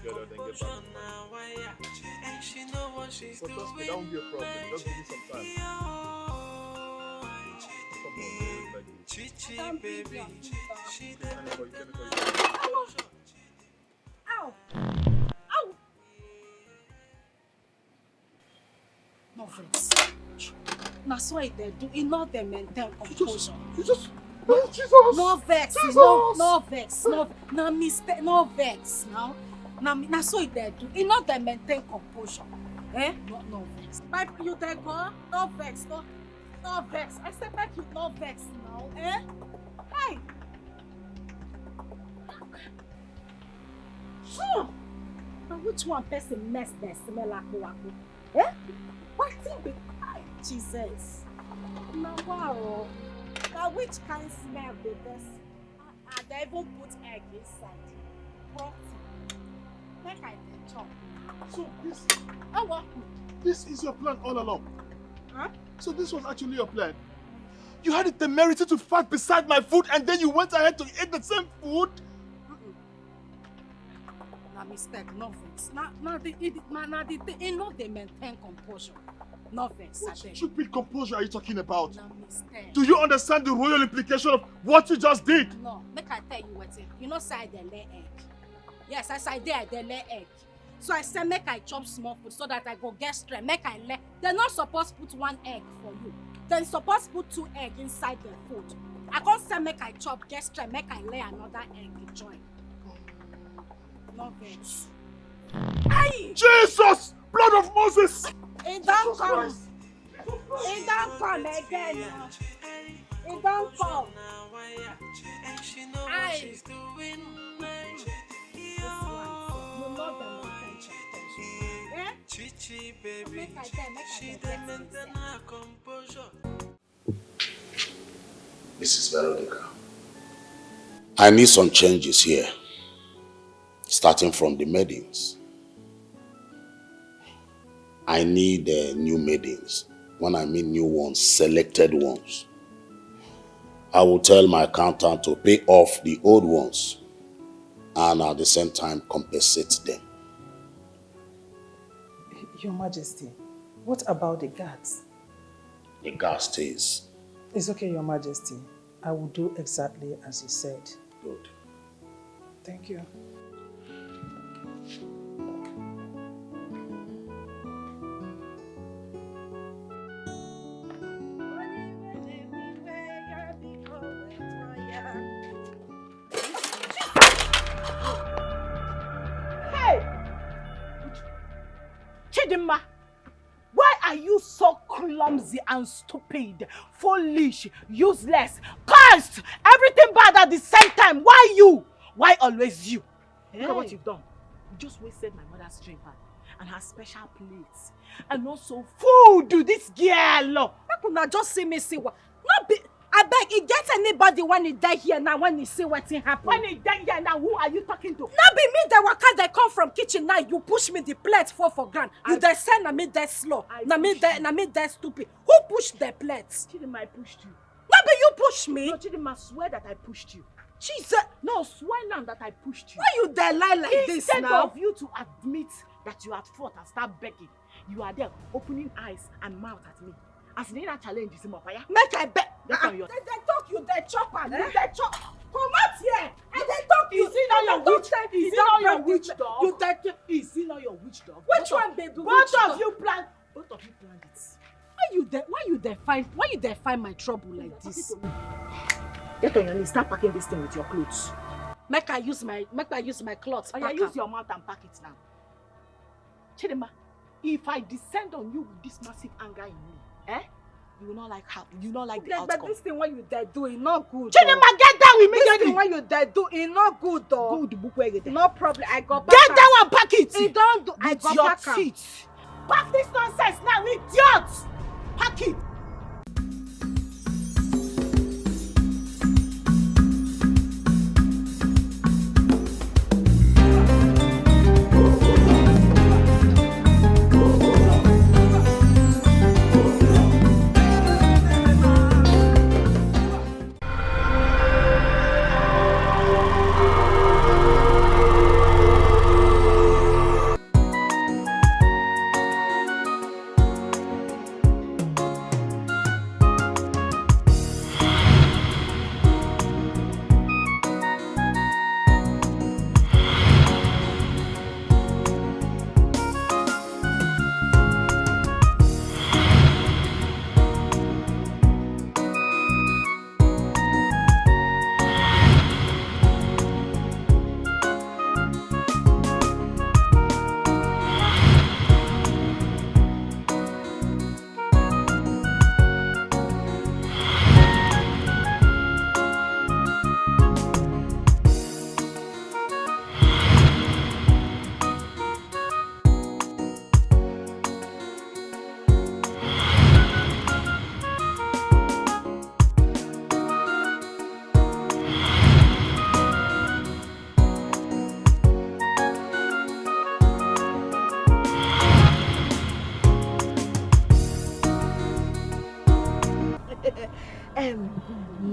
together, then get back to money. But trust me, that won't be a problem. Just give me some time. Come on, don't like this. I'm baby. Ow! Ow! No vex. Na so I dey do. E no dey maintain composure. You just... Jesus! No vex. Jesus! No vex. No mistake. No vex. Now. Na so I dey do. E no dey maintain composure. Eh? No vex. Pipe you dey go? No vex. No vex. I say make you no vex now. Eh? Hey! Now which one person mess there smell like wako? Eh? What thing be? Jesus. Now wow. Now which kind smell be this? And they even put egg inside. Protein. Make I dey chop. So this... Oh what? This is your plan all along? Huh? So this was actually your plan? You had the temerity to fart beside my food and then you went ahead to eat the same food? Na mistake, no vex. Na the thing, no dey maintain composure. No vex. What stupid composure are you talking about? Na mistake. Do you understand the royal implication of what you just did? No, make I tell you wetin. You know say I dey lay egg. Yes, as I dey lay egg. So I say make I chop small food so that I go get strength. Make I lay. They not supposed put one egg for you. They supposed put 2 eggs inside the food. I can't say make I chop, get strength. Make I lay another egg to join. No vex. Aye! Jesus! Blood of Moses! It don't come. It don't come again. It don't come. Aye! This one, you know the intention. Eh? Make I Mrs. Veronica, I need some changes here, starting from the maidens. I need new maidens. When I mean new ones, selected ones. I will tell my accountant to pay off the old ones and at the same time compensate them. Your Majesty, what about the guards? The guard stays. It's okay, Your Majesty. I will do exactly as you said. Good. Thank you. Chidinma, why are you so clumsy and stupid, foolish, useless, cursed, everything bad at the same time? Why you? Why always you? Hey. Look at what you've done. You just wasted my mother's drink and her special plates. And also food to this girl. How could not just see me see what? Not be. I beg, it gets anybody when he die here now, when he see what's happening. When he die here now, who are you talking to? Not be me, the worker that come from kitchen now, you push me the plate for ground. You dey say na me dey slow, na me dey stupid. Who pushed the plates? Chidinma, I pushed you. Not be you push me. No, Chidinma, swear that I pushed you. Jesus. No, swear now that I pushed you. Why you dey lie like this now? Instead of you to admit that you had fought and start begging, you are there opening eyes and mouth at me. As in a challenge is more fire. Make I bet. They talk you, they chop and you they chop. Come out here. And they talk you. Is it not your witch? Is it not your witch dog? You they Is it not your witch dog? Which one baby? Both of you planned it. Why you there find my trouble like this? Get on your knees, start packing this thing with your clothes. Make I use my clothes. Oh, yeah, use your mouth and pack it now. Chidinma, if I descend on you with this massive anger in me, you will not like the outcome. But this thing what you there do is not good. Chidinma, get down immediately. This thing what you there do is not good though. Good book where you there. No problem. I got get down and pack it. You don't do. I with got your pack feet. Pack this nonsense now, idiot. Pack it.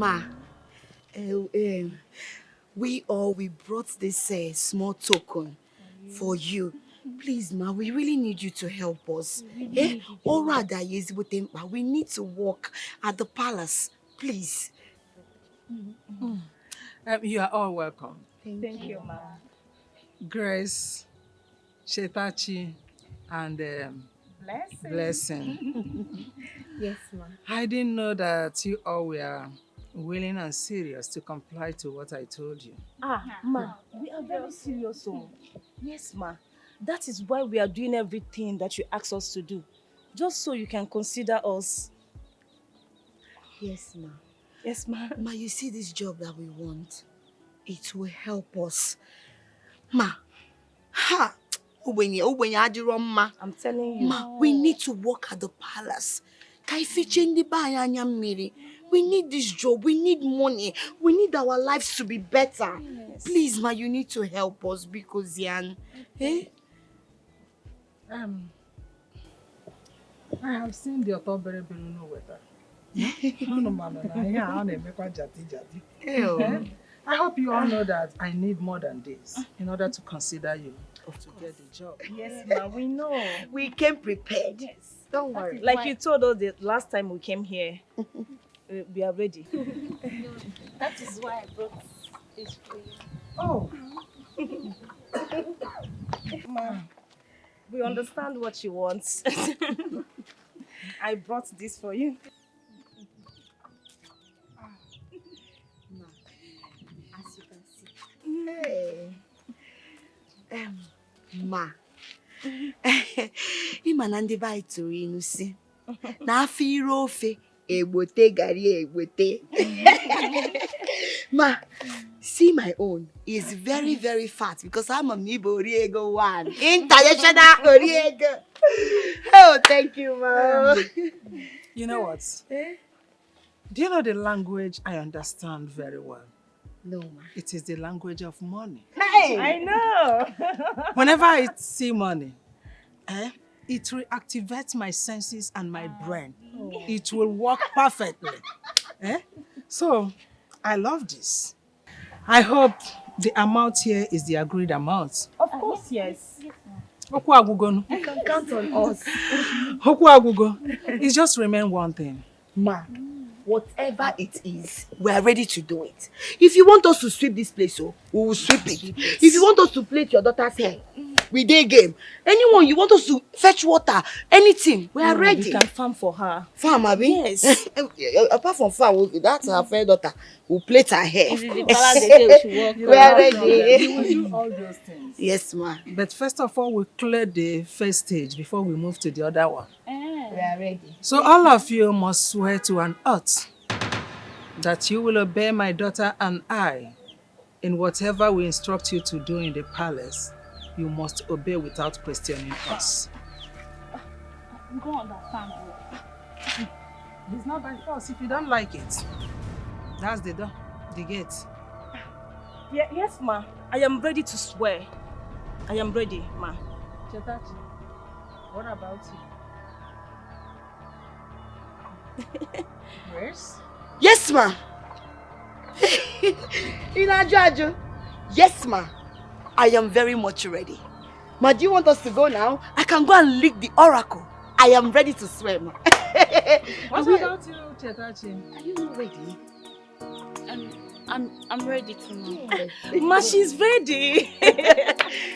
Ma, we brought this small token for you. Please, ma, we really need you to help us. Or rather, yes, we need to work at the palace. Please. You are all welcome. Thank you, ma. Grace, Shetachi, and Blessing. Yes, ma. I didn't know that you all were willing and serious to comply to what I told you. Ma, we are very serious. Yes, ma. That is why we are doing everything that you asked us to do. Just so you can consider us. Yes, ma. Yes, ma. Ma, you see this job that we want? It will help us. Ma, ha! I'm telling you. Ma, we need to work at the palace. We need this job. We need money. We need our lives to be better. Yes. Please, ma, you need to help us because Yan. I have seen the Otobere Beluno weather. I hope you all know that I need more than this in order to consider you to get the job. Yes, ma, we know. We came prepared. Yes. Don't worry. Like you told us the last time we came here, we are ready. That is why I brought this for you. Oh. Ma, we understand what you want. I brought this for you. As you can see. Hey. Ma. Ima na ndị ba ituru inu si. Na afọ ire ofe egbote gari egbote. Ma, see my own is very, very fat because I'm a Mibo Oriego one. International Oriego. Oh, thank you, ma. You know what? Do you know the language I understand very well? No, ma. It is the language of money. Hey! I know. Whenever I see money, it reactivates my senses and my brain. It will work perfectly. So, I love this. I hope the amount here is the agreed amount. Of course, yes. You can count on us. It just remains one thing. Ma, whatever it is, we are ready to do it. If you want us to sweep this place, we will sweep it. If you want us to plait your daughter's hair, we day game. Anyone, you want us to fetch water, anything, we are ready. We can farm for her. Farm, Abi? Yes. Apart from farm, that's her fair daughter. We'll plait her hair. We are ready. We will do all those things. Yes, ma. But first of all, we clear the first stage before we move to the other one. We are ready. So all of you must swear to an oath that you will obey my daughter and I in whatever we instruct you to do in the palace. You must obey without questioning us. Go understand. It's not by force if you don't like it. That's the door, the gate. Yes, ma. I am ready to swear. I am ready, ma. Chetachi, what about you? Grace? Yes, ma. Inajaju. Yes, ma. I am very much ready. Ma, do you want us to go now? I can go and lick the oracle. I am ready to swear, ma. What about you, Chetachi? Are you not ready? I'm ready to know. Ma, she's ready.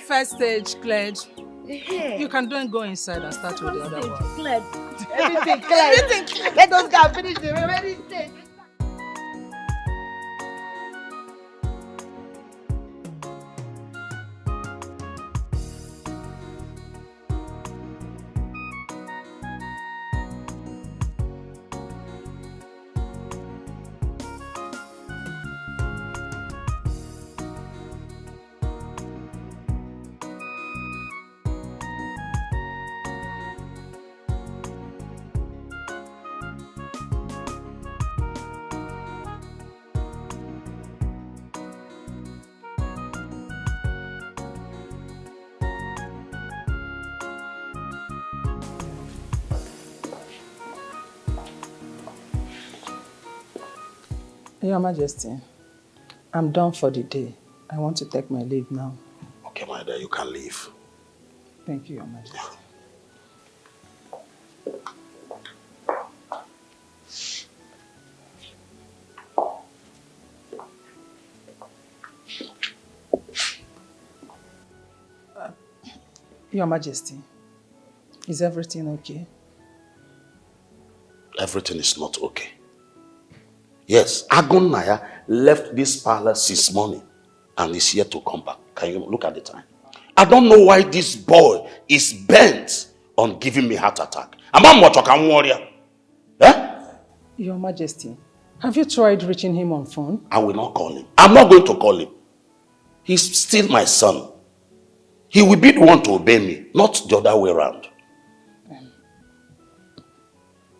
First stage, cleared. You can then go inside and start with the other one. Glad. Everything clear. Everything clear. Let us go and finish the remaining stage. Your Majesty, I'm done for the day. I want to take my leave now. Okay, my dear, you can leave. Thank you, Your Majesty. Your Majesty, is everything okay? Everything is not okay. Yes, Agunaya left this palace since morning and is yet to come back. Can you look at the time? I don't know why this boy is bent on giving me heart attack. Am I much a warrior? Eh? Your Majesty, have you tried reaching him on phone? I will not call him. I'm not going to call him. He's still my son. He will be the one to obey me, not the other way around.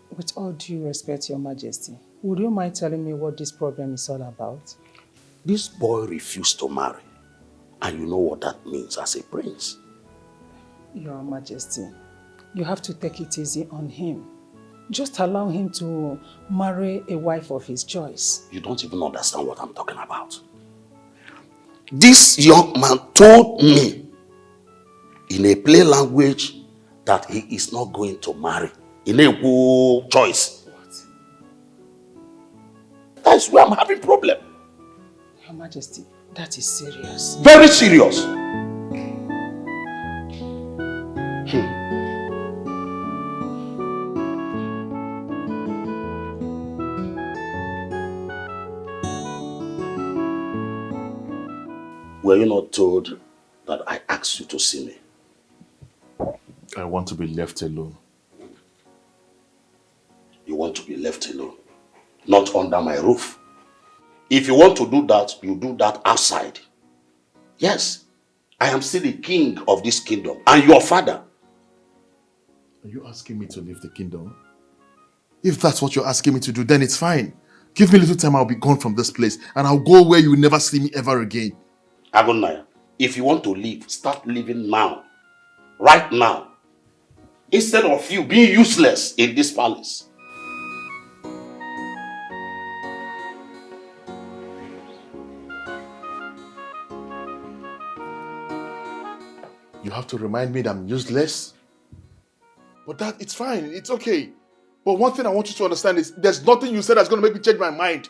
With all due respect, Your Majesty, would you mind telling me what this problem is all about? This boy refused to marry. And you know what that means as a prince. Your Majesty, you have to take it easy on him. Just allow him to marry a wife of his choice. You don't even understand what I'm talking about. This young man told me in a plain language that he is not going to marry. In a good choice. What? That's where I'm having problem. Your Majesty, that is serious. Very serious. Were you not told that I asked you to see me? I want to be left alone. You want to be left alone, not under my roof. If you want to do that, you do that outside. Yes, I am still the king of this kingdom and your father. Are you asking me to leave the kingdom? If that's what you're asking me to do, then it's fine. Give me a little time, I'll be gone from this place and I'll go where you will never see me ever again. Agunaya, if you want to leave, start living now. Right now. Instead of you being useless in this palace. You have to remind me that I'm useless? But that, it's fine, it's okay. But one thing I want you to understand is there's nothing you said that's going to make me change my mind.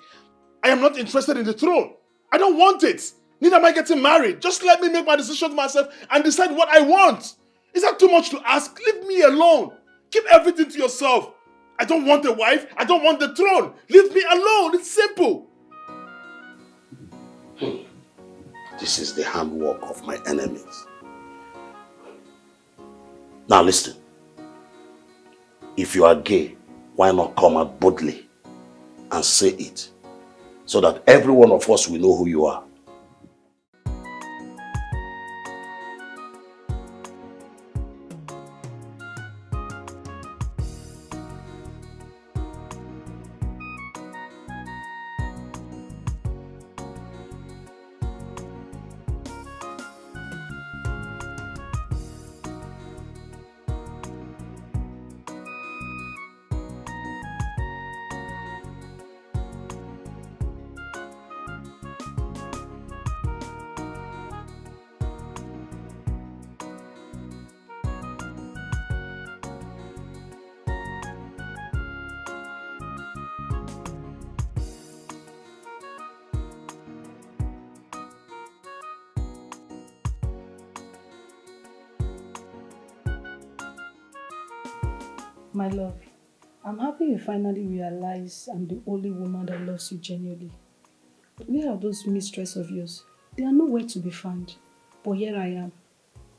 I am not interested in the throne. I don't want it. Neither am I getting married. Just let me make my decisions myself and decide what I want. Is that too much to ask? Leave me alone. Keep everything to yourself. I don't want a wife. I don't want the throne. Leave me alone. It's simple. This is the handwork of my enemies. Now listen. If you are gay, why not come out boldly and say it so that every one of us will know who you are? My love, I'm happy you finally realize I'm the only woman that loves you genuinely. Where are those mistresses of yours? They are nowhere to be found. But here I am.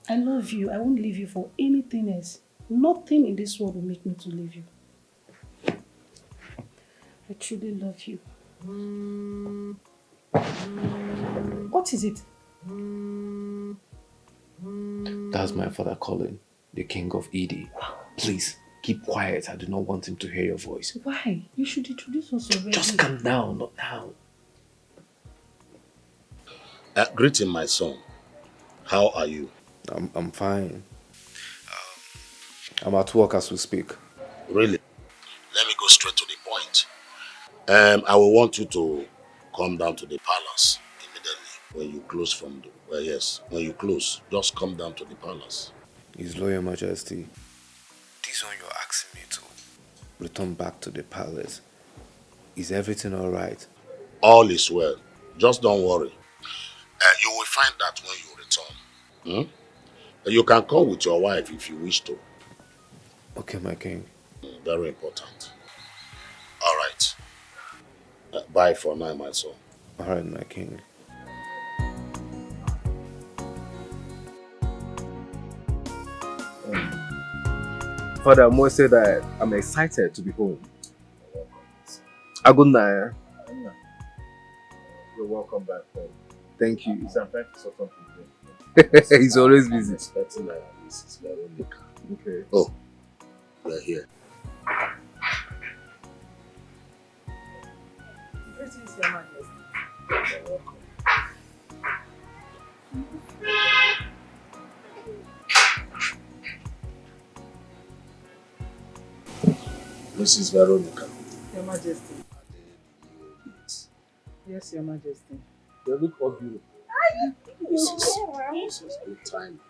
I love you. I won't leave you for anything else. Nothing in this world will make me to leave you. I truly love you. What is it? That's my father calling, the king of Edie. Please, keep quiet. I do not want him to hear your voice. Why? You should introduce us already. Just calm down, not now. Greeting, my son. How are you? I'm fine. I'm at work as we speak. Really? Let me go straight to the point. I will want you to come down to the palace immediately when you close from the... Well, yes, when you close, just come down to the palace. His Royal Majesty, this one you're asking me to return back to the palace. Is everything alright? All is well. Just don't worry. You will find that when you return. You can come with your wife if you wish to. Okay, my king. Very important. All right. Bye for now, my son. Alright, my king. Father, I must say that I'm excited to be home. Good night. You're welcome back home. Thank you. I'm trying to sort something. He's always busy. I'm expecting Mrs. Veronica. Okay. Oh, you're here. Greetings, Your Majesty. You're welcome. Mrs. Veronica. Your Majesty. Yes, Your Majesty. You look all beautiful. This is good time.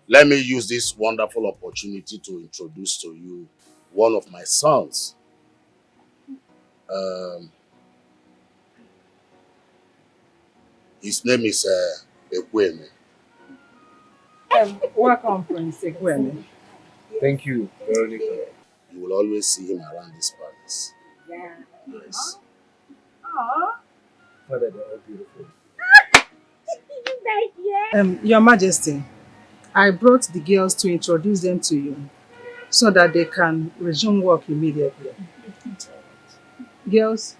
Let me use this wonderful opportunity to introduce to you one of my sons. His name is Ekweme. Welcome, Prince Ekweme. Thank you, Veronica. You will always see him around this palace. Yeah. Yes. Father, they're all beautiful. Your Majesty, I brought the girls to introduce them to you so that they can resume work immediately. Girls,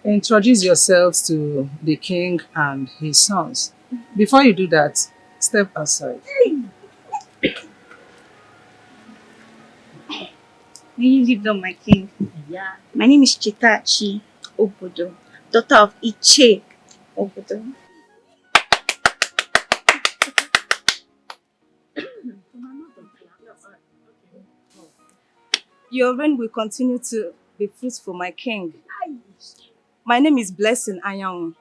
introduce yourselves to the king and his sons. Before you do that, step aside. May you live on, my king. Yeah. My name is Chitachi Obodo, daughter of Iche Obodo. Your reign will continue to be fruitful, my king. My name is Blessing Anyang,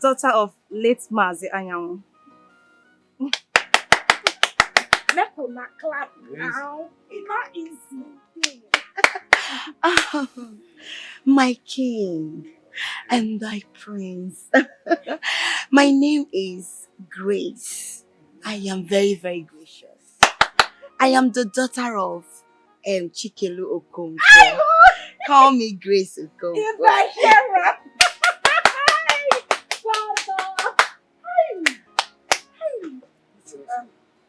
daughter of late Mazi Anyang. Let una clap now. It's not easy. My king and thy prince. My name is Grace. I am very, very gracious. I am the daughter of Chikelu Okonkwo. Call me Grace Okonkwo. If I hear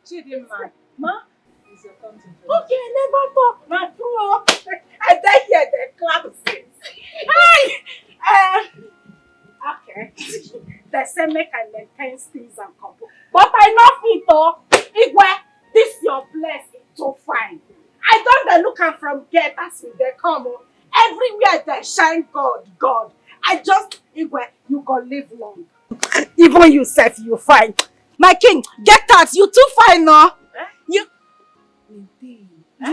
Chidinma, Ma? it's your turn to introduce. Okay, never talk. Na true. I don't hear the clap since. Okay. They say make I maintain things and couple. But I know fit oh. Igwe, this your place is so fine. I don't dey look am from gate as we dey come oh. Everywhere they shine God. I just, Igwe, you go live long. Even you self, you fine. My king, get out. You too fine no. You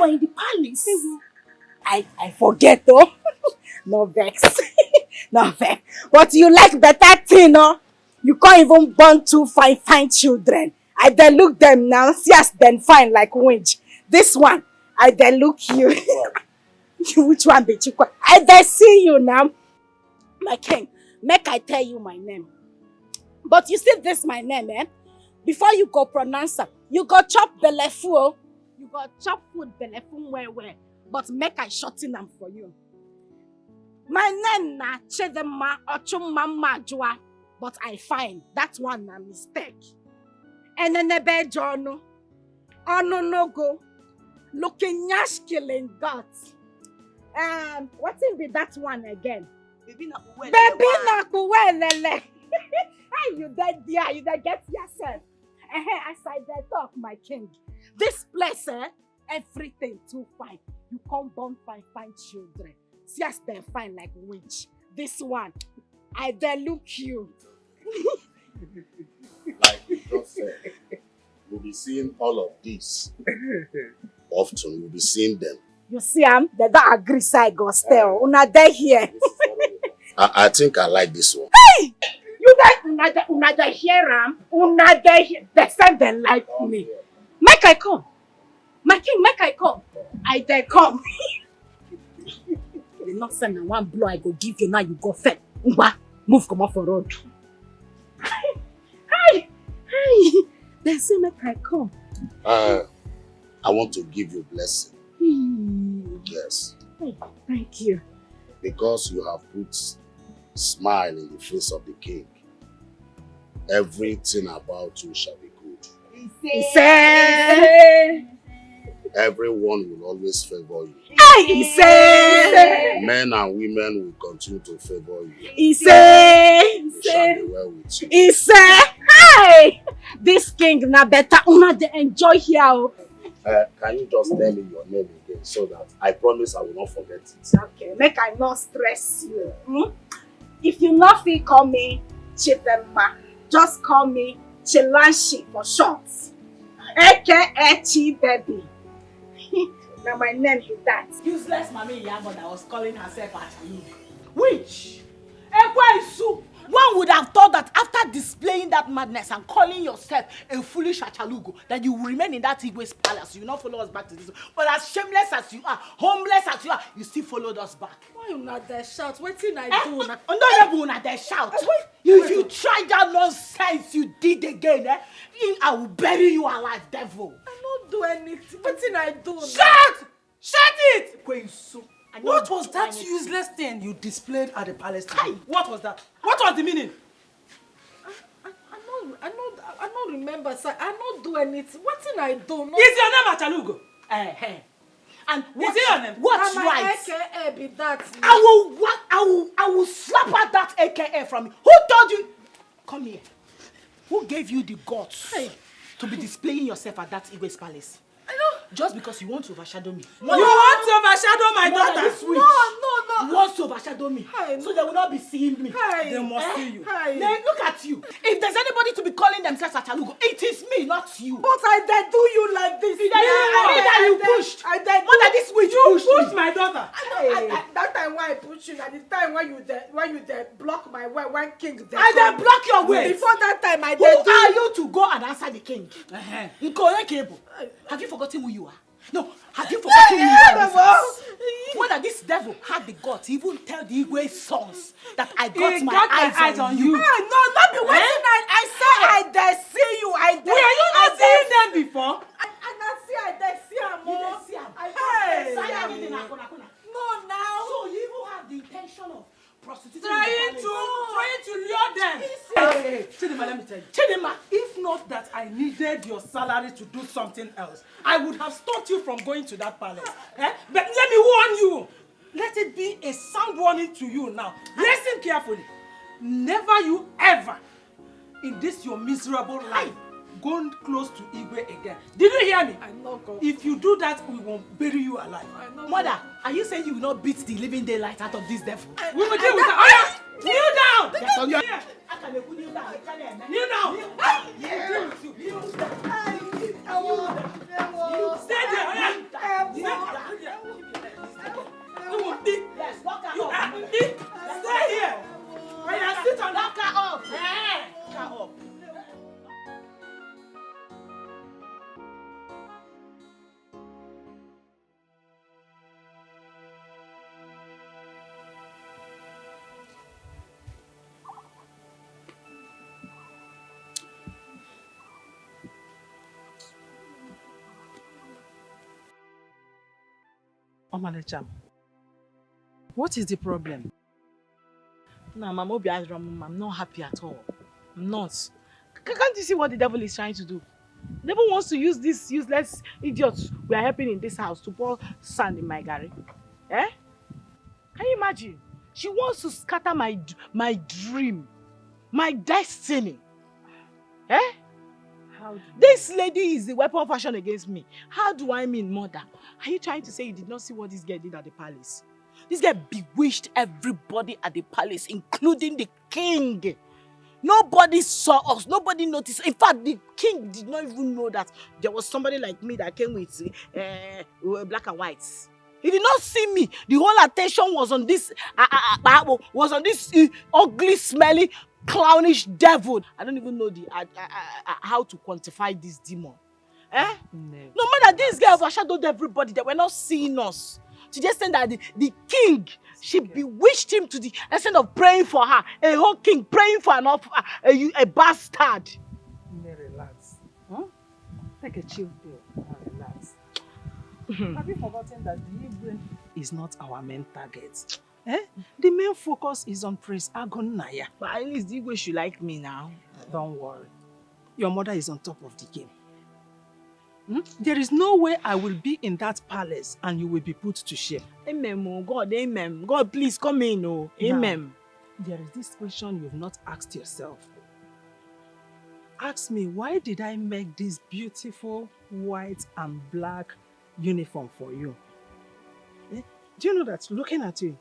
are in the palace. I forget oh. No vex. No vex. But you like better thing no. You can't even born two fine children. I then look them now, see us then fine like winch. This one, I then look you. Which one be chikwa? I then see you now. My king, make I tell you my name. But you see this my name, eh? Before you go pronounce it, you go chop belefu. You go chop food belefu where. But make I shorten them for you. My name na Chidema Ochumama Jua. But I find that one na mistake. And then the bed journal. No go. Looking yash killing guts. What in be that one again? Baby na kuwelele. Hey, you dead there, you dead get yourself. As I dead talk, my king. This place, everything too fine. You come born fine children. See us they fine like witch. This one, I then look you. Like you just said, we'll be seeing all of this often. We'll be seeing them You see, they don't agree, so I go still. Una dey here. I think I like this one. Hey! You guys, una dey hear am? Una dey here. They say they like me. Make I come. My king, make I come. I dey come. You not send one blow I go give you, now you go fed. Move, come off for road. Hi! They say make I come. I want to give you blessing. Yes. Hey, thank you. Because you have put smile in the face of the king, everything about you shall be good. He said, Everyone will always favor you. he said, Men and women will continue to favor you. he said, It shall be well with you. he said, hey, this king na better una dey enjoy here. Can you just tell me your name again so that I promise I will not forget it? Okay, make I not stress you. If you not feel call me Chidemma, just call me Chilanshi for short. AKA Chi Baby. Now my name is that. Useless mommy Yabo that was calling herself Achalugo. Which? Ekwe one would have thought that after displaying that madness and calling yourself a foolish Achalugo, that you will remain in that Igwe's palace. You will not follow us back to this. But as shameless as you are, homeless as you are, you still followed us back. Why you not there shout? What thing I do now? Another not there shout. If you try that nonsense you did again, I will bury you alive, devil. I don't do anything. What thing I do now? Shut! Shut it! What was that useless thing you displayed at the palace today? What was that? What was the meaning? I don't remember, sir. I don't do anything. What thing I do? No. Is your name Achalugo? And is it your name? What's my right? AKA be that. I will slap at that AKA from you. Who told you? Come here. Who gave you the guts to be displaying yourself at that Igwe's palace? I know. Just because you want to overshadow me. You want to overshadow my daughter? No. You want to overshadow me. So they will not be seeing me. They must see you. Then look at you. If there's anybody to be calling themselves Achalugo, it is me, not you. But I did do you like this. You pushed. I did. What that this witch You pushed pushed me. my daughter. That time when I pushed you, at the time when you block my way, when king I then block your way. Before that time, I Who did. are you to go and answer the king? Have you forgotten who you are? No, have you forgotten who you are in this house? Whether this devil had the guts to even tell the Igwe sons that I got my eyes on you. No, not the way I said I did see you. I did. Were you not seeing them before? I not see. I did see them. No, now. So you even have the intention of prostituting Trying to lure them. Hey, Chidima, let me tell you. Chidima, if not that I needed your salary to do something else, I would have stopped you from going to that palace. But let me warn you. Let it be a sound warning to you now. Listen carefully. Never you ever, in this your miserable life, go close to Igwe again. Did you hear me? I know God. If you do that, we will bury you alive. Mother, are you saying you will not beat the living daylight out of this devil? We will deal with that. Kneel down! Yes, on your... Kneel down! Stay there! Yes, lock her up. Stay here! Sit on Lock her up. Lock her up. Omalecham, what is the problem? No, Mama Obi has wrong. I'm not happy at all. I'm not. Can't you see what the devil is trying to do? The devil wants to use these useless idiots we are helping in this house to pour sand in my garden. Eh? Can you imagine? She wants to scatter my dream, my destiny. Eh? This lady is the weapon of fashion against me. How do I mean murder? Are you trying to say you did not see what this girl did at the palace? This girl bewitched everybody at the palace, including the king. Nobody saw us. Nobody noticed. In fact, the king did not even know that there was somebody like me that came with black and whites. He did not see me. The whole attention was on this ugly, smelly, clownish devil. I don't even know how to quantify this demon. Eh? No matter this girl overshadowed everybody, they were not seeing us. To the extent that the king, she bewitched him to the extent of praying for her. A whole king praying for a bastard. Relax. Huh? Take a chill pill and relax. Have you forgotten that the Igwe is not our main target? Eh? The main focus is on Prince Agonaya. But at least the Igwe should like me now. Don't worry. Your mother is on top of the game. There is no way I will be in that palace and you will be put to shame. Amen, oh God, amen. God, please come in, oh. Amen. Now, there is this question you've not asked yourself. Ask me, why did I make this beautiful white and black uniform for you? Eh? Do you know that looking at you,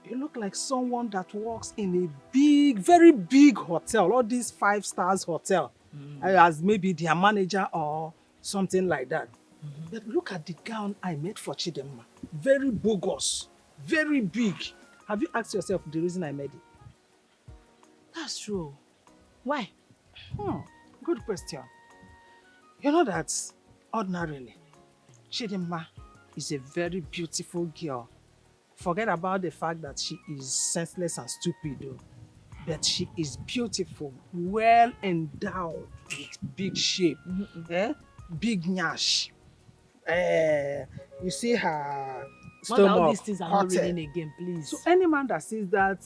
you look like someone that works in a big, very big hotel, all these 5 stars hotel, as maybe their manager or something like that. But look at the gown I made for Chidemma. Very bogus, very big. Have you asked yourself the reason I made it? That's true. Why? Good question. You know that ordinarily, Chidemma is a very beautiful girl. Forget about the fact that she is senseless and stupid though. But she is beautiful, well endowed with big shape, big nyash. You see her stomach. All these things are not reading again, please. So any man that sees that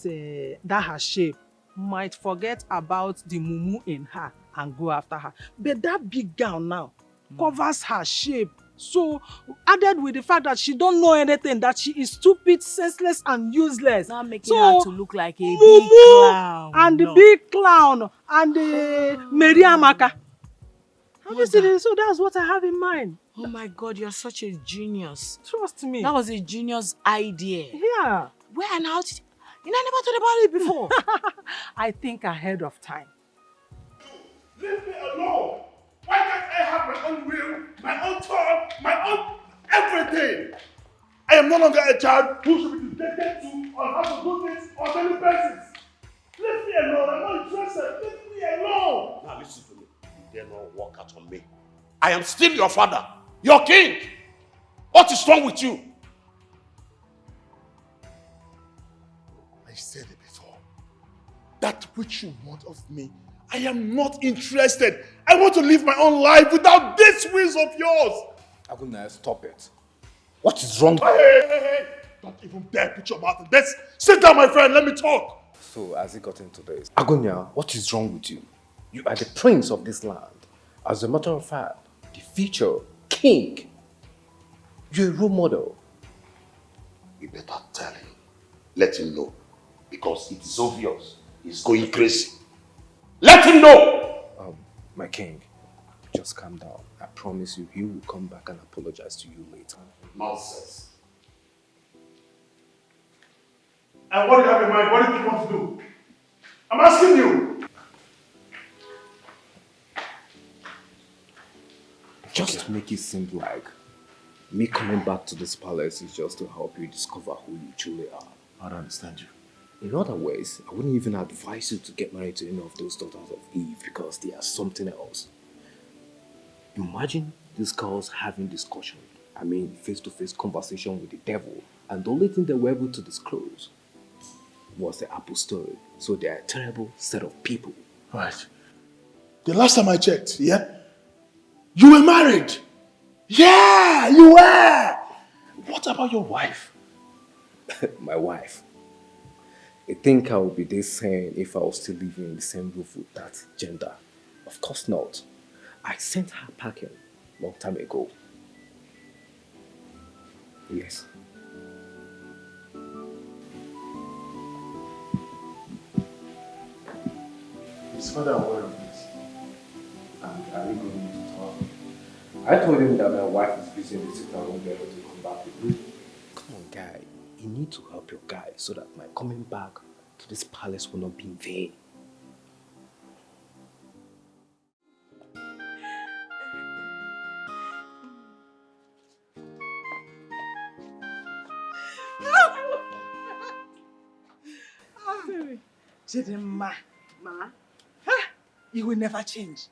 her shape might forget about the mumu in her and go after her. But that big gown now covers her shape. So added with the fact that she don't know anything, that she is stupid, senseless and useless. Not making her to look like a big clown. And the big clown and the Mary Amaka. Have you seen it? So that's what I have in mind. Oh my God, you're such a genius. Trust me. That was a genius idea. Yeah. Where and how did you know, I never thought about it before. I think ahead of time. Leave me alone. Why can't I have my own will, my own thought, my own everything? I am no longer a child who should be dictated to on how to do things on many basis. Leave me alone. I'm not interested. Leave me alone. Now listen to me. You dare not walk out on me. I am still your father, your king. What is wrong with you? I said it before. That which you want of me, I am not interested. I want to live my own life without these wheels of yours. Aguna, stop it. What is wrong? Hey. Don't even dare put your mouth in this. Sit down, my friend. Let me talk. So, as he got into this, Agunya, what is wrong with you? You are the prince of this land. As a matter of fact, the future king. You're a role model. You better tell him. Let him know. Because it is obvious. He's going crazy. Let him know! My king, just calm down. I promise you, he will come back and apologize to you later. Nonsense. And what do you have in mind? What do you want to do? I'm asking you. Just to make it seem like me coming back to this palace is just to help you discover who you truly are. I don't understand you. In other ways, I wouldn't even advise you to get married to any of those daughters of Eve because they are something else. Imagine these girls having discussion, face-to-face conversation with the devil, and the only thing they were able to disclose was the Apple story. So they are a terrible set of people. Right. The last time I checked, you were married. Yeah, you were. What about your wife? My wife. I think I would be this sane if I was still living in the same roof with that gender. Of course not. I sent her packing a long time ago. Yes. His father aware of this. And are we going to talk? I told him that my wife is busy in the city and won't be able to come back with me. Come on, guy. You need to help your guy so that my coming back to this palace will not be in vain. Chidinma, Ma? you will never change.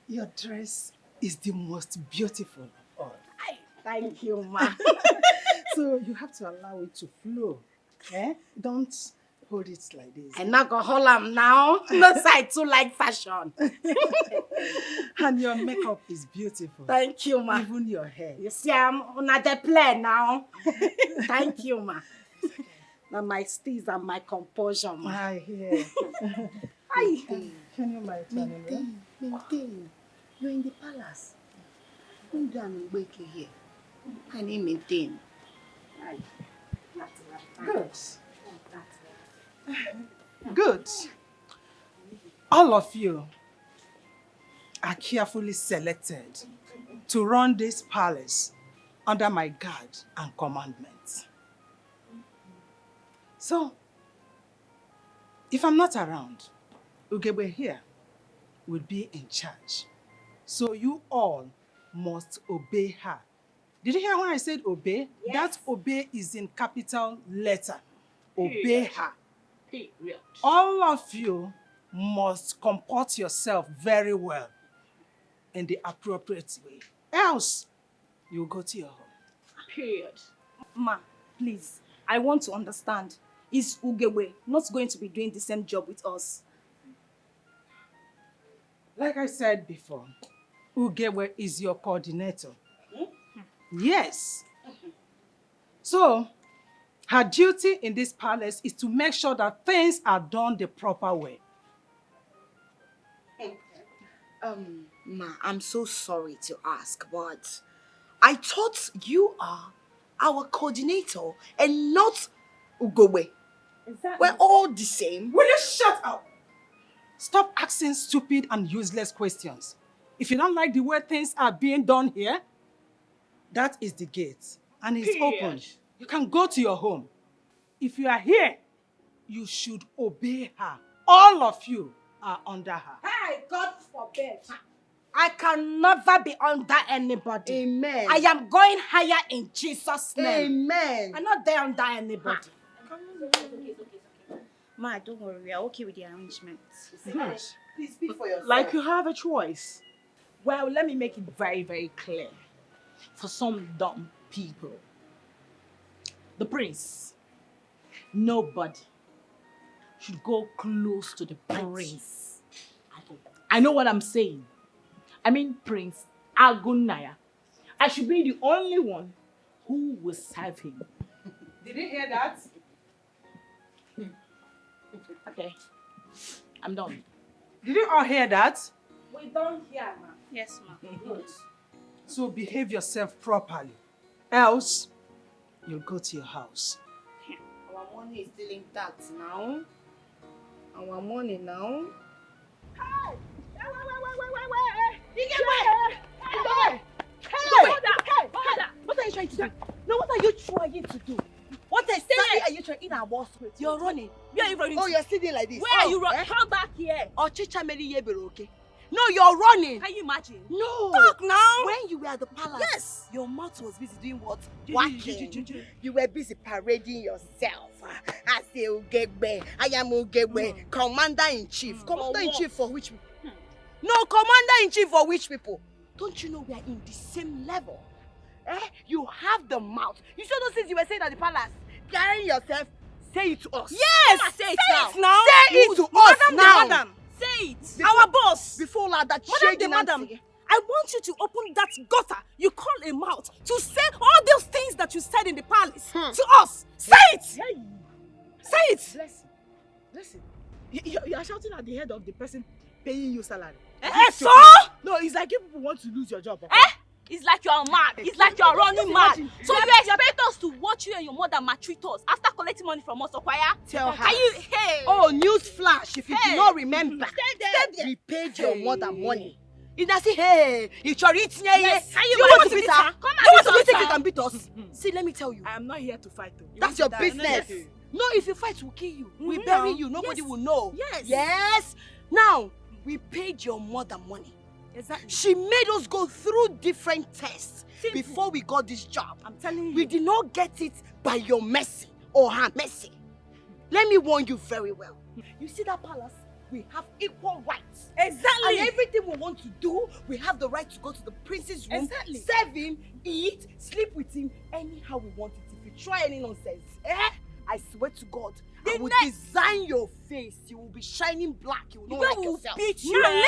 Your dress is the most beautiful of all. Thank you, ma. So you have to allow it to flow. Don't hold it like this. I'm not gonna hold am now. No side too like fashion. And your makeup is beautiful. Thank you, ma. Even your hair. You see, I'm on the play now. Thank you, ma. Now my steez and my composure, ma. I hear. Can you my turn? Maintain. You're in the palace. Don't do an wake here. I need maintain. Good. Good. All of you are carefully selected to run this palace under my guard and commandments. So, if I'm not around, Ugebe here will be in charge. So you all must obey her. Did you hear when I said obey? Yes. That obey is in capital letter. Obey her. Period. All of you must comport yourself very well in the appropriate way. Else, you'll go to your home. Period. Ma, please, I want to understand. Is Ugewe not going to be doing the same job with us? Like I said before, Ugewe is your coordinator. Yes. So, her duty in this palace is to make sure that things are done the proper way. Ma, I'm so sorry to ask, but I thought you are our coordinator and not Ugowe. We're all the same. Will you shut up? Stop asking stupid and useless questions. If you don't like the way things are being done here, that is the gate, and it's open. You can go to your home. If you are here, you should obey her. All of you are under her. Hey, God forbid. I can never be under anybody. Amen. I am going higher in Jesus' name. Amen. I'm not there under anybody. Ma, don't worry, we are okay with the arrangements. Good. Please speak for yourself. Like you have a choice. Well, let me make it very, very clear. For some dumb people, the prince, nobody should go close to the prince. I know what I'm saying. I mean Prince Agunaya. I should be the only one who will serve him. Did you hear that? Okay, I'm done. Did you all hear that? We don't hear, ma. Yes, ma. Good. So behave yourself properly. Else, you'll go to your house. Our money is still intact now. Our money now. Hey! What are you trying to do? No, what are you trying to do? What exactly are you trying in our boss? You're running. Where are you running Oh, to? you're sitting like this. Where are you running? Come back here. Oh, Chicha Mary Yebero, okay? No, you're running. Can you imagine? No. Talk now. When you were at the palace, Yes. your mouth was busy doing what? Ju- Walking. You were busy parading yourself. I say Ugegbe. I am Ugegbe. Commander-in-chief. Commander-in-chief for which people? No, Commander-in-chief for which people? Don't you know we are in the same level? You have the mouth. You saw those things you were saying at the palace. Carrying yourself. Say it to us. Yes. Come and Say it now. now. Say it to us Madam now. the madam. Say it. Our boss. Before all that Madam shady the madam. Nancy. I want you to open that gutter you call a mouth to say all those things that you said in the palace to us. Say it. Say it. Listen. You are shouting at the head of the person paying you salary. So? No, it's like if people want to lose your job. Okay? It's like you are mad. It's like you are running mad. So you expect us to watch you and your mother maltreat us after collecting money from us, Okwaya? Tell her. Can you? Hey. Oh, news flash. If you do not remember, Stay there. we paid your mother money. If I say, hey, it's your eating, Yes. Can you want to beat beat her? her? Come and You want beat to us, think huh? you can beat us? See, let me tell you. I am not here to fight. Though. That's your die. business. Yes. No, if you fight, we'll kill you. We bury you. Nobody Yes. will know. Yes. Yes. Now, we paid your mother money. Exactly. She made us go through different tests before we got this job. I'm telling you. We did not get it by your mercy or her mercy. Let me warn you very well. You see that palace? We have equal rights. Exactly. And everything we want to do, we have the right to go to the prince's room, Exactly. serve him, eat, sleep with him, anyhow we want it. If you try any nonsense, I swear to God, I will design your face. You will be shining black. You will not like yourself. Beat you. Now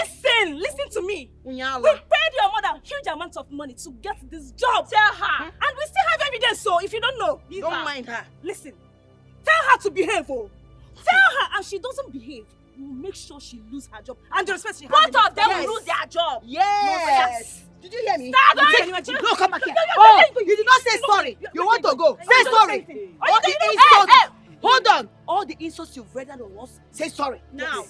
listen to me. Unyala. We paid your mother huge amounts of money to get this job. Tell her. And we still have evidence, so if you don't know, don't mind her. Listen, tell her to behave. Oh. Tell her, and she doesn't behave, we will make sure she loses her job. And the respect she has. Both of them will lose their job. Yes. Did you hear me? No, come back here. Oh, you did not say sorry. You want to go. Say sorry. All the insults. Hold on. All the insults you've read on us, say sorry. Now.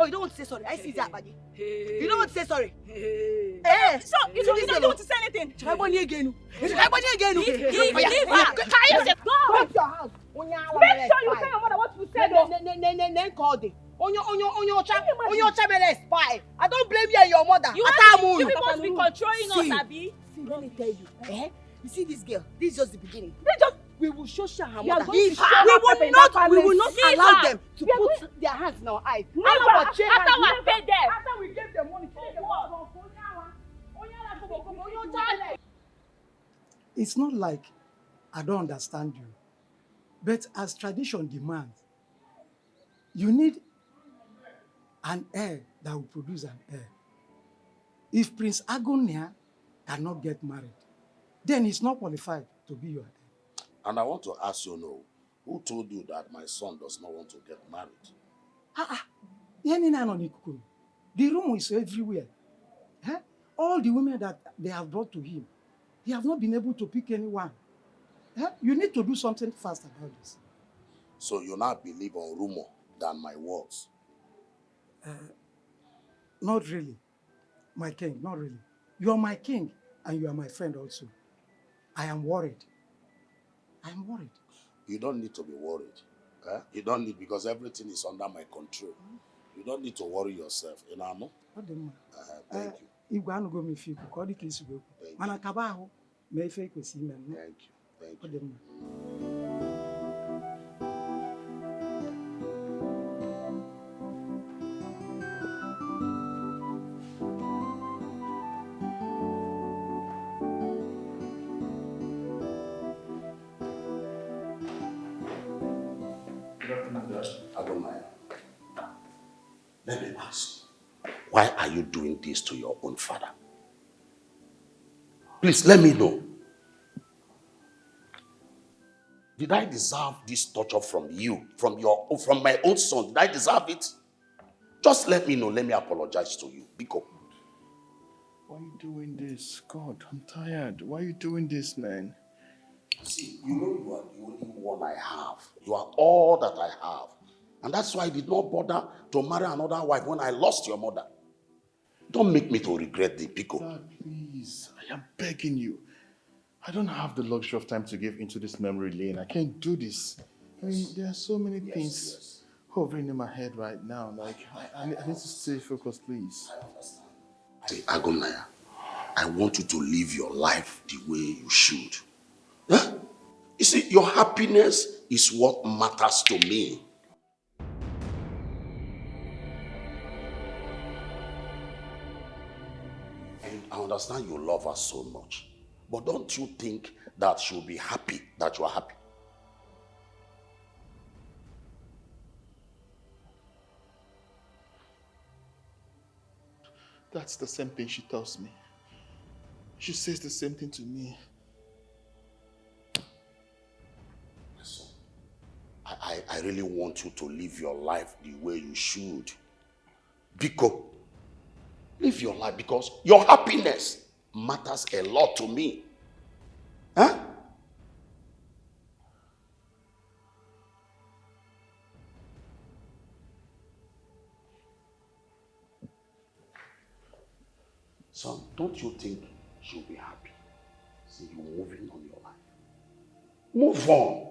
Oh, you don't want to say sorry. I see that, buddy. You don't want to say sorry. So, you don't want to say anything. Try money again. Try money again. Leave her. Go. Make your house. sure you tell your mother what you said. Then call them. On your child spy. I don't blame you and your mother. You people must be controlling us, Abi. See, let me tell you. You see this girl? This is just the beginning. We will show her You are mother. going to show We will not Leave allow her. them to put their hands in our eyes. After we pay them. After we gave them money, It's not like I don't understand you, but as tradition demands, you need an heir that will produce an heir. If Prince Agonia cannot get married, then he's not qualified to be your heir. And I want to ask you now, who told you that my son does not want to get married? The rumor is everywhere. All the women that they have brought to him, he have not been able to pick anyone. You need to do something fast about this. So you now believe on rumor than my words? Not really, my king, not really. You are my king and you are my friend also. I am worried. I am worried. You don't need to be worried. You don't need, because everything is under my control. You don't need to worry yourself. You know? Thank you. Igwe anugo m ife ikwu ka ọ dị ka isi okwu mana kaba ahụ ma ife ekwesị ime m. Thank you. Let me ask, why are you doing this to your own father? Please let me know. Did I deserve this torture from you, from my own son? Did I deserve it? Just let me know. Let me apologize to you. Biko. Why are you doing this? God, I'm tired. Why are you doing this, man? See, you know you are the only one I have. You are all that I have. And that's why I did not bother to marry another wife when I lost your mother. Don't make me to regret the Biko. Dad, please. I am begging you. I don't have the luxury of time to give into this memory lane. I can't do this. I mean, there are so many things hovering in my head right now. Like, I need to stay focused, please. I understand. See, Agonaya, I want you to live your life the way you should. Huh? You see, your happiness is what matters to me. I understand you love her so much. But don't you think that she'll be happy that you are happy? That's the same thing she tells me. She says the same thing to me. Listen, I really want you to live your life the way you should. Biko, live your life because your happiness matters a lot to me. Huh? Son, don't you think she'll be happy? See you moving on your life. Move on.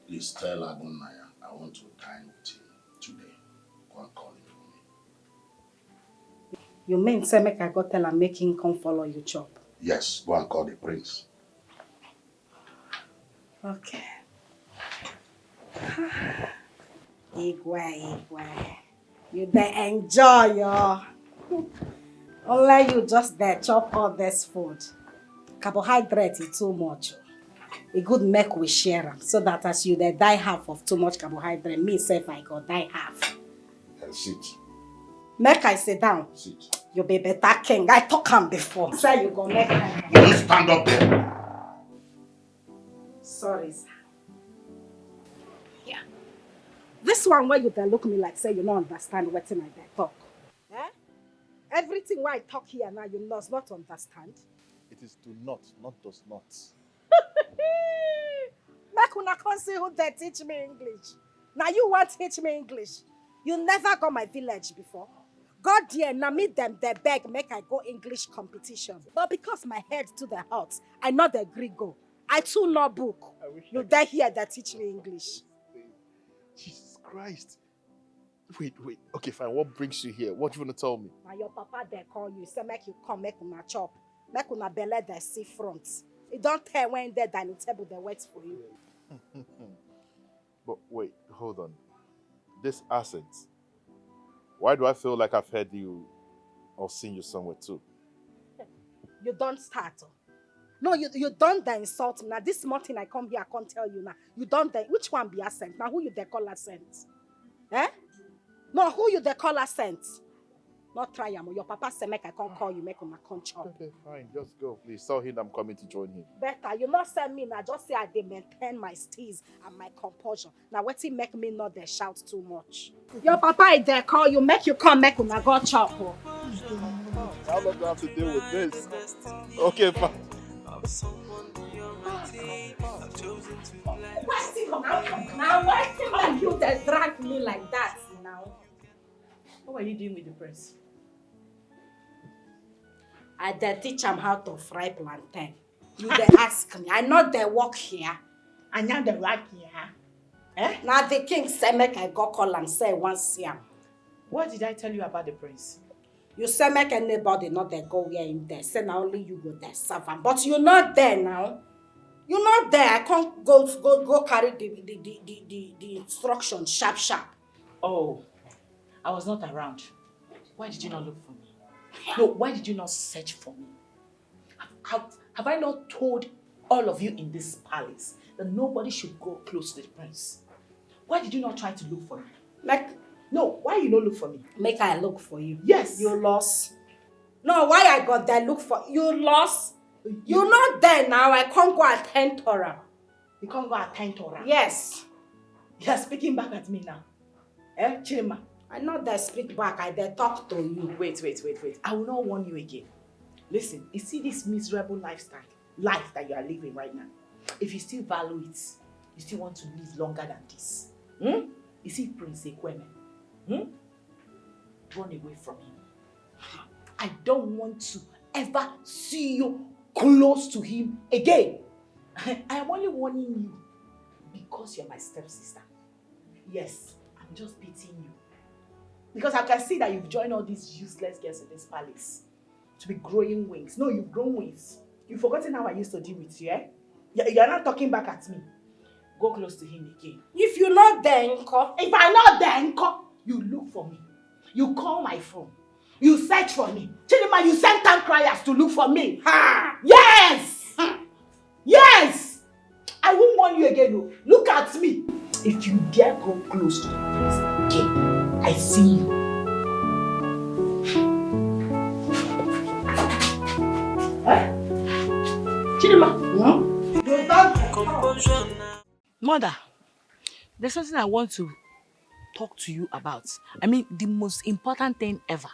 Please tell Agunaya I want to dine with him today. Go and call him for me. You mean say make I go tell him make him come follow you chop? Yes, go and call the prince. Okay. Igwe. You dey enjoy your. Only you just there chop all this food. Carbohydrate is too much. It good make we share am so that as you dey die half of too much carbohydrate, me sef I go die half. Sit. Make I sit down. Sit. You be better king. I talk am before. Say you go make am. You stand up there. Sorry, sir. Yeah. This one where you dey look me like say you don't understand what I dey talk. Eh? Everything why I talk here now you must not understand. It is do not does not. Make una come see who they teach me English. Now you want teach me English. You never go my village before. God dear, now me them they beg make I go English competition. But because my head to the hot, I not agree go. I too no book. You there here that teach me English. Jesus Christ. Wait. Okay, fine. What brings you here? What do you want to tell me? Now your papa they call you, say make you come, make una chop. Make una belly the see front. It don't tell when they dining table they wait for you. But wait, hold on. This accent. Why do I feel like I've heard you or seen you somewhere too? You don't start. No, you don't the insult me. Now this morning I come here, I can't tell you now. You don't the, which one be accent? Now who you they call accent? Eh? No, who you they call accent? Not try am. Your papa say make I can't call you, make una come chop. Okay, fine. Just go, please. Tell him I'm coming to join him. Better, you not send me now. Just say I dey maintain my steeze and my composure. Now what it make me not they shout too much? Your papa is there call you, make you come, make una go chop. How long do I have to deal with this? Okay, fine. Now why like you that drag me like that now? What are you doing with the prince? I dey teach him how to fry plantain. You dey ask me. I know they work here. I know they work here. Eh? Now the king say make I go call and say once him. What did I tell you about the prince? You say make anybody not there go where him there. Say now only you go there serve him. But you're not there now. You're not there. I can't go carry the instruction sharp. Oh, I was not around. Why did you not look for me? No, why did you not search for me? Have I not told all of you in this palace that nobody should go close to the prince? Why did you not try to look for me? No, why you not look for me? Make I look for you. Yes. You lost. No, why I got there look for you lost? You're not there now. I can't go attend Torah. You can't go attend Torah? Yes. You're speaking back at me now. Eh, Chima? I know they speak back. I they talk to you. Wait. I will not warn you again. Listen, you see this miserable life that you are living right now. If you still value it, you still want to live longer than this. You see Prince Ekweme? Run away from him. I don't want to ever see you close to him again. I am only warning you because you're my stepsister. Yes, I'm just pitying you. Because I can see that you've joined all these useless girls in this palace to be growing wings. No, you've grown wings. You've forgotten how I used to deal with you, eh? You're not talking back at me. Go close to him again. If you're not there, Nko. If I'm not there, Nko, you look for me. You call my phone. You search for me. Chidima, you send town criers to look for me. Ha! Yes! Yes! I won't warn you again, no. Look at me. If you dare go close to the place again, I see you. Eh? Chidima? Mother, there's something I want to talk to you about. I mean, the most important thing ever.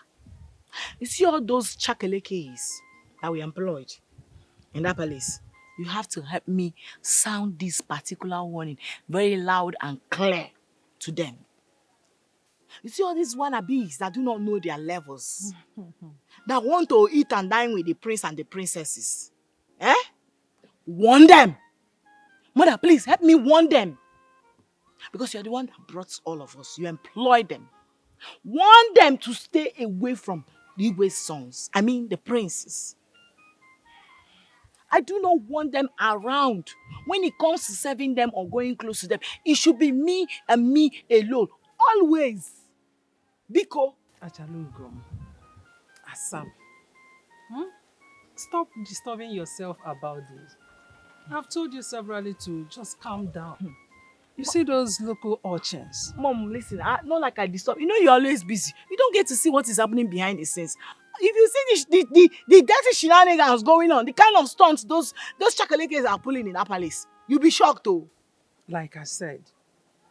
You see all those chakalekes that we employed in that palace? You have to help me sound this particular warning very loud and clear to them. You see all these wannabes that do not know their levels, that want to eat and dine with the prince and the princesses. Eh? Warn them. Mother, please help me warn them. Because you're the one that brought all of us. You employ them. Want them to stay away from the Igwe's sons. I mean, the princes. I do not want them around. When it comes to serving them or going close to them, it should be me and me alone. Always. Biko. Achalugom. Asam. Stop disturbing yourself about this. I've told you severally to just calm down. You see those local urchins? Mom, listen, not like I disturb. You know you're always busy. You don't get to see what is happening behind the scenes. If you see the dirty shenanigans going on, the kind of stunts those chakalekes are pulling in that palace, you'll be shocked though. Like I said,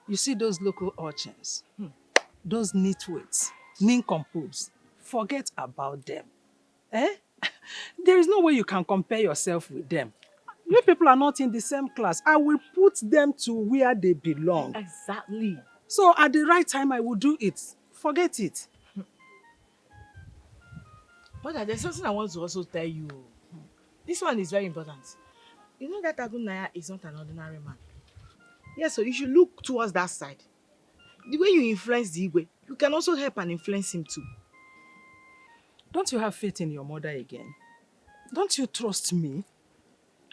you see those local urchins, those nitwits, nincompoops, forget about them. There is no way you can compare yourself with them. You people are not in the same class. I will put them to where they belong. Exactly. So at the right time, I will do it. Forget it. But there's something I want to also tell you. This one is very important. You know that Agunaya is not an ordinary man. Yes, so you should look towards that side. The way you influence the Igwe, you can also help and influence him too. Don't you have faith in your mother again? Don't you trust me?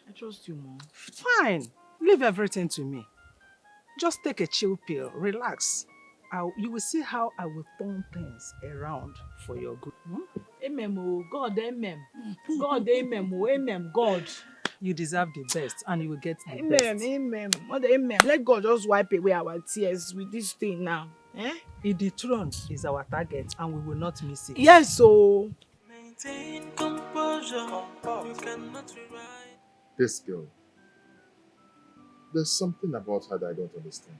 I trust you, Mom. Fine. Leave everything to me. Just take a chill pill. Relax. You will see how I will turn things around for your good. Amen, oh God, amen. God, amen, oh amen, God. You deserve the best and you will get the Amen, best. amen, Mother, amen. Let God just wipe away our tears with this thing now. The throne is our target and we will not miss it. Yes, so. Maintain composure. You cannot rewrite. This girl, there's something about her that I don't understand.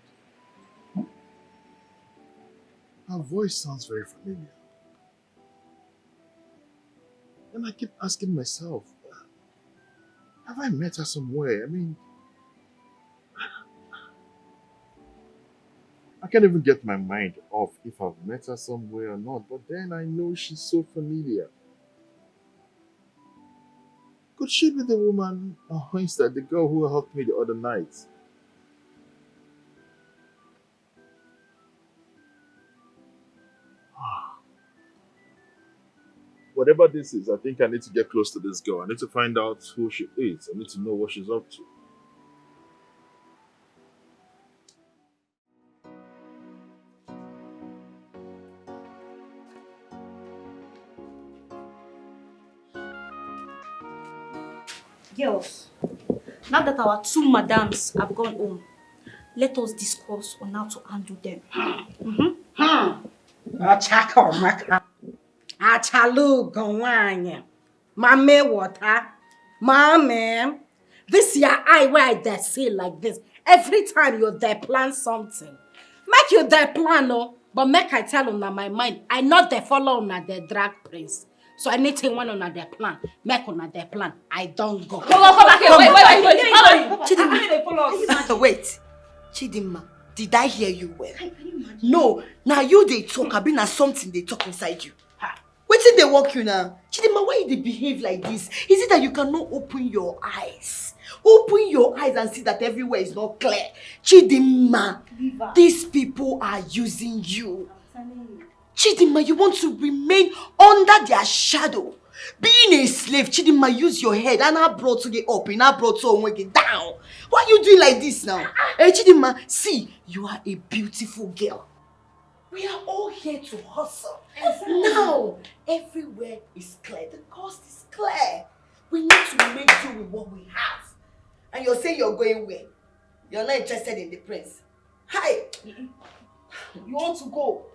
Her voice sounds very familiar. And I keep asking myself, have I met her somewhere? I mean, I can't even get my mind off if I've met her somewhere or not, but then I know she's so familiar. Could she be the woman, instead, the girl who helped me the other night? Whatever this is, I think I need to get close to this girl. I need to find out who she is. I need to know what she's up to. Girls, now that our two madams have gone home, let us discuss on how to handle them. Mame water. Mame. This your eye where they say like this. Every time you there plan something. Make you there plan, no. But make I tell on my mind. I not the follow on the drag prince. So anything one on their plan, make on their plan. I don't go. Wait. Chidimma, did I hear you well? No, now you they talk, I been something they talk inside you. Wetin they walk you now? Chidimma, why you they behave like this? Is it that you cannot open your eyes? Open your eyes and see that everywhere is not clear. Chidimma, these people are using you. Chidimma, you want to remain under their shadow. Being a slave, Chidimma, use your head and I brought you up and I brought you down. Why are you doing like this now? Hey, Chidimma, see, you are a beautiful girl. We are all here to hustle. Now, everywhere is clear. The cost is clear. We need to make do with what we have. And you're saying you're going where? You're not interested in the prince. Hi! You want to go?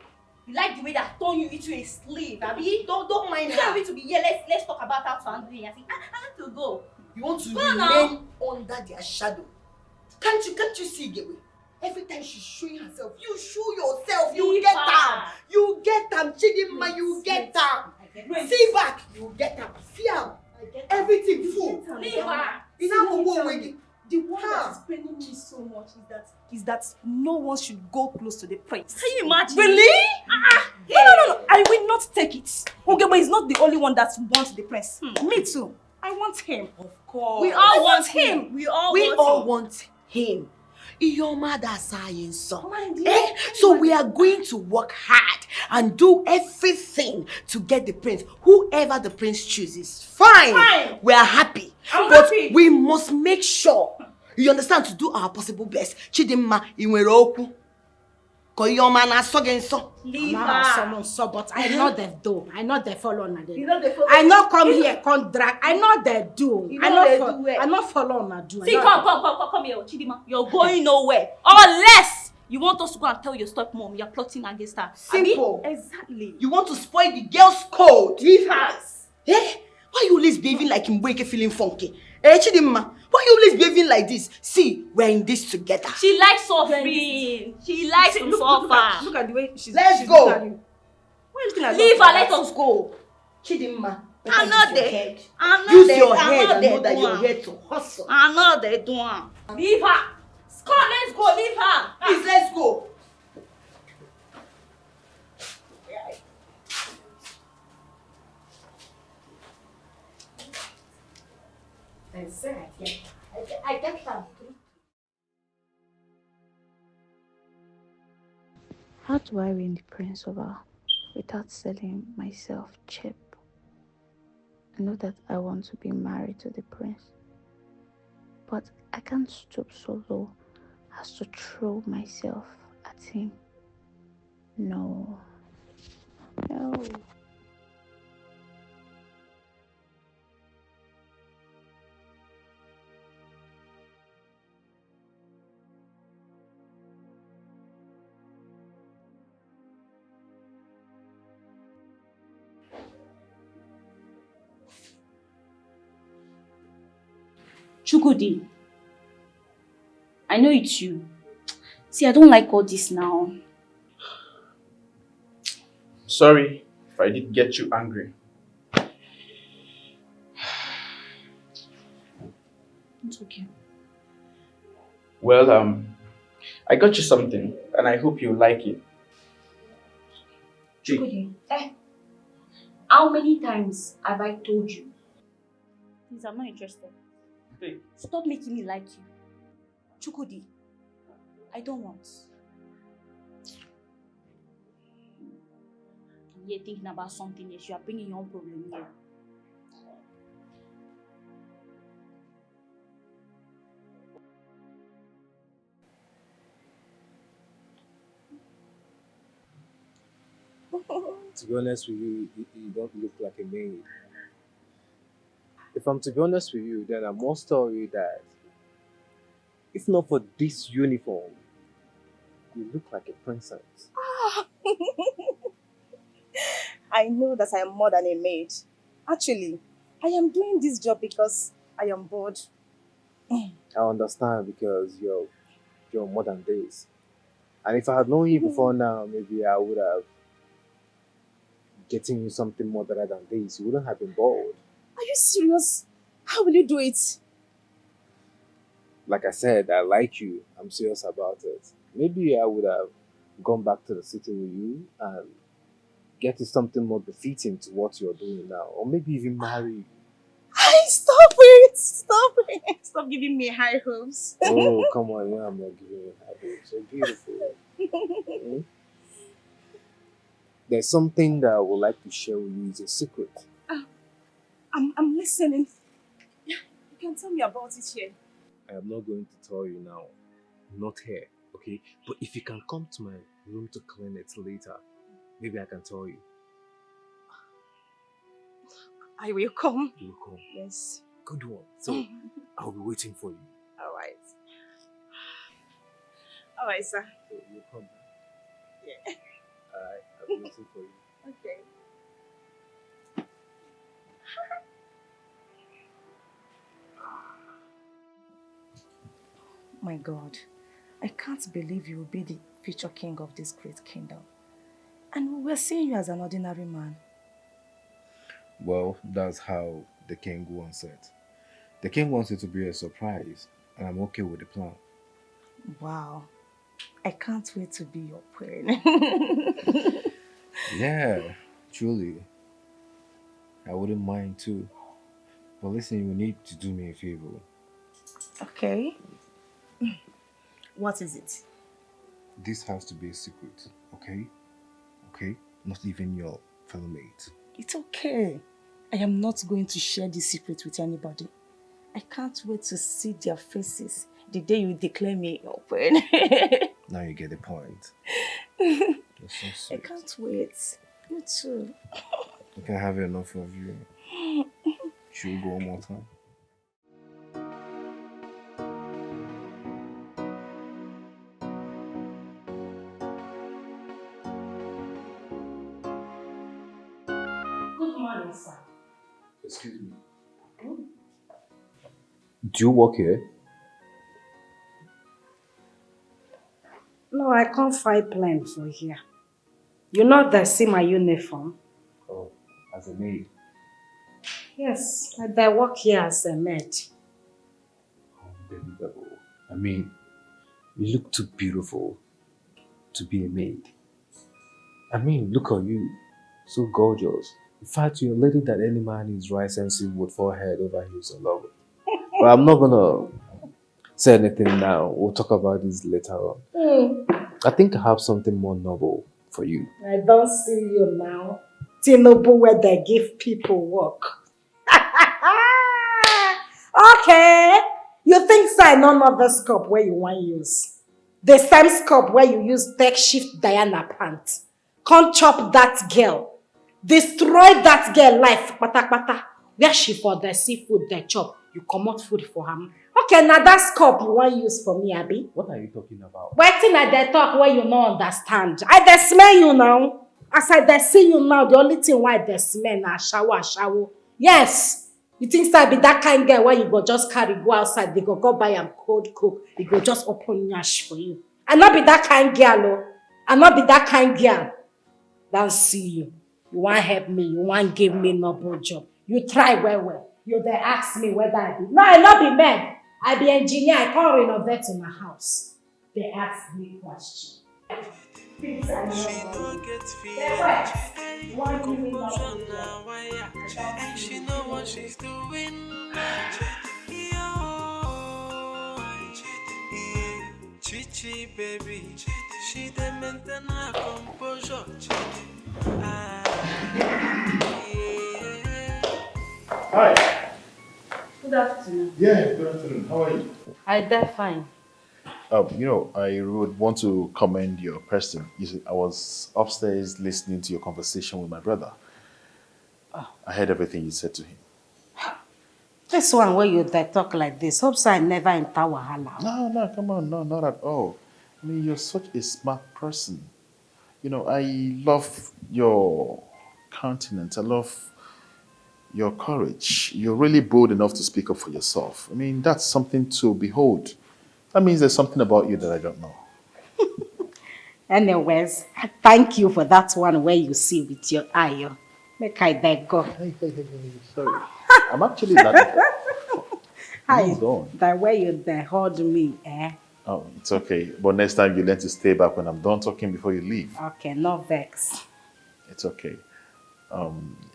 You like the way that turn you into a slave, Abby? Don't mind You don't her. need to be here. Let's talk about how to handle it. I think I have to go. You want to Go remain now. under their shadow. Can't you see, Gewe? Every time she's showing herself, you show yourself. You Leave get her. her. You get them, Chidimma. You get her. See back. You get her. See her. Everything full. Leave her. You know what we're The one that is paining me so much is that no one should go close to the prince. Can you imagine? Really? No. I will not take it. Ogebe is not the only one that wants the prince. Me too. I want him. Of course. We all want him. We all We want all him. want him. Iyoma da science. So we are going to work hard and do everything to get the prince. Whoever the prince chooses, fine. We are happy. But we must make sure, you understand, to do our possible best. Chidimma, inwere okwu. Koyoma na so gen so. Leave her. So, but I know they do. I know they follow on them. I know come here, come drag. I know they do. I know follow on do. See, come here, Chidima. You're going nowhere. Unless you want us to go and tell your stepmom you're plotting against her. Simple. Exactly. You want to spoil the girl's code. Leave her. Eh? Why you always behaving like Mbweke feeling funky? Eh, Chidimma? Why you always behaving like this? See, we're in this together. She likes suffering. She likes to suffer. Look at the way she's Let's go. looking at you. Why are you looking at Leave her, let us go. Chidimma, I'm not there. use your head and know that you're here to hustle. I'm not there, doing. Leave her. Come, let's go. Leave her. Please, let's go. Exactly. I get that. How do I win the prince over without selling myself cheap? I know that I want to be married to the prince, but I can't stoop so low as to throw myself at him. No. Chukudi, I know it's you. See, I don't like all this now. Sorry if I did get you angry. It's okay. Well, I got you something and I hope you like it. Chukudi, how many times have I told you? Please, I'm not interested. Hey. Stop making me like you. Chukudi, I don't want. I'm here thinking about something else. You are bringing your own problem here. To be honest with you, you don't look like a maid. If I'm to be honest with you, then I must tell you that if not for this uniform, you look like a princess. I know that I am more than a maid. Actually, I am doing this job because I am bored. I understand because you're more than this. And if I had known you before now, maybe I would have getting you something more better than this. You wouldn't have been bored. Are you serious? How will you do it? Like I said, I like you. I'm serious about it. Maybe I would have gone back to the city with you and get you something more befitting to what you're doing now. Or maybe even marry you. Stop it! Stop it! Stop giving me high hopes. Oh, come on. Yeah, I'm not giving you high hopes. So beautiful. There's something that I would like to share with you. It's a secret. I'm listening. You can tell me about it here. I am not going to tell you now. Not here, okay? But if you can come to my room to clean it later, maybe I can tell you. I will come. You will come? Yes. Good one. So, I'll be waiting for you. Alright. Alright, sir. So, you'll come? Yeah. Alright, I'll be waiting for you. Okay. My God, I can't believe you will be the future king of this great kingdom. And we're seeing you as an ordinary man. Well, that's how the king wants it. The king wants it to be a surprise, and I'm okay with the plan. Wow. I can't wait to be your queen. Yeah, truly. I wouldn't mind too. But listen, you need to do me a favor. Okay. What is it? This has to be a secret, okay? Okay? Not even your fellow mates. It's okay. I am not going to share this secret with anybody. I can't wait to see their faces the day you declare me open. Now you get the point. I You're so sweet. can't wait. You too. I can have enough of you. Should we go one more time? Good morning, sir. Excuse me. Do you work here? No, I can't find plan for here. You know that see my uniform? Oh, as a maid. Yes, I work here as a maid. Unbelievable. I mean, you look too beautiful to be a maid. I mean, look at you. So gorgeous. In fact, you're a lady that any man in his right senses would fall head over heels in love with. But I'm not gonna say anything now. We'll talk about this later on. I think I have something more noble for you. I don't see you now. Tinubu where they give people work. Okay. You think so I know another scope where you want use? The same scope where you use tech shift Diana pants. Can't chop that girl. Destroy that girl life. Pata pata. Where she for the seafood they chop. You come out food for him. Okay, now that scope you want use for me, Abby. What are you talking about? Waiting at the talk where you no understand. I dey smell you now. As I dey see you now, the only thing why I dey smell na shower. Yes. You think so I be that kind girl where you go just carry go outside, they go buy am cold cook, they go just open yash for you. I not be that kind girl, oh. I not be that kind girl. Don't see you. You want help me, you want give me noble job. You try well. You dey ask me whether I be. No, I not be man. I be engineer, I can't renovate in my house. They ask me question. Things I know. They wait. You want give me noble job. And she know what she's doing. Chichi baby, she dey maintain her composure. Hi. Good afternoon. Yeah, good afternoon. How are you? I dey fine. I would want to commend your person. You see, I was upstairs listening to your conversation with my brother. I heard everything you said to him. This one where you dey talk like this, hope so I never enter wahala. No, come on, no, not at all. I mean, you're such a smart person. I love your countenance. I love your courage. You're really bold enough to speak up for yourself. I mean, that's something to behold. That means there's something about you that I don't know. Anyways, thank you for that one where you see with your eye. Make I there go. Hey, sorry. I'm actually not. Hi, Hold on. that way you there hold me, eh? Oh, it's okay. But next time you learn to stay back when I'm done talking before you leave. Okay, no vex. It's okay.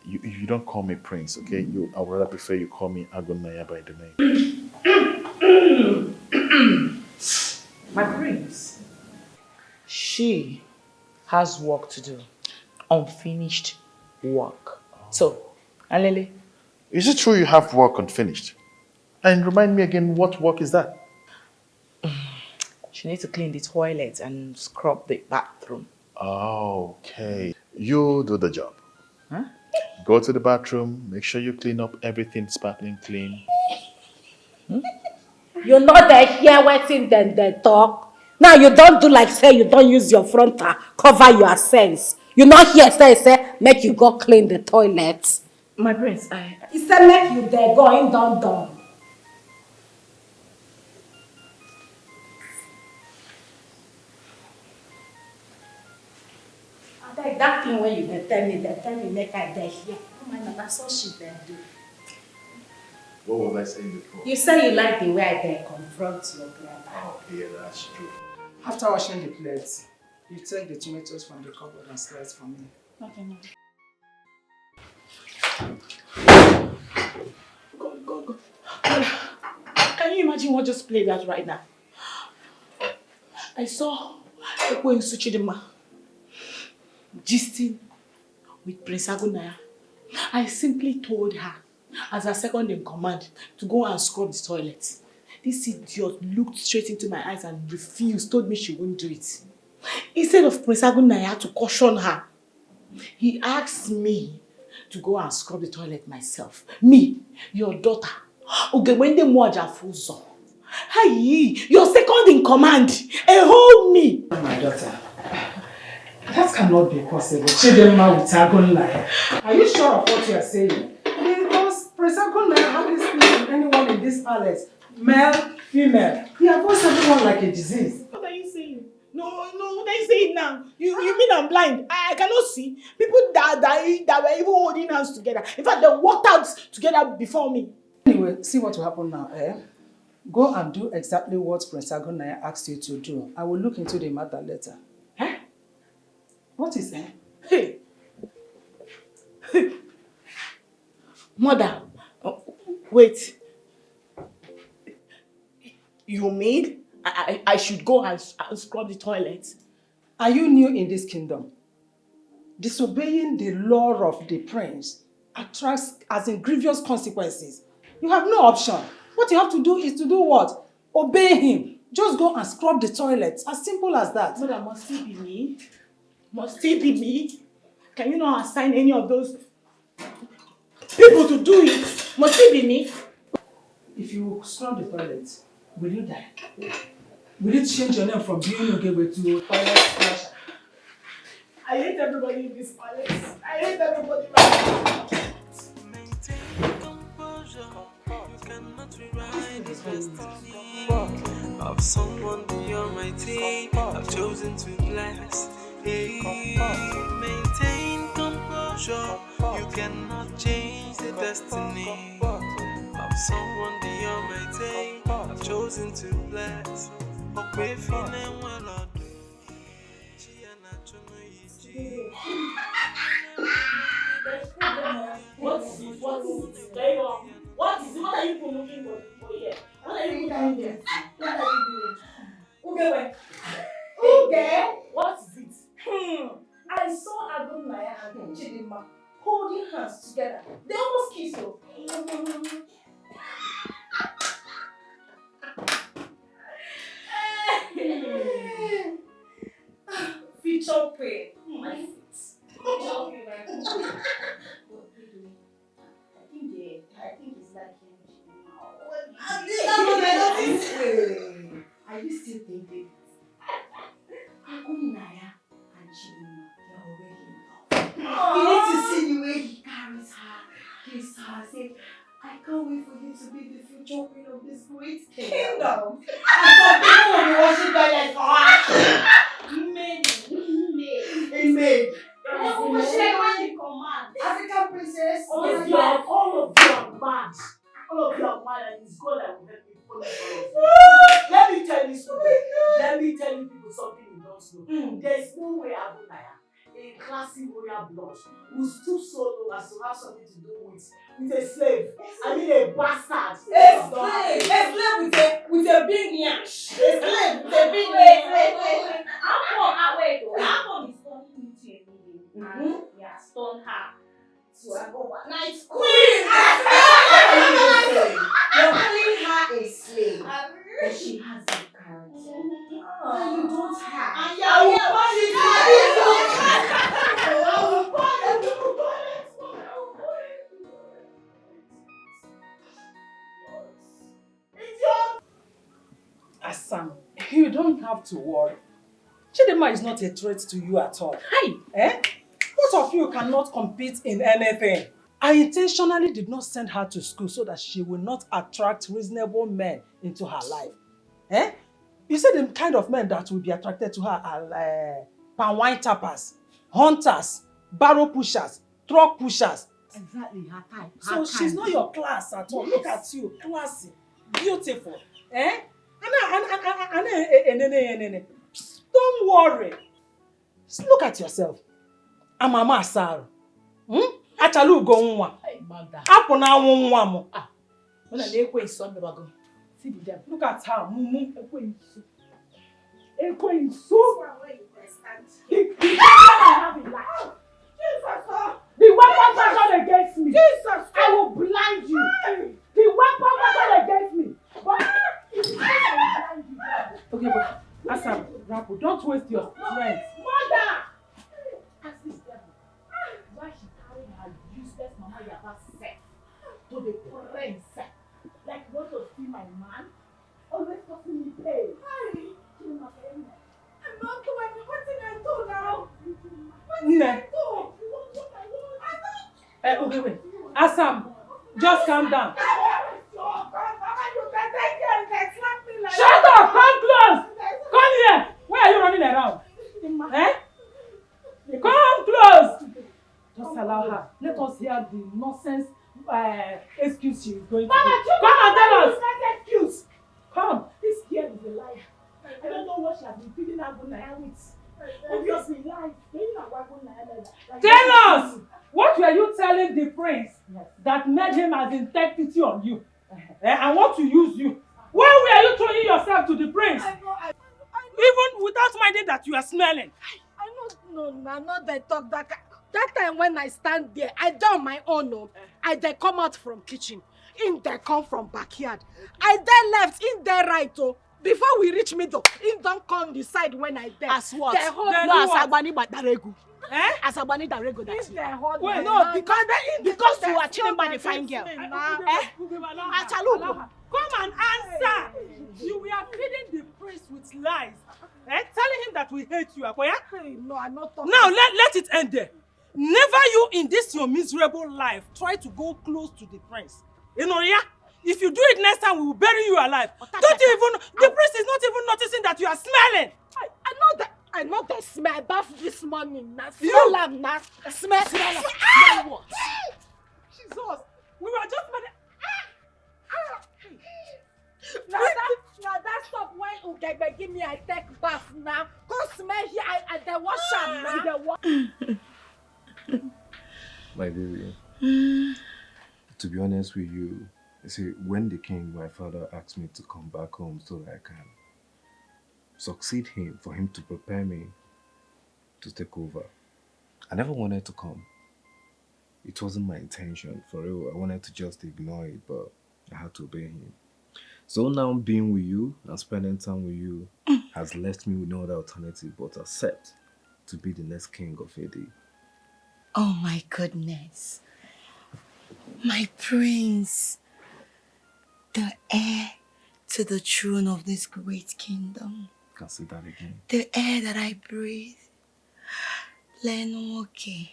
You don't call me Prince, okay? I would rather prefer you call me Agonaya by the name. My prince. She has work to do. Unfinished work. So, Alele. Is it true you have work unfinished? And remind me again, what work is that? She needs to clean the toilet and scrub the bathroom. Okay. You do the job. Huh? Go to the bathroom, make sure you clean up everything sparkling clean. You know they hear waiting then they talk. Now you don't do like say you don't use your frontal, cover your sense. You not hear say make you go clean the toilet. My prince, He said make you there going down. That thing when you tell me make I there here. Oh my God, that's all she there do. What was I saying before? You say you like the way I there confront your brother. Oh, yeah, that's true. After washing the plates, you take the tomatoes from the cupboard and slice for me. Okay, no. Go. Can you imagine what just played out right now? I saw Ekwe Chidinma gisting with Prince Agunaya. I simply told her, as her second in command, to go and scrub the toilet. This idiot looked straight into my eyes and refused, told me she wouldn't do it. Instead of Prince Agunaya to caution her, he asked me to go and scrub the toilet myself. Me, your daughter, Ogewende Mwajafuzo. Hey, your second in command, hold me. My daughter, that cannot be possible. Chidinma with Agunaya. Are you sure of what you are saying? Because Prince Agunaya hardly speaks to anyone in this palace, male, female. He avoids everyone like a disease. What are you saying? No, what are you saying now? You mean I'm blind? I cannot see. People that were even holding hands together. In fact, they walked out together before me. Anyway, see what will happen now, eh? Go and do exactly what Prince Agunaya asked you to do. I will look into the matter later. Huh? What is it? Hey. Mother, wait. You mean I should go and scrub the toilet? Are you new in this kingdom? Disobeying the law of the prince attracts as in grievous consequences. You have no option. What you have to do is to do what? Obey him. Just go and scrub the toilet. As simple as that. Mother, must it be me? Must it be me? Can you not assign any of those people to do it? Must it be me? If you scrub the toilet, will you die? Will you change your name from being Ogewe to toilet flusher? I hate everybody in this palace. I hate everybody right now. You cannot rewrite the destiny of someone the Almighty I've chosen to bless. Hey, maintain composure. You cannot change the destiny of someone the Almighty I've chosen to bless. What is it? What are you looking for here? What are you doing here? What are you doing? Uge? What is it? I saw Agunaya and Chidinma holding hands together. They almost kissed you. Feature pain. My feet. I think it's like him. Are you still thinking? Agunaya and Chidinma, they are already in love. You need to see the way he carries her, kisses her, say, I can't wait for you to be the future queen of this great kingdom. And some people will be watching by like, Maid. African princess. All of you are mad. All of you are mad, and it's God that will help me punish all of you. Let me tell you something. Let me tell you people something you don't know. There's no way Agunaya, a classic royal blood, will stoop so low as to have something to do with a slave. I mean a bastard. A slave with a big yash. A slave with a big yash. Apple is turning into a meeting and he has turned her to an overnight Queen! You're calling her a slave, but she has a character. And you don't have. And I will Assam, you don't have to worry. Chidinma is not a threat to you at all. Hey! Eh? Both of you cannot compete in anything. I intentionally did not send her to school so that she will not attract reasonable men into her life. Eh? You see the kind of men that will be attracted to her are palm wine tappers, hunters, barrow pushers, truck pushers. Exactly, her type. So she's not your class at all. Look at you, classy, beautiful. Eh? Don't worry. Just look at yourself. I'm a master. Achalu go nwa. Apu na anwu nwa mo. When I ekwe so never go. See the them. Look at her. Mumu ekwe. Ekwe is so. The problem I have in life. The weapon fashioned against me. Jesus, I will blind you. The weapon fashioned against me. Okay, but Asam, Rapo, don't waste your strength. Mother! Ask this devil why she carried her useless mama Yaba self to the prince. Like you want to see my man? Always causing me pain. I'm not doing what did I do now? What did I do? Okay, wait. Asam, just calm down. Shut up! Come close! Come here! Where are you running around? Eh? Come close! Just allow her. Let us hear the nonsense excuse she is going to do. Come and tell us! Excuse! Come! This girl is a liar. I don't know what she has been feeding her good night with. Obviously, lies. Tell us! What were you telling the prince that made him as integrity on you? And want to use you? Why were you throwing yourself to the prince? Even without minding that you are smelling. No, not they talk that. That time when I stand there, I done my own. No. I they come out from kitchen. In they come from backyard. I then left in there right. Oh. Before we reach middle, in don't come the side when I there. As what? They hold No, as Agbani Daregu. Eh? As Agbani Daregu that you. Wait, no, because you are chilling by the fine girl. Achalugo. Come and answer. You were feeding the prince with lies. Telling him that we hate you, Akoya. No, I'm not talking. Now let it end there. Never you in this your miserable life try to go close to the prince. You know, yeah? If you do it next time, we will bury you alive. Don't you even, the prince is not even noticing that you are smelling. I know the smell. I bathed this morning. Now smell am now. Smell what? Jesus, we were just mad. Now that stuff when Ugegbe give me, I take bath now. Go smell here. I the wash am now. My baby, to be honest with you, see, when the king, my father, asked me to come back home so that I can succeed him, for him to prepare me to take over, I never wanted to come. It wasn't my intention, for real. I wanted to just ignore it, but I had to obey him. So now being with you and spending time with you has left me with no other alternative but accept to be the next king of AD. Oh my goodness. My prince. The heir to the throne of this great kingdom. Can say that again. The air that I breathe. Lenoke,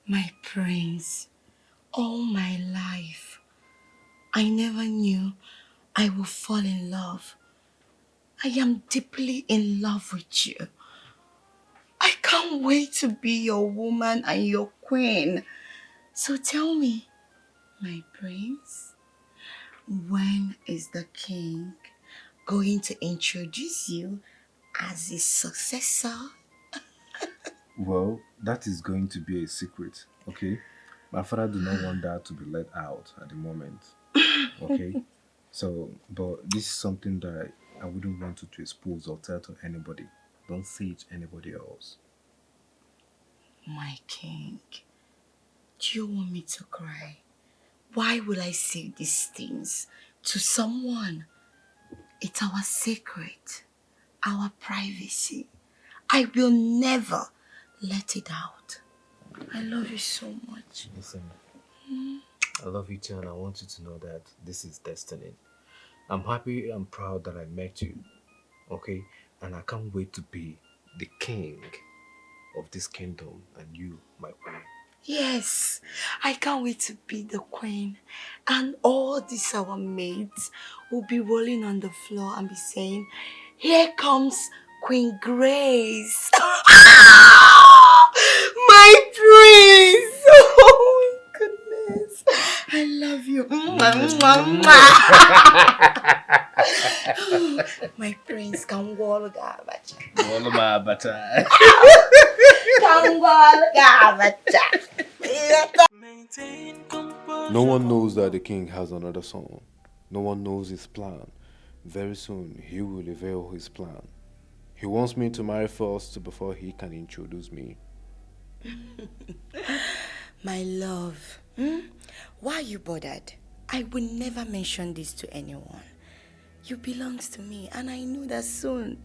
my prince. All my life, I never knew I would fall in love. I am deeply in love with you. I can't wait to be your woman and your queen. So tell me, my prince, when is the king going to introduce you as his successor? Well, that is going to be a secret, okay? My father do not want that to be let out at the moment, okay? So, but this is something that I wouldn't want you to expose or tell to anybody. Don't say it to anybody else. My king, do you want me to cry? Why would I say these things to someone? It's our secret, our privacy. I will never let it out. I love you so much. Listen, I love you too, and I want you to know that this is destiny. I'm happy and proud that I met you, okay? And I can't wait to be the king of this kingdom and you, my queen. Yes, I can't wait to be the queen. And all these our maids will be rolling on the floor and be saying, "Here comes Queen Grace." My prince! Oh my goodness. I love you. My prince, come walk abacha. No one knows that the king has another son. No one knows his plan. Very soon, he will reveal his plan. He He wants me to marry first before he can introduce me. My love, why are you bothered? I will never mention this to anyone. You belong to me, and I know that soon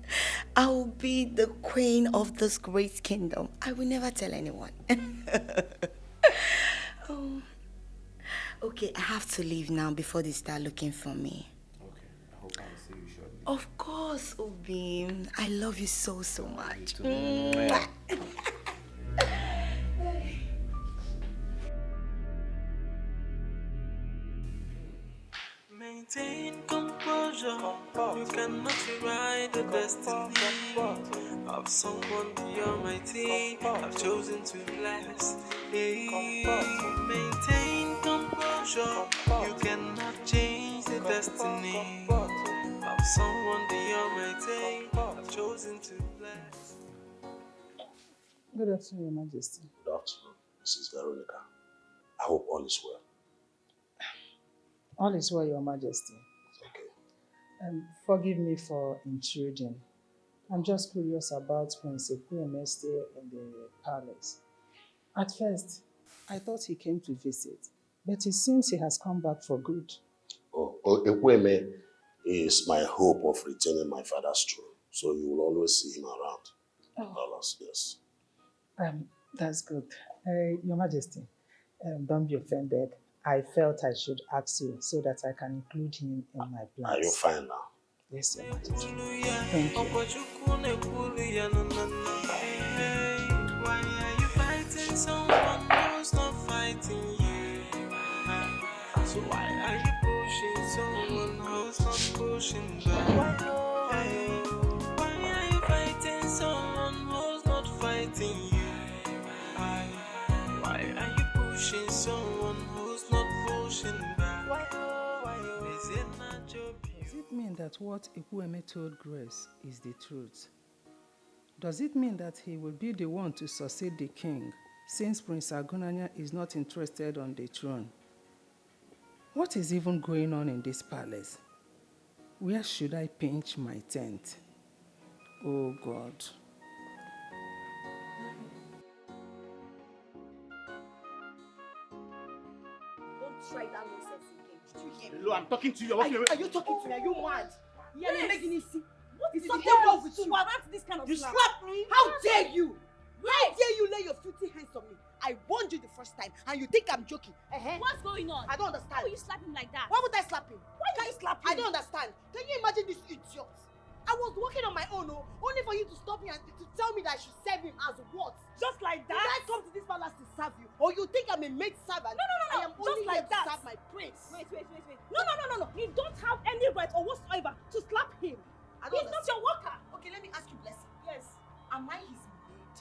I will be the queen of this great kingdom. I will never tell anyone. Oh. Okay, I have to leave now before they start looking for me. Okay, I hope I'll see you shortly. Of course, Obi. I love you so, so much. Maintain composure. You cannot rewrite the destiny of someone the Almighty. I've chosen to bless. Hey, maintain composure. You cannot change the destiny of someone the Almighty. I've chosen to bless. Good afternoon, Your Majesty. Good afternoon, Mrs. Veronica. I hope all is well. All is well, Your Majesty. Okay. Forgive me for intruding. I'm just curious about Prince Ekueme's stay in the palace. At first, I thought he came to visit, but it seems he has come back for good. Ekweme is my hope of retaining my father's throne, so you will always see him around. Dollars, yes. That's good. Your Majesty, don't be offended. I felt I should ask you so that I can include him in my plans. Are you fine now? Yes, Your Majesty. Thank you. Why are you fighting someone who's not fighting you? So why are you pushing someone who's not pushing back? Why are you fighting someone who's not fighting you? Why are you pushing someone who's not pushing back? Is it not your view? Does it mean that what Ekueme told Grace is the truth? Does it mean that he will be the one to succeed the king, since Prince Agunanya is not interested on the throne? What is even going on in this palace? Where should I pitch my tent? Oh God. Don't try that nonsense again. Did you hear me? Hello, I'm talking to you. Are you talking to me? Are you mad? Yes. You're making it see. What is something something wrong wrong with to you? warrant this kind of You slap? slapped me? How dare you? How dare you lay your filthy hands on me? I warned you the first time and you think I'm joking. What's going on? I don't understand. How will you slap him like that? Why would I slap him? Why would you slap him? I don't understand. Can you imagine this idiot? I was working on my own, only for you to stop me and to tell me that I should serve him as what? Just like that? Did I come to this palace to serve you? Or you think I'm a maid servant? No. I am only Just like here that. to serve my prince. Wait. No. You don't have any right or whatsoever to slap him. He's not your worker. Okay, let me ask you, Blessing. Yes. Am I his maid?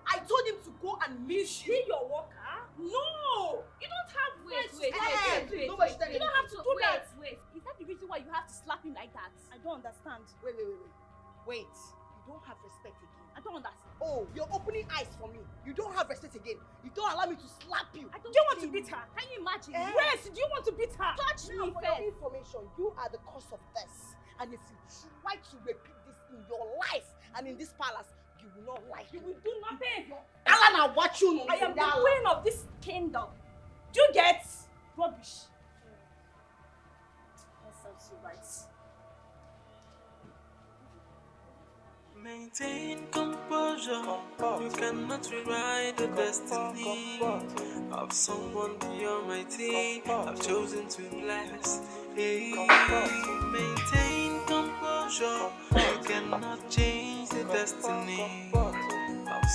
I told him to go and meet you. Be your worker? No. You don't have Wait. You don't have to do that. Wait. Is that the reason why you have to slap him like that? I don't understand. Wait. You don't have respect again. I don't understand. Oh, you're opening eyes for me. You don't have respect again. You don't allow me to slap you. Do you want to beat her? Can you imagine? Yes, do you want to beat her? Touch Now, me for first. your information, you are the cause of this. And if you try to repeat this in your life and in this palace, you will not like You will do nothing. Alana, watch you. I am the queen of this kingdom. Do you get rubbish? That sounds so right. Maintain composure. You cannot rewrite the destiny of someone the Almighty. I've chosen to bless. Hey, maintain composure. You cannot change the destiny of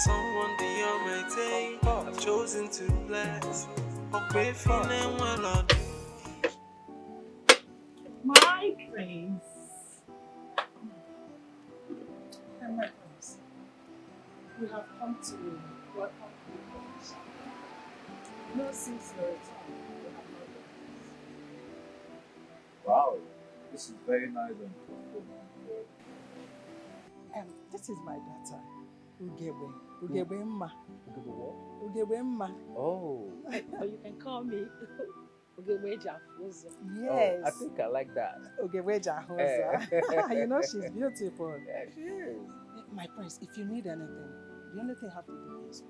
someone the Almighty. I've chosen to bless. Okay, feeling well. My prince. And my friends, we have come to welcome you. No, since your return, we have not done Wow, this is very nice and thoughtful. this is my daughter, Ugebe. Ugebe Mma. Look at the wall. Ugebe Mma. Oh. Or you can call me Yes. Oh, I think I like that. You know she's beautiful. Yeah, she is. My prince, if you need anything, the only thing you have to do is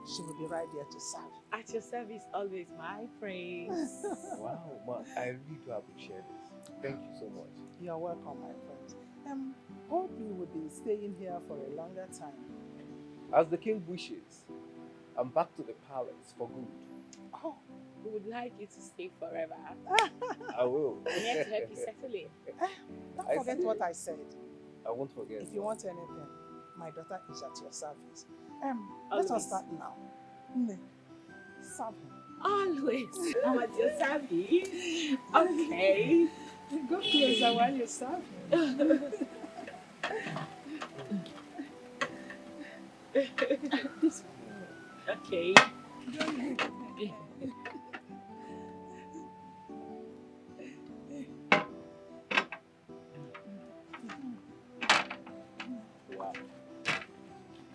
she will be right there to serve. At your service, always, my praise. Wow, man, I really do appreciate this. Thank you so much. You're welcome, my prince. Hope you will be staying here for a longer time. As the king wishes, I'm back to the palace for good. Oh, we would like you to stay forever. I will. I'm here to help you settle it. Don't forget what I said. I won't forget. If you want anything, my daughter is at your service. Let Always. us start now. Serve him. Always. I'm at your service. Okay. Go closer while you serve him. This one. Okay. Wow.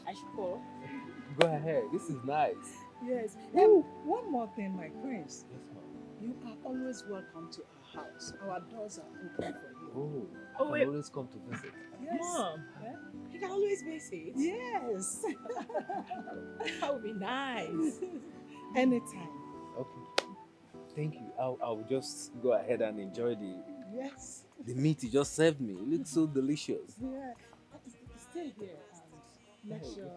I should pour. Go ahead. This is nice. Yes. One more thing, my prince. Yes, ma'am. You are always welcome to our house. Our doors are open for you. Oh, I can always come to visit. Yes. Mom, you can always visit. Yes. That would be nice. Anytime. Okay. Thank you. I'll just go ahead and enjoy Yes. the meat you just served me. It looks so delicious. Yeah. Stay here and make sure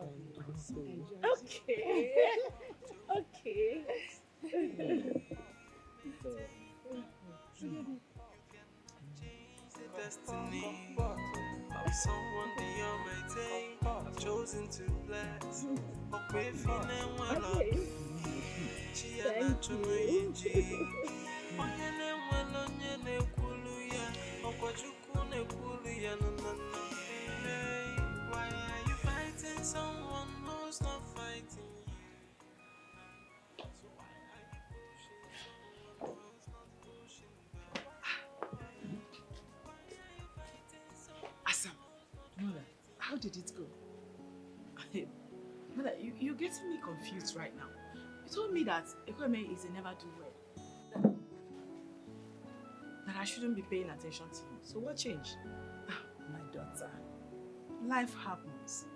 you enjoy. Okay. Okay. Destiny of someone beyond my day. I've chosen to bless. Okay, feeling well. Thank you. Why are you fighting someone who's not fighting you? So why are you pushing someone who's not pushing back? Asam, Mother, how did it go? Mother, you're getting me confused right now. You told me that Ekweme is a never-do-well. That I shouldn't be paying attention to him. So what changed? My daughter, life happens.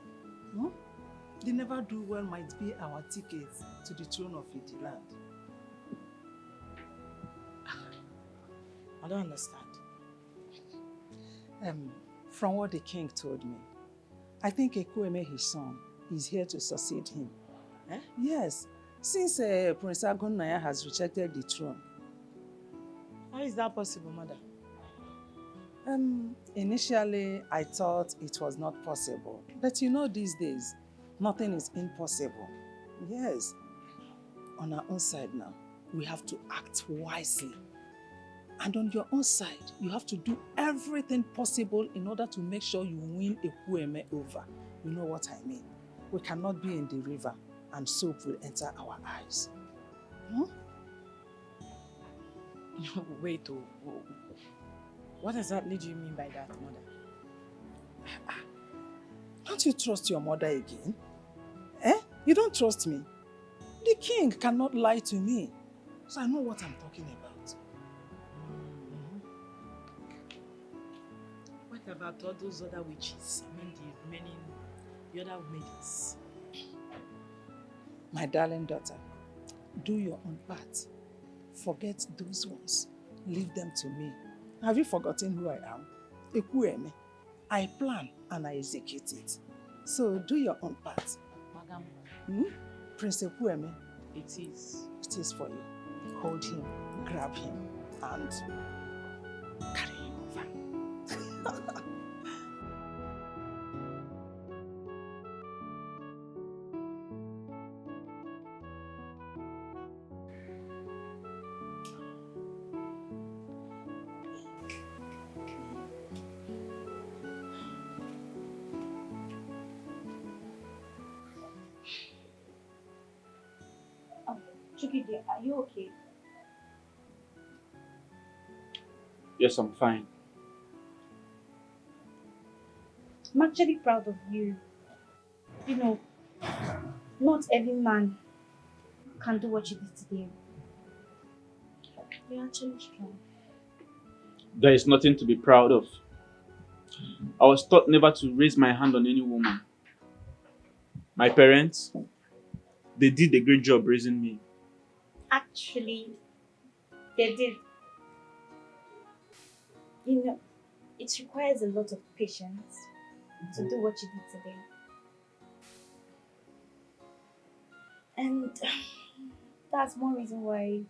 The never do well might be our ticket to the throne of Idiland. I don't understand. From what the king told me, I think Ekweme, his son, is here to succeed him. Eh? Yes, since Prince Agunnaya has rejected the throne. How is that possible, mother? Initially, I thought it was not possible. But you know these days, nothing is impossible. Yes. On our own side now, we have to act wisely. And on your own side, you have to do everything possible in order to make sure you win Ekweme over. You know what I mean? We cannot be in the river and soap will enter our eyes. Wait, what exactly do you mean by that, mother? Don't you trust your mother again? You don't trust me? The king cannot lie to me. So I know what I'm talking about. What about all those other witches? I mean, the other maidens. My darling daughter, do your own part. Forget those ones. Leave them to me. Have you forgotten who I am? Ekweme. I plan and I execute it. So do your own part. Madam. Prince Ekweme. It is. It is for you. Hold him, grab him, and carry him over. Chukide, are you okay? Yes, I'm fine. I'm actually proud of you. You know, not every man can do what you did today. You're actually strong. There is nothing to be proud of. I was taught never to raise my hand on any woman. My parents, they did a great job raising me. Actually, they did. You know, it requires a lot of patience to do what you did today. And that's one reason why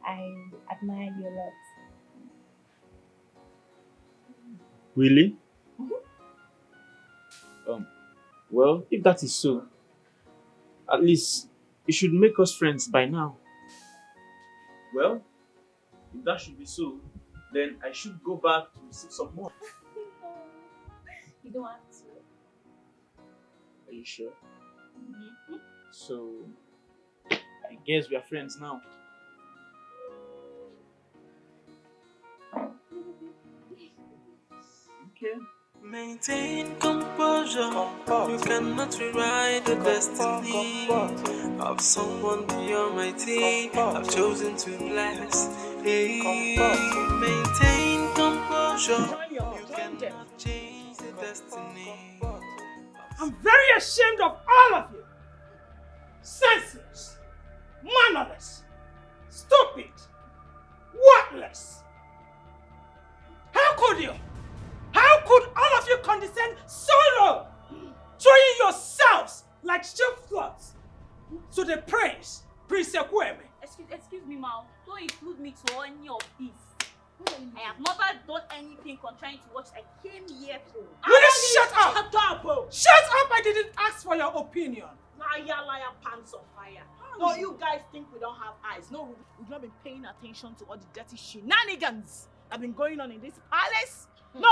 I admire you a lot. Really? Well, if that is so, at least you should make us friends by now. Well, if that should be so, then I should go back to receive some more. You don't have to. Are you sure? So, I guess we are friends now. Okay. Maintain composure. You cannot rewrite the destiny of someone the Almighty I've chosen to bless. Hey, maintain composure. You cannot change the destiny. I'm very ashamed of all of you. Senseless, mannerless, stupid, worthless. How could you? How could all of you condescend so low, throwing yourselves like sheepdogs to the prince, Prince Ekweme? Excuse me, Mal. Don't include me to any of this. I have never done anything contrary to what I came here for. Will you shut up? Shut up! I didn't ask for your opinion. Liar, pants on fire. No, you guys think we don't have eyes. No, we've not been paying attention to all the dirty shenanigans that have been going on in this palace. No,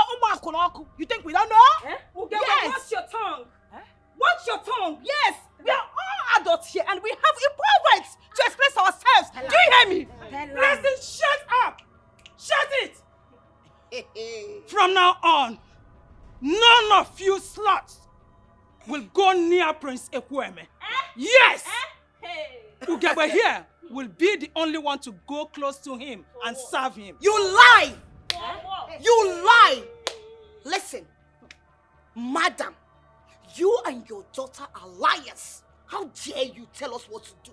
you think we don't know? Yes. Watch your tongue. Watch your tongue. Yes, we are all adults here and we have equal rights to express ourselves. Do you hear me? Listen, shut up! Shut it! From now on, none of you sluts will go near Prince Ekweme. Yes! Ugebe here will be the only one to go close to him and serve him. You lie! You lie! Listen, madam, you and your daughter are liars. How dare you tell us what to do?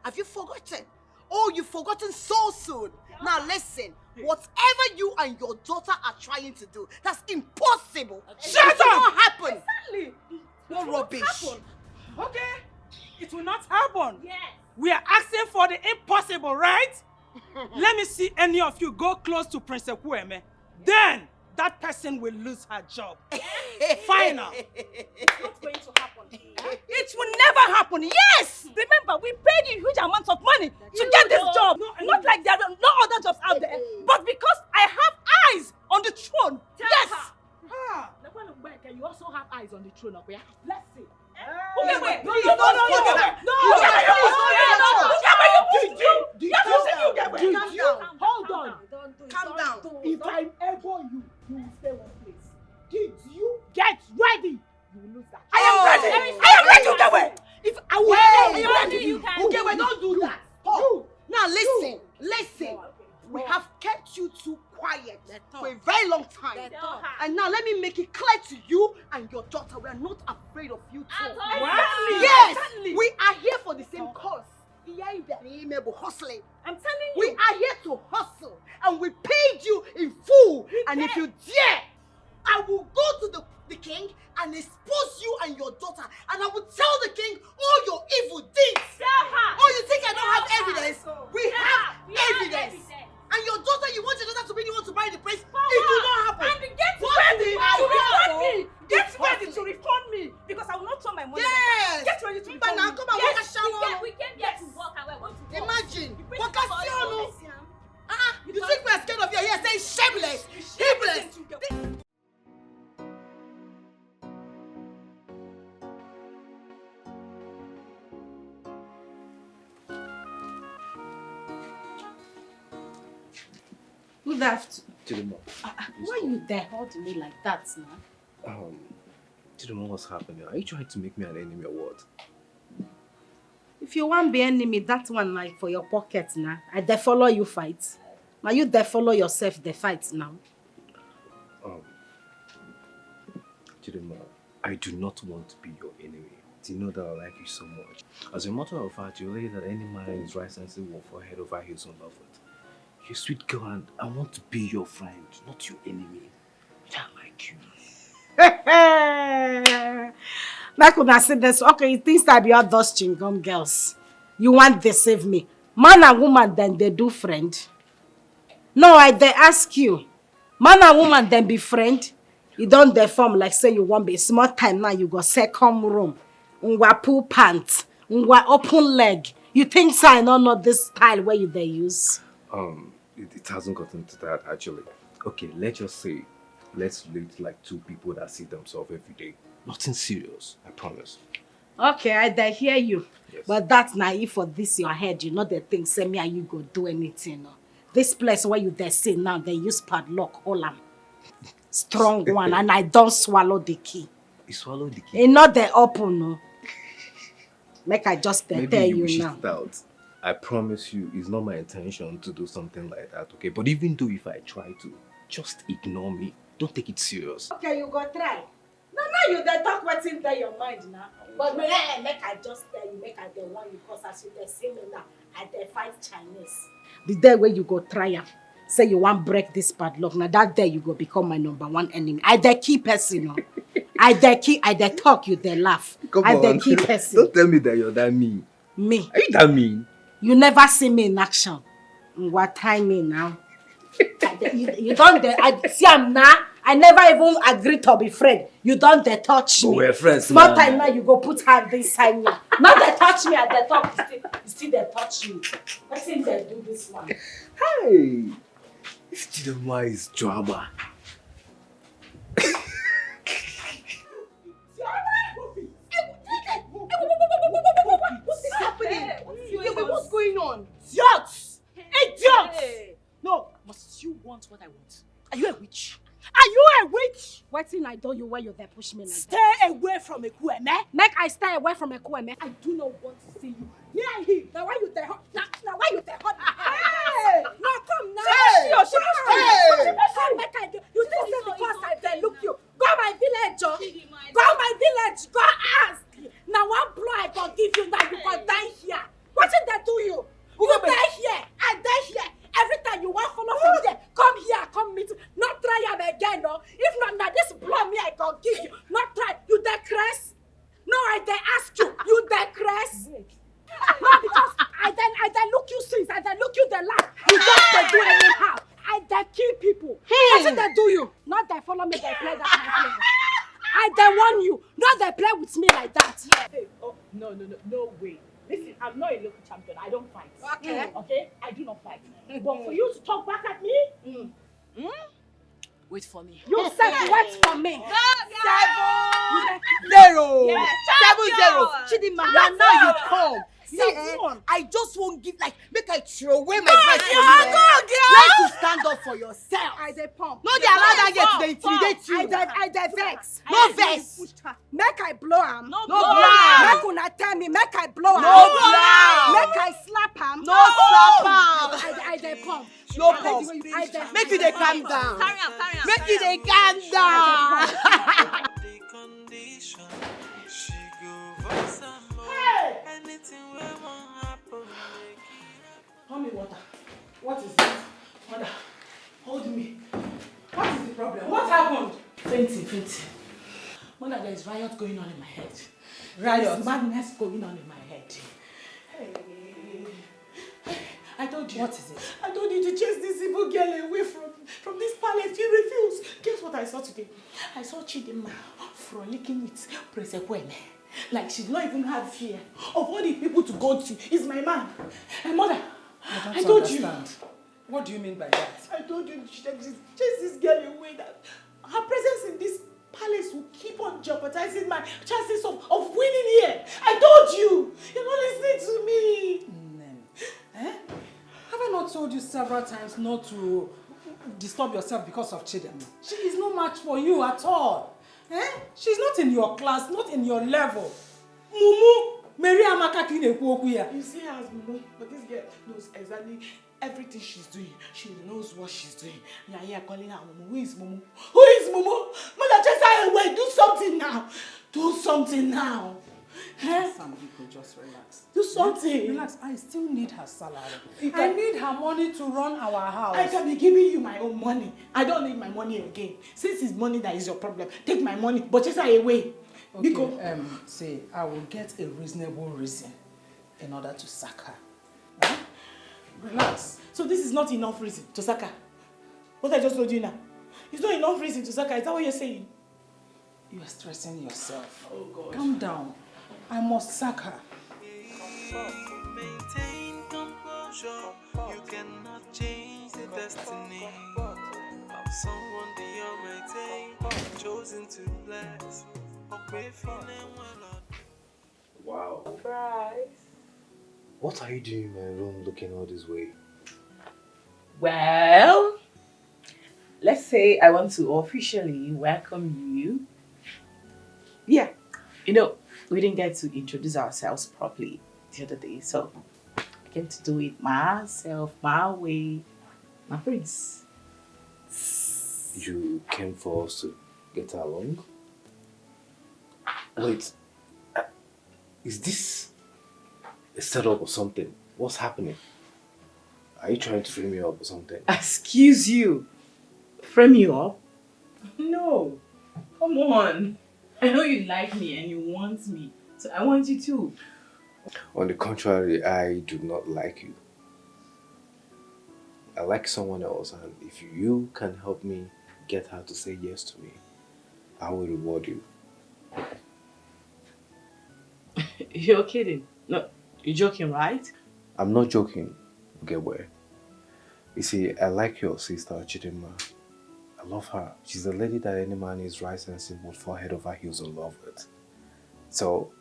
Have you forgotten? Oh, you've forgotten so soon. Now listen, whatever you and your daughter are trying to do, that's impossible. Shut up! It will not happen. Exactly. What rubbish. Okay, it will not happen. Yes. We are asking for the impossible, right? Let me see any of you go close to Prince Ekweme. Then that person will lose her job. Final. It's not going to happen. It will never happen. Yes! Remember, we paid you huge amounts of money to get this job. Not like there are no other jobs out there, but because I have eyes on the throne. Yes! You also have eyes on the throne, okay? Let's see. Wait. Hold on. Calm down. If I ever you will stay one place. Did you get ready? You will lose that. I am ready. Ugewe. If I will, I am ready. Ugewe, don't do that. Now listen. We have kept you too quiet for a very long time. And now let me make it clear to you and your daughter, we are not afraid of you too. Yes, we are here for the same cause. Hustling. I'm telling you. We are here to hustle and we paid you in full. And if you dare, I will go to the king and expose you and your daughter, and I will tell the king all your evil deeds. Oh, you think I don't have evidence? We have evidence. And your daughter, you want your daughter to be the one to buy the place? It will not happen. And get ready to refund me. Get ready to refund me because I will not throw my money. Yes. Get ready to refund me. Now come on, yes. We came here to work and we're going to work. Imagine. You think we're scared of you? Yes, say shameless, heedless. Good afternoon. Chidima. Why you there holding me like that now? Chidima, what's happening? Are you trying to make me an enemy or what? If you want be enemy, that one like for your pocket now. I dey follow you fight. Now you dey follow yourself the fight now. Chidima, I do not want to be your enemy. You know that I like you so much. As a matter of fact, you lay that any man in his right senses will fall head over heels in love with. You're a sweet girl and I want to be your friend, not your enemy. I like you. Like when I said this, okay, it thinks that be all those chingum girls. You want to save me. Man and woman then they do friend. No, I they ask you. Man and woman then be friend. You don't deform like say you want be small time now you go second room. Ngwa pull pants. Ngwa open leg. You think so I don't know this style where you they use? It hasn't gotten to that actually. Okay, let's just say, let's relate like two people that see themselves every day. Nothing serious, I promise. Okay, I hear you. Yes. But that's naive for this your head. You know the thing, say me and you go do anything. No? This place where you they see now, they use padlock, all am. Strong one, and I don't swallow the key. You swallow the key? It's not the open, no. Make I just tell Maybe you wish now. it out. I promise you, it's not my intention to do something like that, okay? But even though if I try to, just ignore me. Don't take it serious. Okay, you go try. No, you they talk what's in your mind now. But make I just tell you, make I the one you cause as you they see me now, I they fight Chinese. The day where you go try am, say you want break this padlock, now that day you go become my number one enemy. I they keep person, no. I they talk, you they laugh. Come I on, they keep person. don't tell me that you're that mean. Me? Are you that mean? You never see me in action. What time me now? you don't I see I'm now. I never even agreed to be friend. You don't they touch me. But we're friends. Small time now you go put hand inside me. Now they touch me and they talk. You still they touch me. Let's see if they do this one. Hey, this Chidema is drama. What's happening? What's going on? Idiots! Idiots! No, must you want what I want? Are you a witch? Are you a witch? What thing I do you where you they push me like Stay that? away from a kueme. Make I stay away from a kueme. I do not want to see you. Here I hear. Now why you they hot? Now why you they hot? Hey! No, come now. Hey! Come make I do. You think say because I they look you. Go my village, oh. Go my village. Go ask. Now one blow I go give you. Now you go die here. What did they do you? You die here. I die here. Every time you want follow from there, come here, come meet. Not try am again, no. If not, now this blow me I go give you. Not try. You dey crest? No, I dey ask you. You dey crest? No, because I then look you since. I then look you the last. You just dey do anyhow. I dey kill people. What did they do you? Not they follow me. They play that kind of play. I dey warn you. Not they play with me like that. Hey, oh, no way. Listen, I'm not a local champion. I don't fight. Okay. Okay? I do not fight. But for you to talk back at me, wait for me. You said wait for me. 7-0. Yes. 7-0. Chidima, now you come. See, Come on. I just won't give make I throw away my breath for you. Learn to stand up for yourself. I dey pump. No, they allow that girl to intimidate you. I dey vex. No vex. Make I blow am. No blow. Make una tell me. Make I blow am. No blow. Make I slap am. No slap am. I dey pump. No pump. Make you dey calm down. Make you dey calm down. Pour me water. What is it? Mother, hold me. What is the problem? What happened? Fainting. Mother, there is riot going on in my head. Riot? There is madness going on in my head. Hey. I told you. What is it? I told you to chase this evil girl away from this palace. You refused. Guess what I saw today? I saw Chidima frolicking with Presekwene. Like she did not even have fear of all the people to go to. Is my man. And mother, I told understand. What do you mean by that? I told you she chase this girl away. That her presence in this palace will keep on jeopardizing my chances of winning here. I told you. You're not listening to me. Eh? Have I not told you several times not to disturb yourself because of Chidema? She is no match for you at all. Eh? She's not in your class, not in your level. Mumu, Mary Amaka ki na-ekwu okwu ya. You see her as Momo, but this girl knows exactly everything she's doing. She knows what she's doing. You are here calling her Momo. Who is Momo? Who is Momo? Mother, just away. Do something now. Do something now. Some people just relax. Do something. Relax. I still need her salary. I need her money to run our house. I can be giving you my own money. I don't need my money again. Since it's money that is your problem, take my money, but just away. Okay, Because say I will get a reasonable reason in order to sack her. Huh? Relax. So this is not enough reason to sack her. What I just told you now. It's not enough reason to sack her. Is that what you're saying? You are stressing yourself. Oh God. Calm down. I must sack her. Maintain composure. You cannot change the destiny of someone beyond my day, chosen to bless. Wow. Surprise. What are you doing in my room looking all this way? Well, let's say I want to officially welcome you. Yeah, you know, we didn't get to introduce ourselves properly the other day, so I came to do it myself, my way, my prince. You came for us to get along? Wait, is this a setup or something? What's happening? Are you trying to frame me up or something? Excuse you. Frame you up? No. Come on. I know you like me and you want me, so I want you too. On the contrary, I do not like you. I like someone else, and if you can help me get her to say yes to me, I will reward you. You're kidding. No, you're joking, right? I'm not joking, get where? You see, I like your sister, Chidinma. I love her. She's a lady that any man is right sensitive would fall head over heels in love with. So,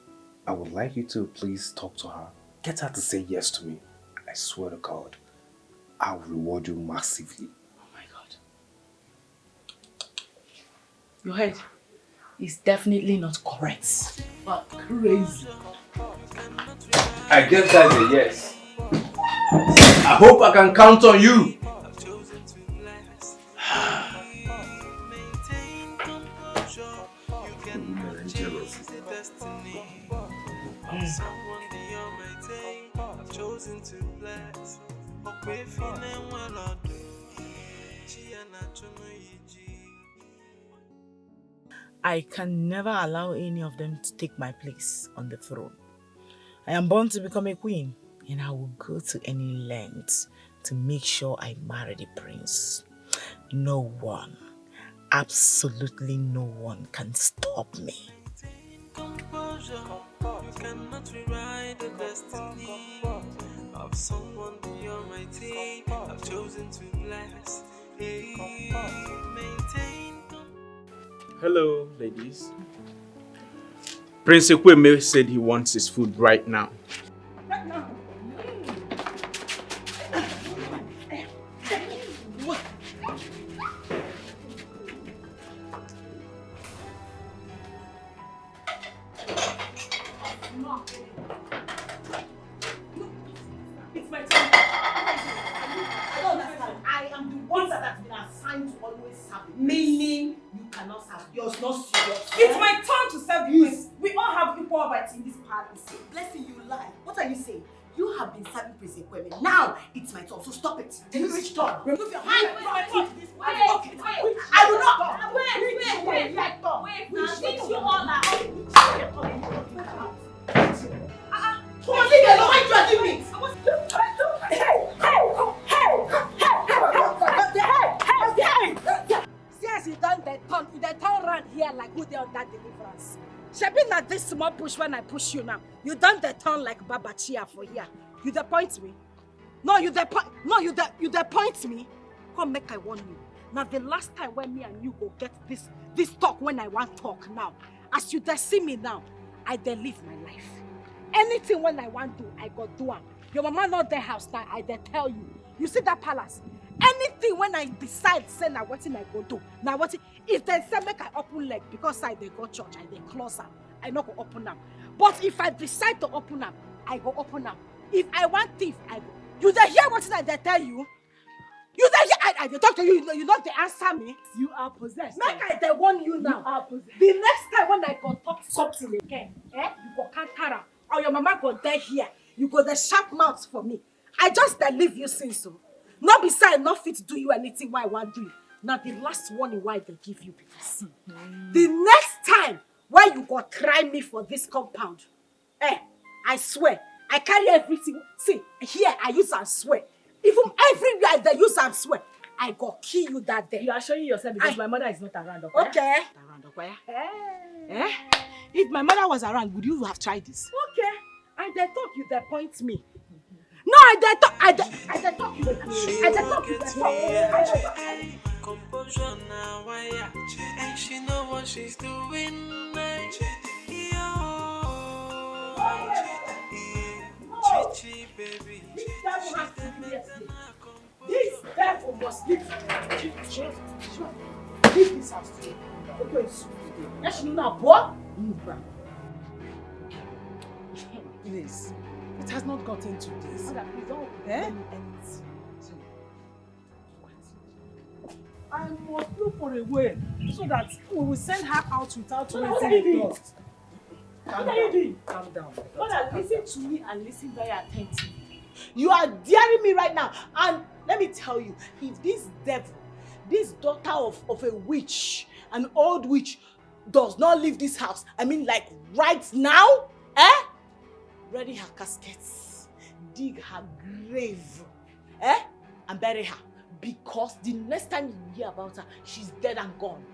I would like you to please talk to her. Get her to say yes to me. I swear to God, I'll reward you massively. Oh my God. Your head is definitely not correct. But crazy. I guess that's a yes. I hope I can count on you. I can never allow any of them to take my place on the throne. I am born to become a queen, and I will go to any length to make sure I marry the prince. No one, absolutely no one can stop me. Composure, you cannot rewrite the destiny of someone beyond my team. I've chosen to bless. Hey, maintain. Hello, ladies. Prince Ekweme said he wants his food right now. Right now. It's my turn. I don't understand. I am the one that has been assigned to always serve. Meaning you cannot serve. Yours not serious. It's my turn to serve the prince. We all have equal rights in this palace. Blessing, you lie. What are you saying? You have been serving Prince Ekweme. Now it's my turn, so stop it. Which turn? Remove your hand. Wait. I will not. Wait. Now, since you all are Come on, leave me alone. Why are you dragging me? Since you done the turn round here like who they on that deliverance. Shebi na this small push when I push you now. You done the turn like Baba Chia for here. You the point me? No, you the point me. Come make I warn you. Now the last time when me and you go get this talk when I want talk now. As you see me now, I dey live my life. Anything when I want do, I go do am. Your mama not there house now, I dey tell you. You see that palace? Anything when I decide say na wetin I go do. Now what if they say make I open leg because I dey go church, I dey close am. I no go open am. But if I decide to open up, I go open up. If I want thief, I go. You dey hear what they tell you? You dey hear? I dey talk to you, you not dey answer me. You are possessed. Make I dey warn you now. You are possessed. The next time when I go talk something again, you go counter am. Or your mama go dey here. You go dey sharp mouth for me. I just dey leave you since so. Not beside, not fit to do you anything why I want do. Now the last warning why they give you people see. The next time when you go try me for this compound, I swear, I carry everything. See, here I use and swear. Even everywhere they use and swear, I go kill you that day. You are showing yourself because my mother is not around. Okay. Okay. Eh? If my mother was around, would you have tried this? Okay. And they talk you, they point me. No, I dey talk you. I dey talk you. Composure now, why? And she know what she's doing. Chichi, baby. This devil must leave. Leave this house today. Okay, yes, you know what? Move back. Please, it has not gotten to this. Mother, please don't Eh? I must look for a way so that we will send her out without raising a dust. What are you doing? Calm down. Mother, listen to me and listen very attentively. You are daring me right now. And let me tell you, if this devil, this daughter of a witch, an old witch, does not leave this house, I mean like right now, ready her caskets, dig her grave, and bury her. Because the next time you hear about her, she's dead and gone.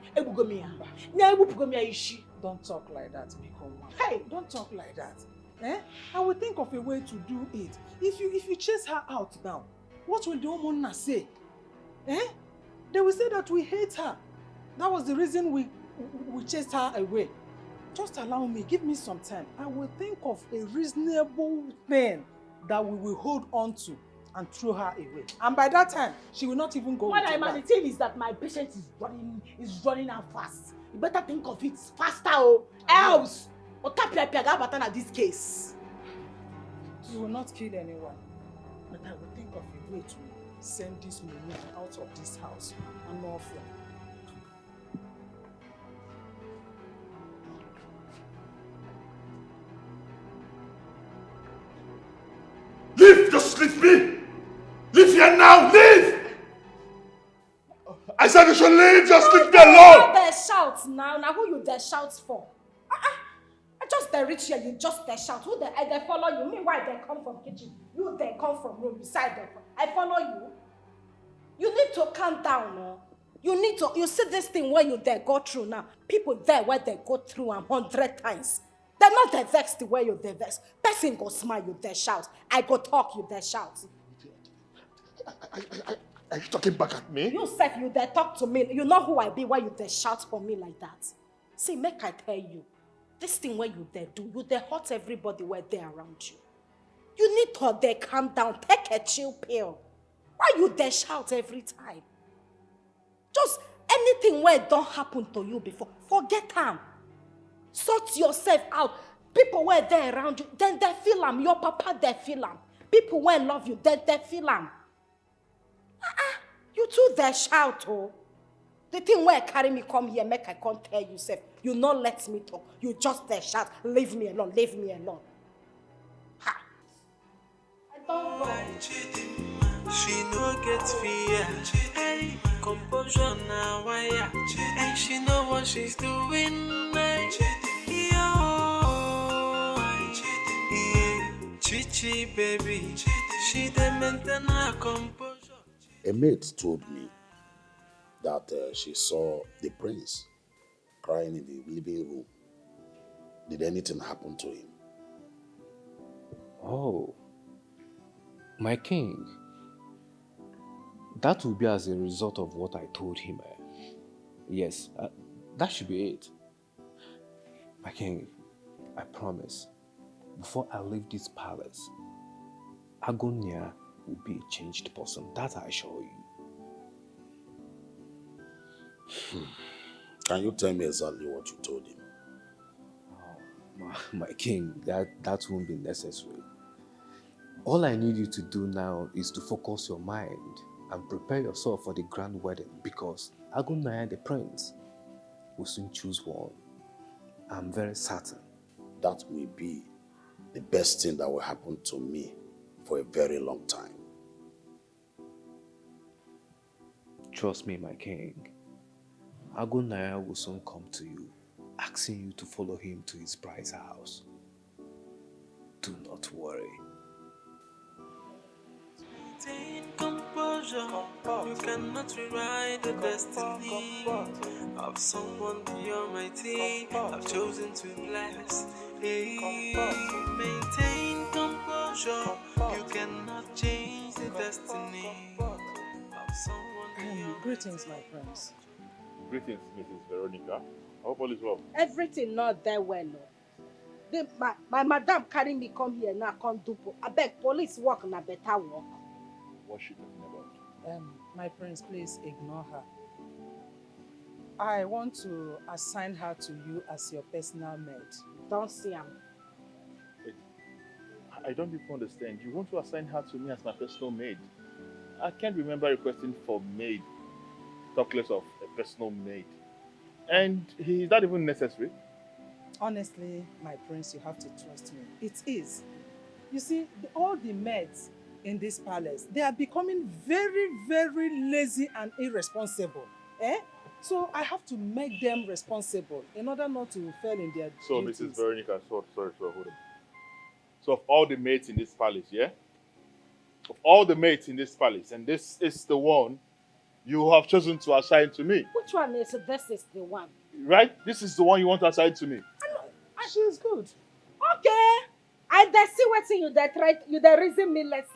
Don't talk like that, Miko. Hey, don't talk like that. I will think of a way to do it. If you chase her out now, what will the woman say? They will say that we hate her. That was the reason we chased her away. Just allow me, give me some time. I will think of a reasonable thing that we will hold on to and throw her away. And by that time, she will not even go What with I you back. the thing is that my patience is running out fast. You better think of it faster, else Otapia this case. You will not kill anyone, but I will think of a way to send this woman out of this house and more fear. Leave! Just leave me! Leave here now! Leave! I said you should leave! Just leave me alone! They shout now. Now who you they shout for? I just they reach here, you just they shout. Who they follow you? Meanwhile they come from kitchen. You they come from room beside them. I follow you. You need to calm down, no? You see this thing where you they go through now. People there where they go through 100 times. They're not the vexed the way you they vex. Person go smile, you they shout. I go talk, you they shout. Are you talking back at me? You said you they talk to me. You know who I be, why you they shout for me like that? See, make I tell you. This thing where you they do, you they hurt everybody where they around you. You need to they calm down, take a chill pill. Why you they shout every time? Just anything where it don't happen to you before, forget them. Sort yourself out. People where they around you, then they feel them. Your papa they feel them. People where love you, then they feel them. You too they shout, oh. The thing where carry me come here, make I can't tell you, self. You not let me talk. You just there shout, leave me alone, leave me alone. Ha! I don't go. She no get fear. Hey, composure now, why? And she know what she's doing. Chichi, baby. She dey maintain her composure. A maid told me that she saw the prince crying in the living room. Did anything happen to him? Oh, my king. That will be as a result of what I told him. Yes, that should be it. My king, I promise, before I leave this palace, Agonia will be a changed person. That I assure you. Can you tell me exactly what you told him? Oh, My king, that won't be necessary. All I need you to do now is to focus your mind and prepare yourself for the grand wedding, because Agunaya the prince will soon choose one. I'm very certain. That will be the best thing that will happen to me for a very long time. Trust me, my king. Agunaya will soon come to you, asking you to follow him to his bride's house. Do not worry. Maintain composure. You cannot rewrite the destiny of someone the Almighty have chosen to bless. Hey, maintain composure. You cannot change the destiny of someone the Almighty. Greetings, my friends. Greetings, Mrs. Veronica. I hope all is well. Everything not there well. No. My madam carry me come here now, come do. I beg police work na better work. What's she talking about? My prince, please ignore her. I want to assign her to you as your personal maid. Don't see him. I don't even understand. You want to assign her to me as my personal maid? I can't remember requesting for maid, talk less of a personal maid. And is that even necessary? Honestly, my prince, you have to trust me. It is. You see, all the maids in this palace, they are becoming very, very lazy and irresponsible. So I have to make them responsible in order not to fail in their So, duties. Mrs. Veronica, sorry, hold on. So, of all the maids in this palace, yeah? Of all the maids in this palace, and this is the one you have chosen to assign to me. Which one is this? Is the one? Right? This is the one you want to assign to me. She is good. Okay. I dey see what you dey try. You dey reason me less.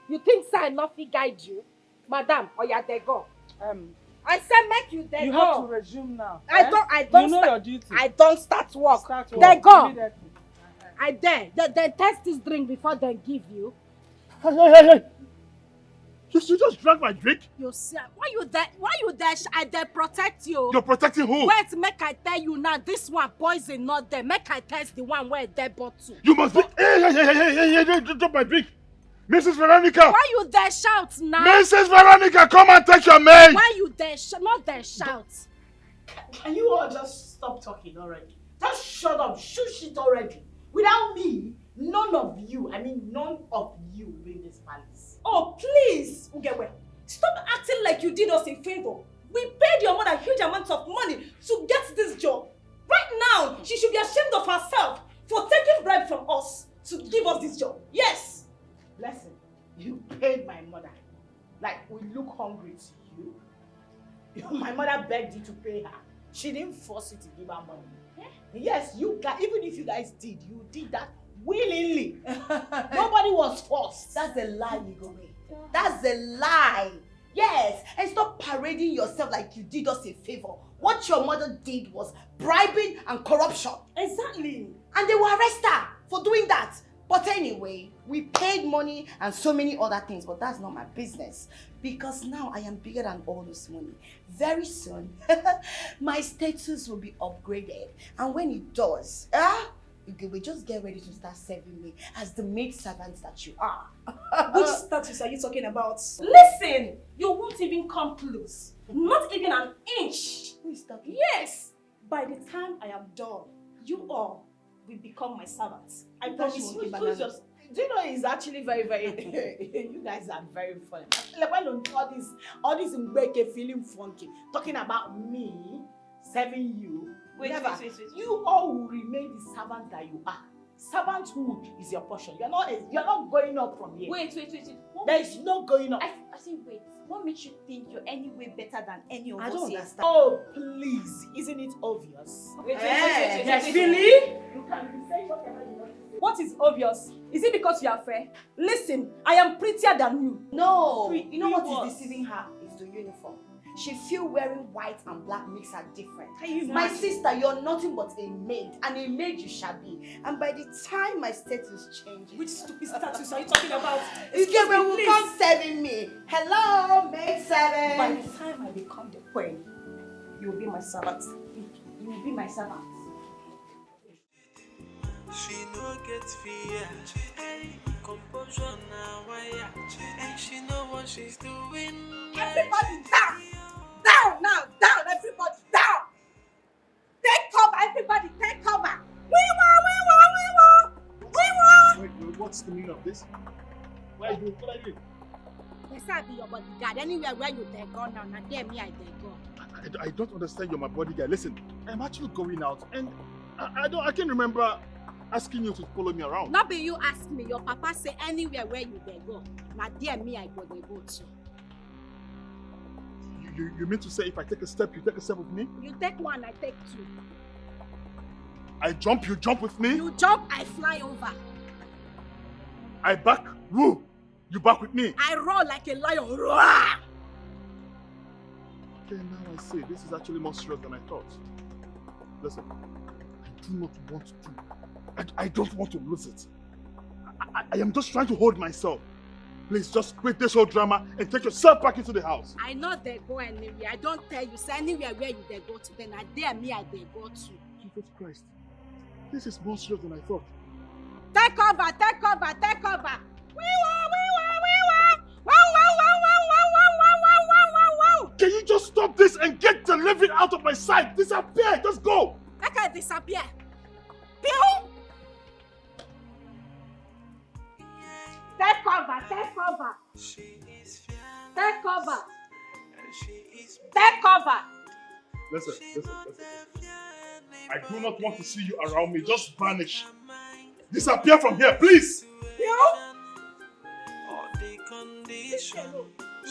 You think so I not fit guide you, madam? Or ya dey go? I said make you dey go. You have to resume now. I don't. You know your duty. I don't start work. They go. I dare. They test this drink before they give you. Hey. You just drank my drink? You see, why you there? I dey protect you. You're protecting who? Wait, make I tell you now. This one poison not there. Make I test the one where they bottle. You must be. Hey, drop my drink. Mrs. Veronica! Why you there shout now? Mrs. Veronica, come and take your maid! Why you there not there shout? Can you all just stop talking already? Just shut up, shush it already. Without me, none of you will be in this palace. Oh, please, Ugewe. Stop acting like you did us a favor. We paid your mother huge amounts of money to get this job. Right now, she should be ashamed of herself for taking bribe from us to give us this job. Yes. Listen, you paid my mother. Like, we look hungry to you. My mother begged you to pay her. She didn't force you to give her money. Yes, you guys, even if you guys did, you did that willingly. Nobody was forced. That's a lie, Igome. That's a lie. Yes, and stop parading yourself like you did us a favor. What your mother did was bribing and corruption. Exactly. And they will arrest her for doing that. But anyway, we paid money and so many other things, but that's not my business. Because now I am bigger than all this money. Very soon, my status will be upgraded. And when it does, we just get ready to start serving me as the maid servants that you are. Which status are you talking about? Listen, you won't even come close. Not even an inch. Who is talking? Yes. By the time I am done, you all will become my servants. I promise you. Do you know it's actually very, very you guys are very funny. Like when all this Mbeke feeling funky, talking about me serving you. Wait. You all will remain the servants that you are. Servanthood is your portion. You're not going up from here. Wait. There is no going up. I say wait. What makes you think you're any way better than any of us? I don't here? understand. Oh, please. Isn't it obvious? Wait. Really? You can be saying whatever you want to say. What is obvious? Is it because you are fair? Listen, I am prettier than you. No. You know what is deceiving her? Is the uniform. She feel wearing white and black makes her different. My sister, you're nothing but a maid, and a maid you shall be. And by the time my status changes... Which stupid status are you talking about? Excuse me, will come serving me. Hello, maid servant. By the time I become the queen, you will be my servant. You will be my servant. She no get fear. Hey, composure now, wire. And she know what she's doing. Everybody down! Down now! Down! Everybody down! Take cover! Everybody take cover! We won! Wait, what's the meaning of this? What are you doing? What are you doing? They say I be your bodyguard. Anywhere where you dey go now, now there me I dey go. I don't understand. You're my bodyguard. Listen, I'm actually going out, and I can't remember asking you to follow me around. Not be you ask me. Your papa say anywhere where you dey go. Now there me I go dey go too. You mean to say if I take a step, you take a step with me? You take one, I take two. I jump, you jump with me? You jump, I fly over. I back, woo! You back with me? I roar like a lion. Roar! Okay, now I see. This is actually more serious than I thought. Listen, I do not want to. I don't want to lose it. I am just trying to hold myself. Please just quit this whole drama and take yourself back into the house. I know they go anywhere. I don't tell you. Say anywhere where you they go to. Then I dare me I they go to. Jesus Christ. This is more serious than I thought. Take cover, take cover, take cover. Can you just stop this and get the living out of my sight? Disappear, just go. I can disappear. Pew! Take cover, take cover. Take cover. Take cover. Listen. I do not want to see you around me. Just vanish. Disappear from here, please. You?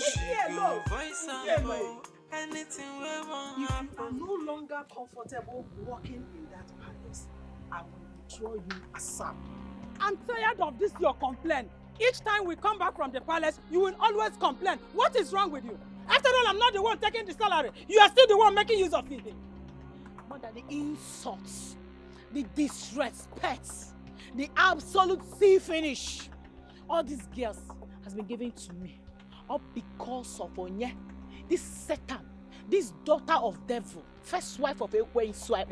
If you are no longer comfortable walking in that palace, I will withdraw you aside. I'm tired of this your complaint. Each time we come back from the palace, you will always complain. What is wrong with you? After all, I'm not the one taking the salary. You are still the one making use of it. Mother, the insults, the disrespect, the absolute sea finish, all these girls has been given to me, all because of Onye, this Satan, this daughter of devil, first wife of Ekwe Iswai.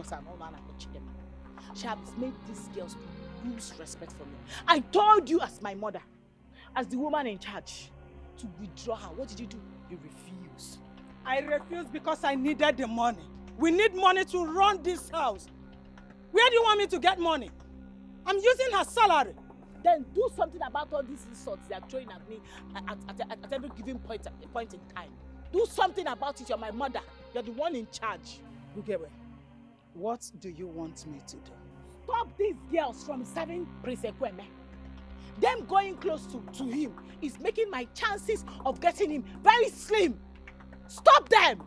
She has made these girls to lose respect for me. I told you as my mother, as the woman in charge, to withdraw her. What did you do? You refused. I refused because I needed the money. We need money to run this house. Where do you want me to get money? I'm using her salary. Then do something about all these insults they are throwing at me at every given point in time. Do something about it. You're my mother. You're the one in charge. Ugewe, what do you want me to do? Stop these girls from serving Prince Ekweme. Them going close to him is making my chances of getting him very slim. Stop them!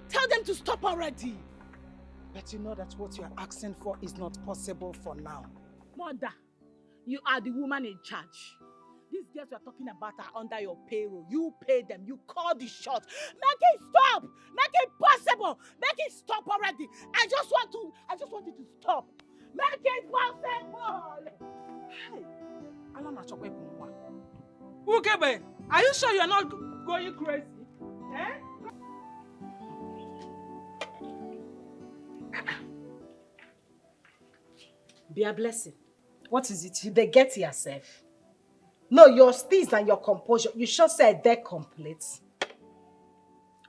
Tell them to stop already. But you know that what you are asking for is not possible for now. Mother, you are the woman in charge. These girls you are talking about are under your payroll. You pay them. You call the shot. Make it stop. Make it possible. Make it stop already. I just want it to stop. Make it possible. Hey, Ukebe, are you sure you are not going crazy? Eh? Be a blessing. What is it? You dey get yourself. No, your steez and your composure. You should say they're complete.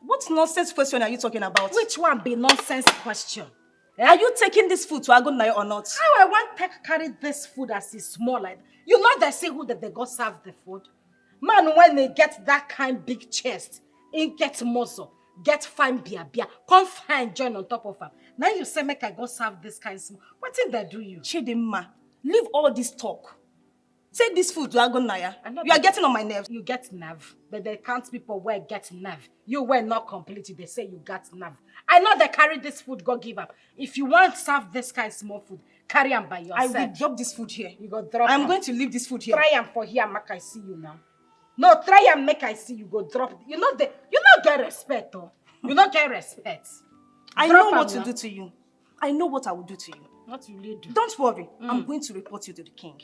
What nonsense question are you talking about? Which one be nonsense question? Eh? Are you taking this food to Agunnayo or not? How I want to carry this food as it's small like that? You know they say who that they go serve the food? Man, when they get that kind big chest, it get muscle, get fine beer, come find join on top of them. Now you say make I go serve this kind small. What did they do you? Chidimma, leave all this talk. Take this food to Agunnayo. You are getting on my nerves. You get nerve, but they can't people where get nerve. You were not complete. They say you got nerve. I know they carry this food, go give up. If you want to serve this kind of small food, carry them by yourself. I will drop this food here. You go drop I'm going to leave this food here. Try them for here, make I see you now. No, try and make I see you go drop it. You not get respect, though. You not get respect. I know what to do to you. I know what I will do to you. What will you do? Don't worry. I'm going to report you to the king.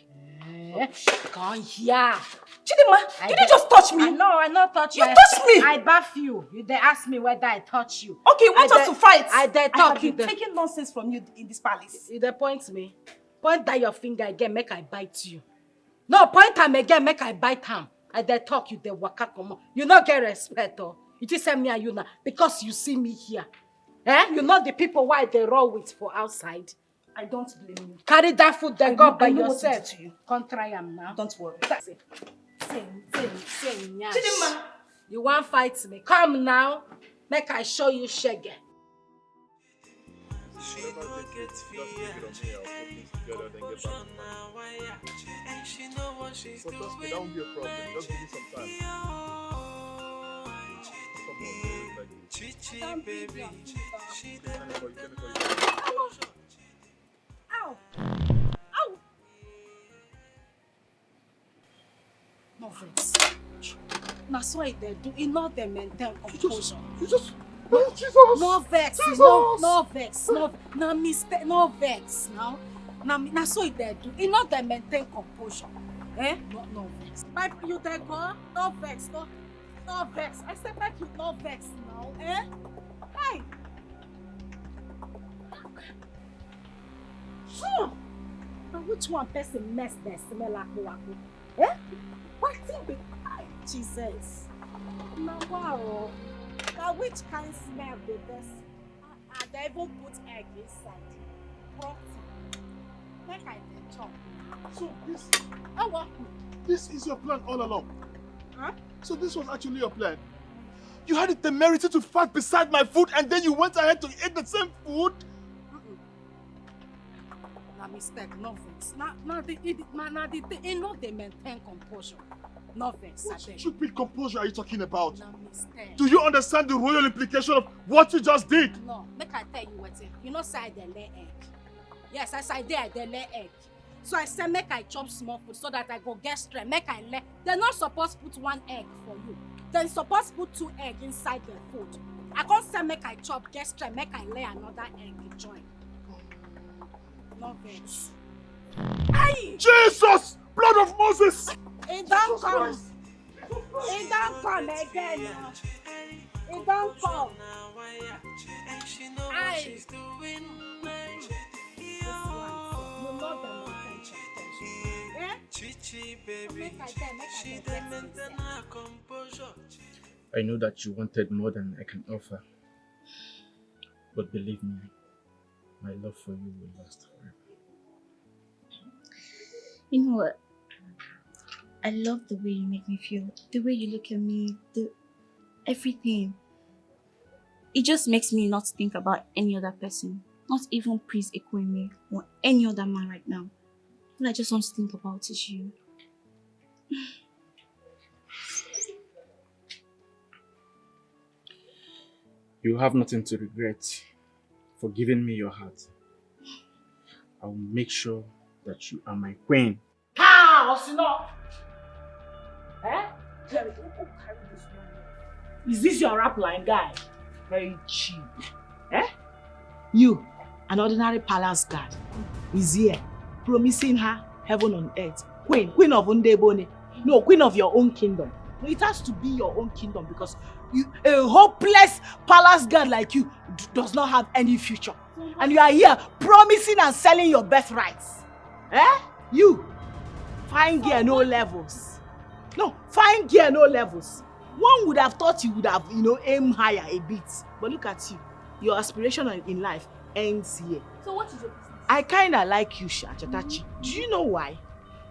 Come here. Chidimma, did you just touch me? I not touch you. You touched me. I bath you. You they ask me whether I touch you. Okay, you want us to fight? I have been taking nonsense from you in this palace. You they point me. Point that your finger again, make I bite you. No, point am again, make I bite him. I dey talk, you dey waka comot. You no get respect, oh. You just send me and you now because you see me here. You know the people why they roll with for outside. I don't blame you. Carry that food, then go by I know yourself. what to do to you. Come try am now. Don't worry. Sing, yash. Chidinma. You want fight me? Come now. Make I show you shege. She go get fear. Together, then get back And she know what she's doing. Trust me, that won't be a problem. Just give me some time. Come on, like Chichi, baby. She Ow! Ow! No vex. Na so I dey do. E no dey maintain composure. Jesus! No vex. Jesus! No vex. No mistake. No vex. Now. Na so e dey do. E no dey maintain composure. No vex. Pipe you dey go? No vex. No vex. I say make you no vex now. Hey. Now which one person mess dey smell like what thing be? Jesus. Now wow. Now which kind smell be this? And they even put egg inside. Protein. Make I dey chop. So this... what? This is your plan all along? Huh? So this was actually your plan? You had the temerity to fart beside my food and then you went ahead to eat the same food? Na mistake, no vex. Na the thing, no dey maintain composure. No vex. What stupid composure are you talking about? Na mistake. Do you understand the royal implication of what you just did? No, make I tell you wetin. You know say I dey lay egg. Yes, as I dey lay egg. So I say make I chop small food so that I go get strength. Make I lay. They not supposed to put one egg for you. They supposed put 2 eggs inside the food. I can't say make I chop, get strength, make I lay another egg to join. No vex. Aye! Jesus! Blood of Moses! It don't come. It don't come again now. It don't come. Aye! This one, you know the Chichi, baby. I know that you wanted more than I can offer. But believe me, my love for you will last forever. You know what? I love the way you make me feel, the way you look at me, everything. It just makes me not think about any other person, not even Prince Ekweme or any other man right now. All I just want to think about is you. You have nothing to regret for giving me your heart. I will make sure that you are my queen. Ha! Osino! Jerry, who carry this one? Is this your rap line guy? Very cheap. You, an ordinary palace guard, is here promising her heaven on earth. Queen of Ndebone. No, queen of your own kingdom. No, it has to be your own kingdom because a hopeless palace guard like you does not have any future. And you are here promising and selling your birthrights. You, fine gear, no levels. No, fine gear, no levels. One would have thought you would have, aimed higher a bit. But look at you. Your aspiration in life ends here. So what is your business? I kind of like you, Chatachi. Do you know why?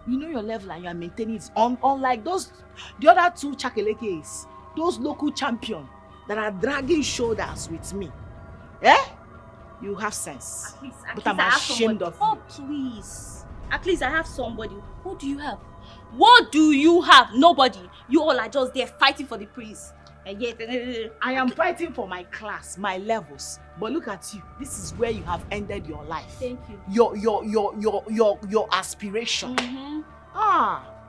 You know your level and you are maintaining it. Unlike the other 2 chakelekes, those local champions that are dragging shoulders with me. You have sense. But I'm ashamed of you. Oh, please. At least I have somebody. Who do you have? What do you have? Nobody. You all are just there fighting for the prince. And yet, I am fighting for my class, my levels. But look at you. This is where you have ended your life. Thank you. Your aspiration.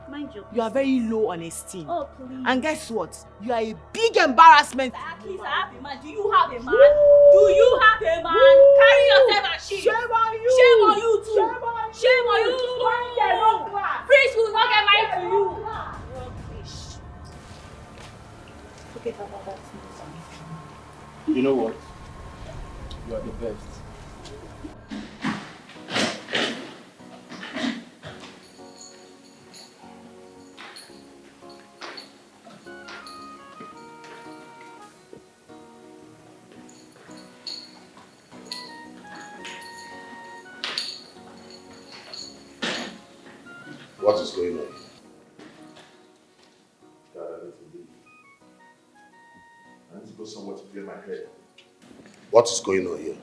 Mind you are very low on esteem. Oh, please. And guess what? You are a big embarrassment. At least I have a man. Do you have a man? Do you have a man? Carry yourself and shit. Shame on you. Shame on you too. Shame on you too. Prince will not get married to you. Forget about that. You know what? You are the best. What is going on? Dad, I need to leave. I need to go somewhere to clear my head. What is going on here?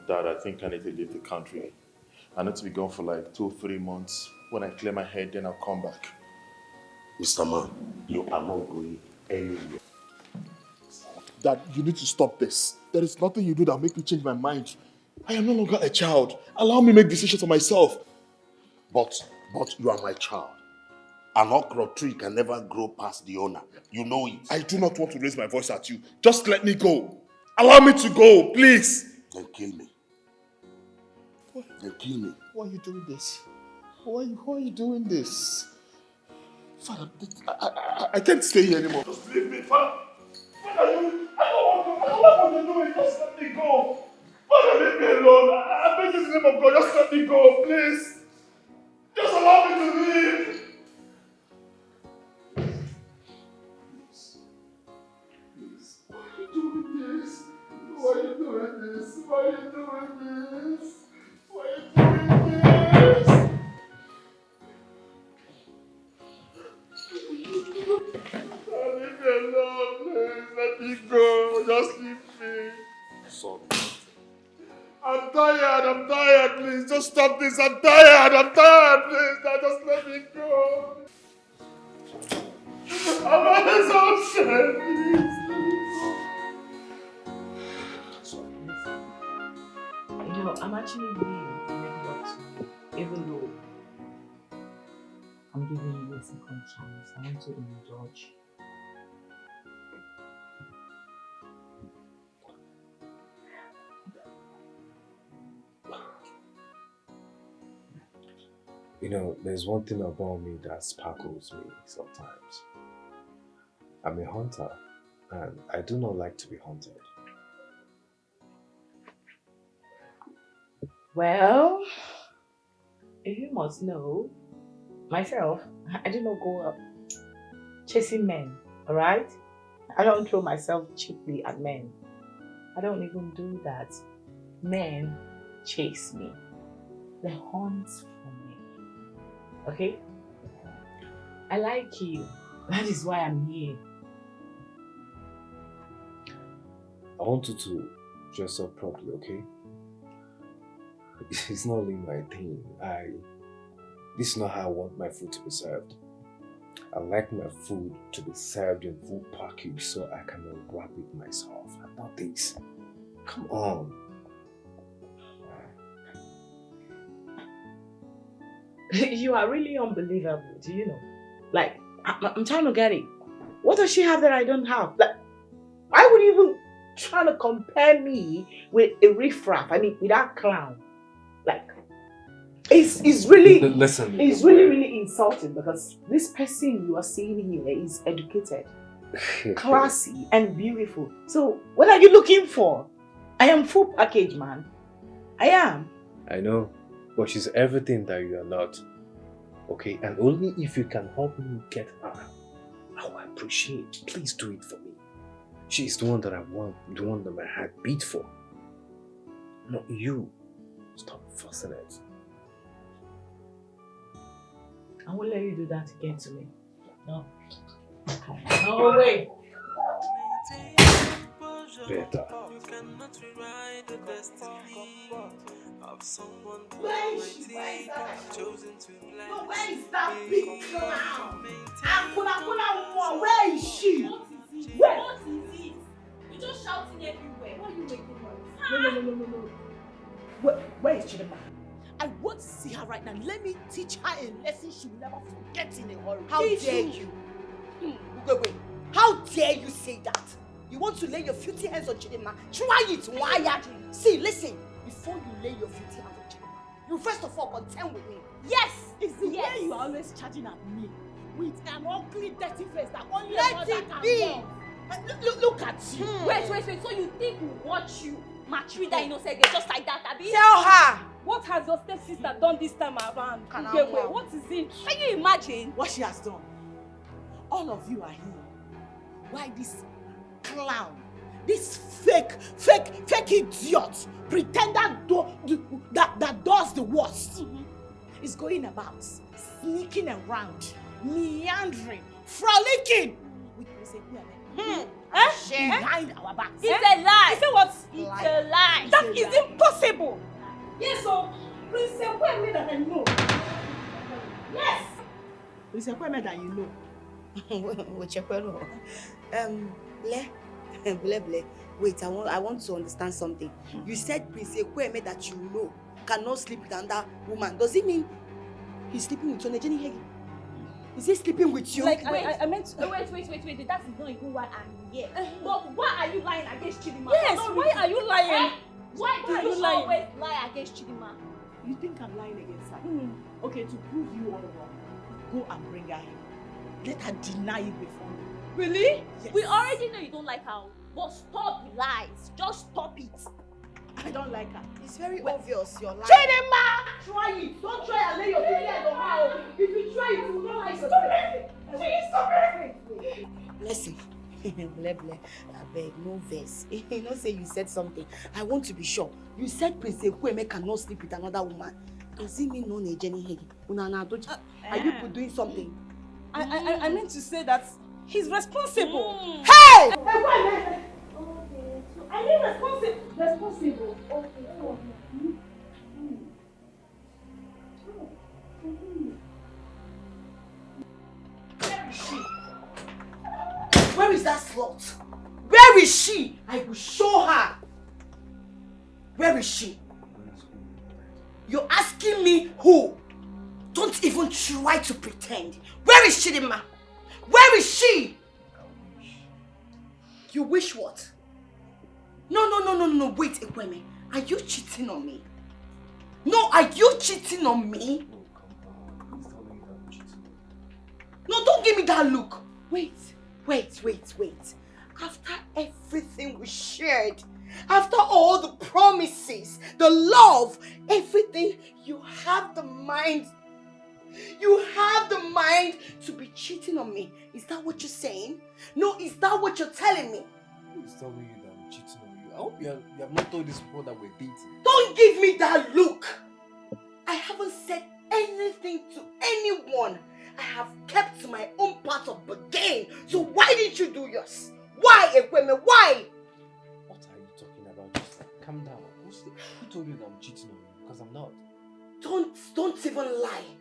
Dad, I think I need to leave the country. I need to be gone for like 2-3 months. When I clear my head, then I'll come back. Mr. Man, you are not going anywhere. Dad, you need to stop this. There is nothing you do that will make me change my mind. I am no longer a child. Allow me to make decisions for myself. But you are my child. An okra tree can never grow past the owner. You know it. I do not want to raise my voice at you. Just let me go. Allow me to go, please. Then kill me. Then kill me. Why are you doing this? Why are you doing this? Father, I can't stay here anymore. Just leave me, Father. Father, I don't want to do it. Just let me go. Father, leave me alone. I beg you in the name of God, just let me go, please. Just allow me to leave. Please. Why are you doing this? Why are you doing this? Why are you doing this? Why are you doing this? Leave me alone, please. Let me go. Just leave me. Son. I'm tired, please. Just stop this. I'm tired, please. Now just let me go. I'm always upset, please. You know, I'm actually willing to make it up to you, even though I'm giving you a second chance. I want to indulge. You know, there's one thing about me that sparkles me sometimes. I'm a hunter, and I do not like to be hunted. Well, if you must know, myself, I do not go up chasing men, alright? I don't throw myself cheaply at men. I don't even do that. Men chase me. They hunt for me. Okay? I like you. That is why I'm here. I want you to dress up properly, okay? It's not really my thing. This is not how I want my food to be served. I like my food to be served in full package so I can unwrap it myself. And not this. Come on. You are really unbelievable, do you know? Like, I'm trying to get it. What does she have that I don't have? Like, why would you even try to compare me with a riffraff? I mean, with that clown. Like, it's really, listen. It's really insulting because this person you are seeing here is educated, classy, and beautiful. So, what are you looking for? I am full package, man. I am. I know, but she's everything that you are not. Okay, and only if you can help me get her, I will appreciate. Please do it for me. She's the one that I want, the one that my heart beats for. Not you. Stop fussing it. I won't let you do that again to me. No. No way. Better. You cannot rewrite the destiny of someone Where is chosen to blend. No, where is that big clown? Where is she? Where? What is it? You're just shouting everywhere. What are you making noise? No. Where is Chidema? I want to see her right now. Let me teach her a lesson she will never forget in a hurry. How dare you? Wait. How dare you say that? You want to lay your filthy hands on Chidema? Try it, why? See, listen. Before you lay your filthy hands on Chidema, you first of all contend with me. Yes! It's the way you are always charging at me with an ugly, dirty face that only a Let mother it can be. love. Look at you. Wait. So you think we watch you maltreat that innocent girl just like that, Abi? Tell her. What has your stepsister done this time around? Wait, What is it? Can you imagine? What she has done? All of you are here. Why this clown, this fake idiot, pretender that does the worst, going about, sneaking around, meandering, frolicking with Prince Ekweme. Behind our backs. It's a lie. You say what? It's a lie. That is impossible. Yes, so Prince Ekweme that I know. Yes. Prince Ekweme that you know. Wait, I want to understand something. You said Prince Ekweme that you know cannot sleep with another woman. Does it mean he's sleeping with Nigerian Hegi? Is he sleeping with you? Like, I meant... Wait. That is not even why I'm here. But why are you lying against Chidima? Yes, why are you lying? Why do you always lie against Chidima? You think I'm lying against her? Okay, to prove you all wrong, go and bring her here. Let her deny it before me. Really? Yes. We already know you don't like her. But stop the lies. Just stop it. I don't like her. It's very obvious you're lying. Chidima! Try it. Don't try and lay your finger on her. If you try it, you will not like yourself. Stop it! Listen. Bleh. I beg, no verse. You know, say you said something. I want to be sure. You said Prince Ekweme cannot sleep with another woman. Does it mean no Nigerian Hegi? Are you people doing something? I meant to say that he's responsible. Hey! Okay, so I mean responsible. Okay. Where is she? Where is that slut? Where is she? I will show her. Where is she? You're asking me who? Don't even try to pretend. Where is Chidima? Where is she? You wish what? No. Wait, Ekweme. Are you cheating on me? No, are you cheating on me? No, don't give me that look. Wait. After everything we shared, after all the promises, the love, everything, you have the mind to be cheating on me. Is that what you're saying? No, is that what you're telling me? Who's telling you that I'm cheating on you? I hope you have not told this before that we're dating. Don't give me that look. I haven't said anything to anyone. I have kept to my own part of the game. So why did you do yours? Why, Ekweme? Why? What are you talking about? Just calm down. Who told you that I'm cheating on you? Because I'm not. Don't even lie.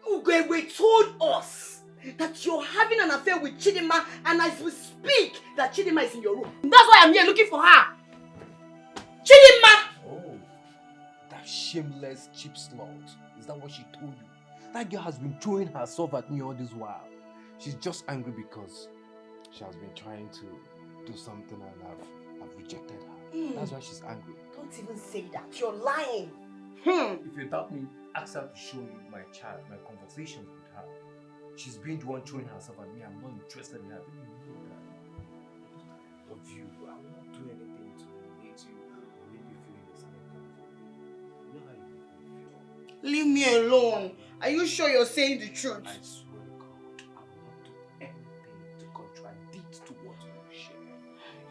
Ugwewe told us that you're having an affair with Chidima, and as we speak, that Chidima is in your room. That's why I'm here looking for her. Chidima! Oh, that shameless cheap slut. Is that what she told you? That girl has been throwing herself at me all this while. She's just angry because she has been trying to do something and I've rejected her. That's why she's angry. Don't even say that. You're lying. If you doubt me, ask her to show you my chat, my conversations with her. She's been the one throwing herself at me. I'm not interested in her. Don't you know that? I love you. I will not do anything to hate you or make you feel the same kind of way. You know how you make me feel. Leave me alone. Are you sure you're saying the truth? I swear to God, I will not do anything to contradict to what we share.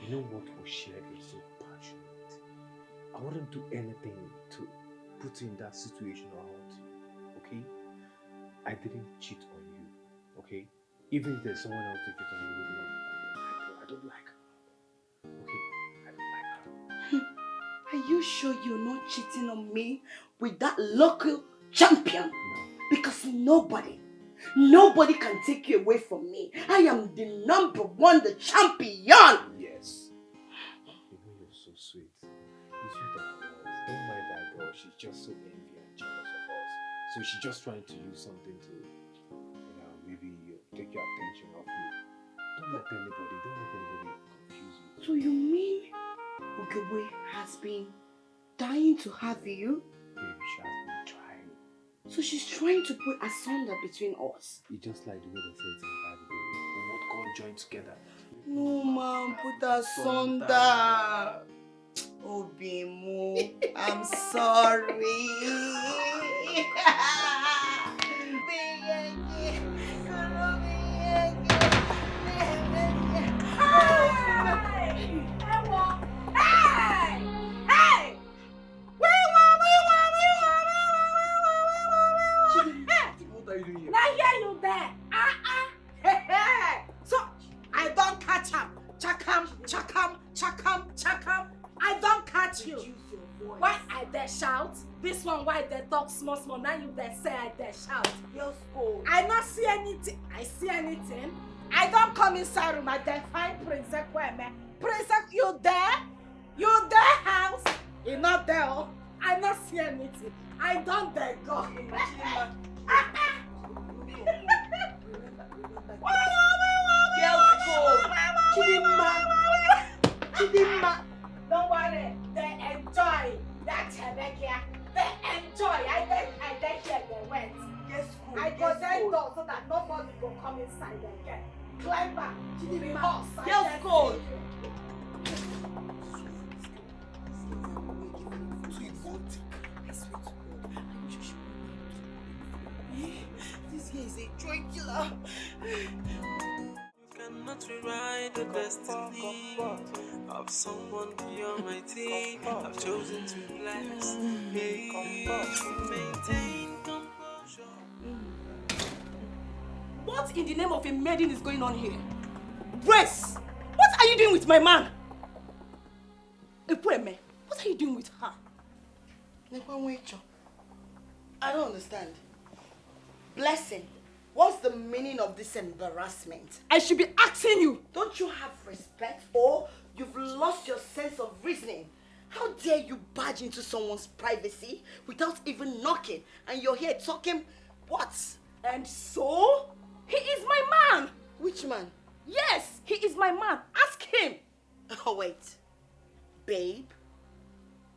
You know what we shared is so passionate. I wouldn't do anything to put you in that situation or hurt you, okay? I didn't cheat on you, okay? Even if there's someone else to cheat on you, I don't like her, okay? I don't like her. Are you sure you're not cheating on me with that local champion? No. Because nobody can take you away from me. I am the #1, the champion. Yes. You know you're so sweet. It's you that was. Don't mind that girl. She's just so envious and jealous of us. So she's just trying to use something to, maybe take your attention off you. Don't let anybody confuse you. So you mean Ogewe has been dying to have you? Baby, she has been trying. So she's trying to put asunder between us. It's just like the way they say it in the Bible, baby. We what God joined together. No, man, put asunder. Oh, Bimu, I'm sorry. shout? This one why they talk small small, now you they say I they shout. Your school. I not see anything. I see anything. I don't come inside room, I they find Princess Kweme. Princess, you there? You there house? You not there. Oh. I not see anything. I don't dare go. Chidimma. Don't worry, they enjoy that Chebekia. They enjoy. I hear they went. Yes, I go that door so that nobody will come inside again. Climb back. Chidimma. Yes, cool. This guy is a joy killer. You cannot rewrite the destiny of someone beyond my team. I've chosen to bless. Maintain composure. What in the name of a maiden is going on here? Grace, what are you doing with my man? Epueme, what are you doing with her? I don't understand. Blessing, what's the meaning of this embarrassment? I should be asking you. Don't you have respect, or you've lost your sense of reasoning? How dare you barge into someone's privacy without even knocking, and you're here talking what? And so? He is my man. Which man? Yes, he is my man. Ask him. Oh, wait. Babe,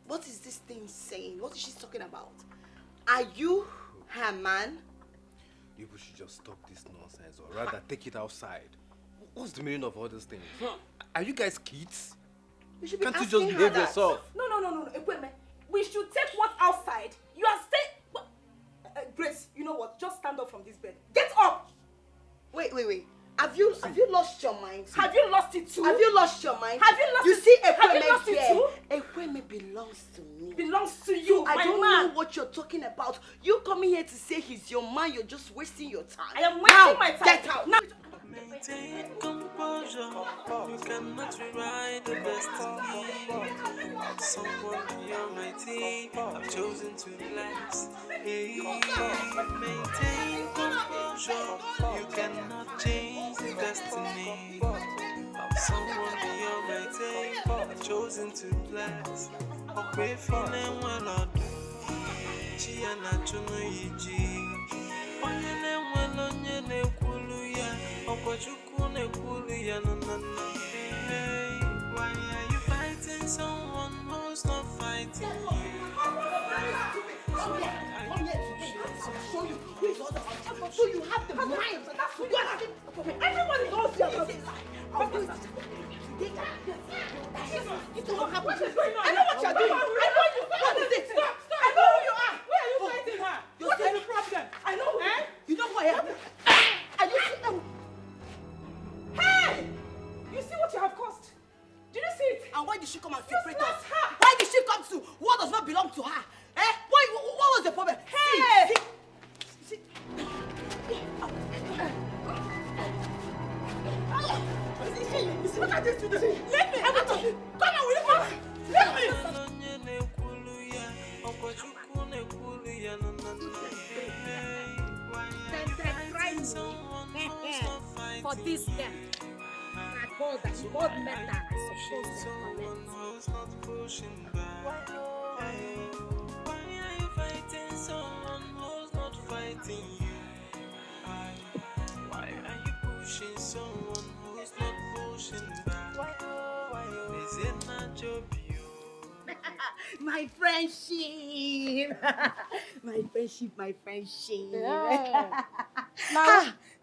what is this thing saying? What is she talking about? Are you her man? You people should just stop this nonsense, or rather take it outside. What's the meaning of all these things? Are you guys kids? You should be Can't you asking just her behave that. yourself? No. Epueme, we should take what outside. You are staying. Grace, you know what? Just stand up from this bed. Get up. Wait. Have you lost your mind? Have you lost it too? Have you lost your mind? Have you lost you it? see, Have you lost it too? Ekweme belongs to me. Belongs to you, I my don't man. know what you're talking about. You coming here to say he's your man, you're just wasting your time. I am wasting my time. Get out. Now. Maintain composure. You cannot rewrite the destiny of someone beyond my team. I've chosen to bless. Maintain composure. You cannot change the destiny of someone beyond my team. I've chosen to bless. Okay, feeling well or do. Chia na chuno yiji. Onyene kwulu ya. Okwachuku ne kwulu ya no. Hey, why are you fighting someone who's not fighting you? So you have the mind. Everybody knows you are not. What is going on? I know what you are doing. I know you. What is it? I know who you are. Where are you fighting her? What is the problem? I know who. You know who I am? Are you see? Hey! You see what you have caused? Did you see it? And why did she come and separate us? slapped her. Why did she come to what does not belong to her? What was the problem? Hey! See. Look at this. Let me. I want to. Come on, will you come? Let me. For this then, my God, that you God met that I supposed to collect. Why are you fighting someone who's not fighting you? Why are you pushing someone who's not pushing back? Is it not your view? My friendship. my friendship. Yeah.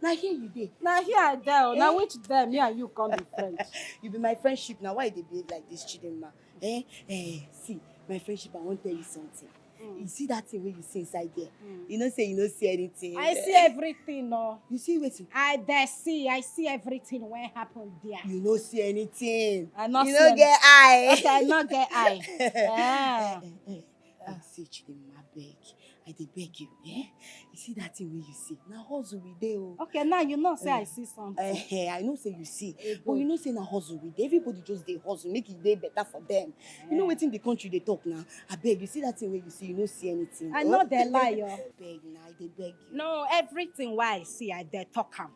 Now here you dey. Now here I there. Now which them? Me and you come be friends. You be my friendship. Now why they behave like this, Chidinma? See, my friendship, I want to tell you something. You see that thing where you see inside there? You know say you don't see anything. I see everything, no. You see what? I see everything when happened there. You don't see anything. I not you see don't get eye. Okay, I not get eye. See, Chidinma, beg. I dey beg you, eh? You see that thing where you see? Now hustle we dey oh. Okay, now you know say I see something. I know say you see. But you know say na hustle we dey. Everybody just dey hustle, make it dey better for them. You know wetin the country dey talk now? I beg you, see that thing where you see, you no see anything. I know they lie, yo. Beg now, I dey beg you. No, everything why I see, I dey talk am.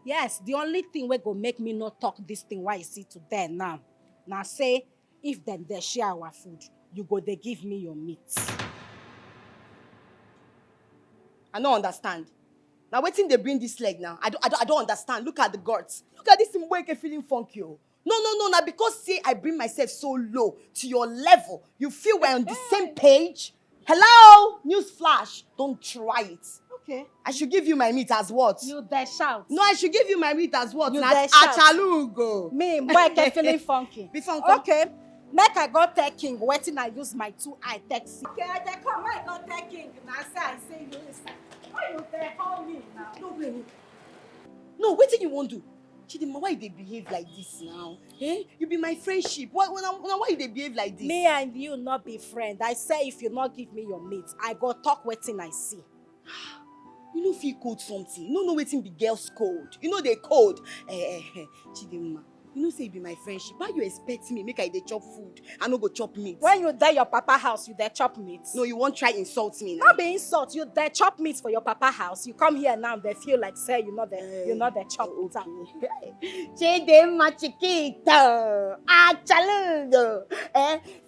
Yes, the only thing wey go make me not talk this thing why I see today now. Now say, if them they share our food, you go they give me your meat. I don't understand. Now waiting they bring this leg now. I don't understand. Look at the guards. Look at this Mweke feeling funky. Oh. No. Now because say I bring myself so low to your level, you feel we're on the same page? Hello? News flash. Don't try it. Okay. I should give you my meat as what? You dare shout. No, I should give you my meat as what? You Now, dare shout. Achalugo. Me, Mweke feeling funky. Be funky. Okay. Make I go take king, waiting I use my 2 eye taxi. Okay, they come, I go take king. Now I say you listen. Why you there call me now? No, wait. No, what you won't do? Chidinma, why they behave like this now? Eh? You be my friendship. Why they behave like this? Me and you not be friend. I say if you not give me your meat, I go talk waiting I see. You know feel code something. You know waiting be girls code. You know they code. Chidinma. You know say it be my friendship. Why you expect me make I dey chop food? I no go chop meat. When you there your papa house, you there chop meat. No, you won't try insult me now. Not be insult. You there chop meat for your papa house. You come here now, they feel like say you know the chop meat. Chidinma chiquito. Chaludo.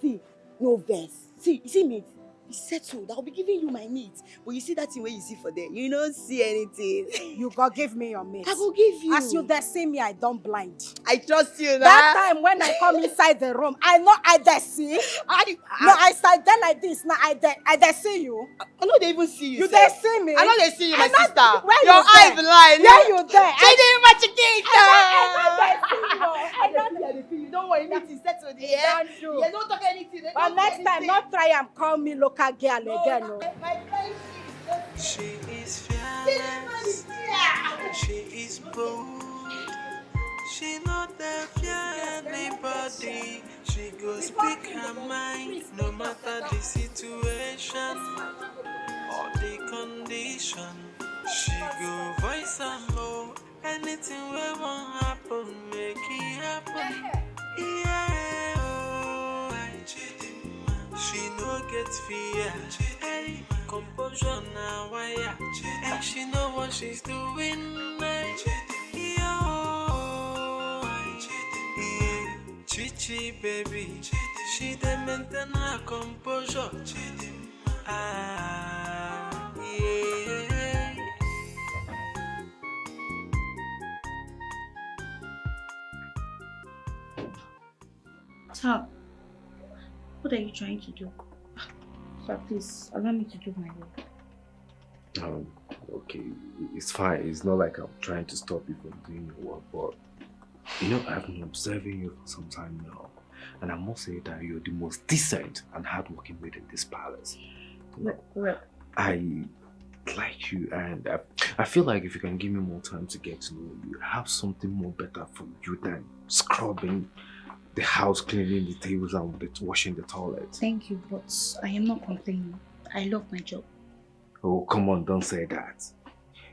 See, no verse. See, you see meat. It's settled. I'll be giving you my meat. But you see that thing where you see for them. You don't see anything. You go give me your meat. I will give you. As you there see me, I don't blind. I trust you now. That time when I come inside the room, I know I there see. No, I sat there like this. Now I there see you. I know they even see you. You there see me. I know they see you, my sister. Where your eyes blind. Where you there? Chidinma chiquito. I don't see you. Don't worry, meat is settled. Yeah. Yeah, don't talk anything. But next time, not try and call me local girl again. No. My friendship. She is fearless. She is bold. She not there fear anybody. She go speak her mind, no matter the situation or the condition. She go voice her more. Anything will won't happen, make it happen. Yeah, oh, she no get fear. Hey, composure now, wire. And she know what she's doing. Yeah, Chichi baby, she dey maintain her composure. Ah, yeah. Tom, what are you trying to do? Sir, please allow me to do my work. Okay, it's fine. It's not like I'm trying to stop you from doing your work, but you know, I've been observing you for some time now, and I must say that you're the most decent and hardworking maid in this palace. Well, I like you, and I feel like if you can give me more time to get to know you, I have something more better for you than scrubbing the house, cleaning the tables, and washing the toilets. thank you, but I am not complaining. I love my job. Oh, come on, don't say that.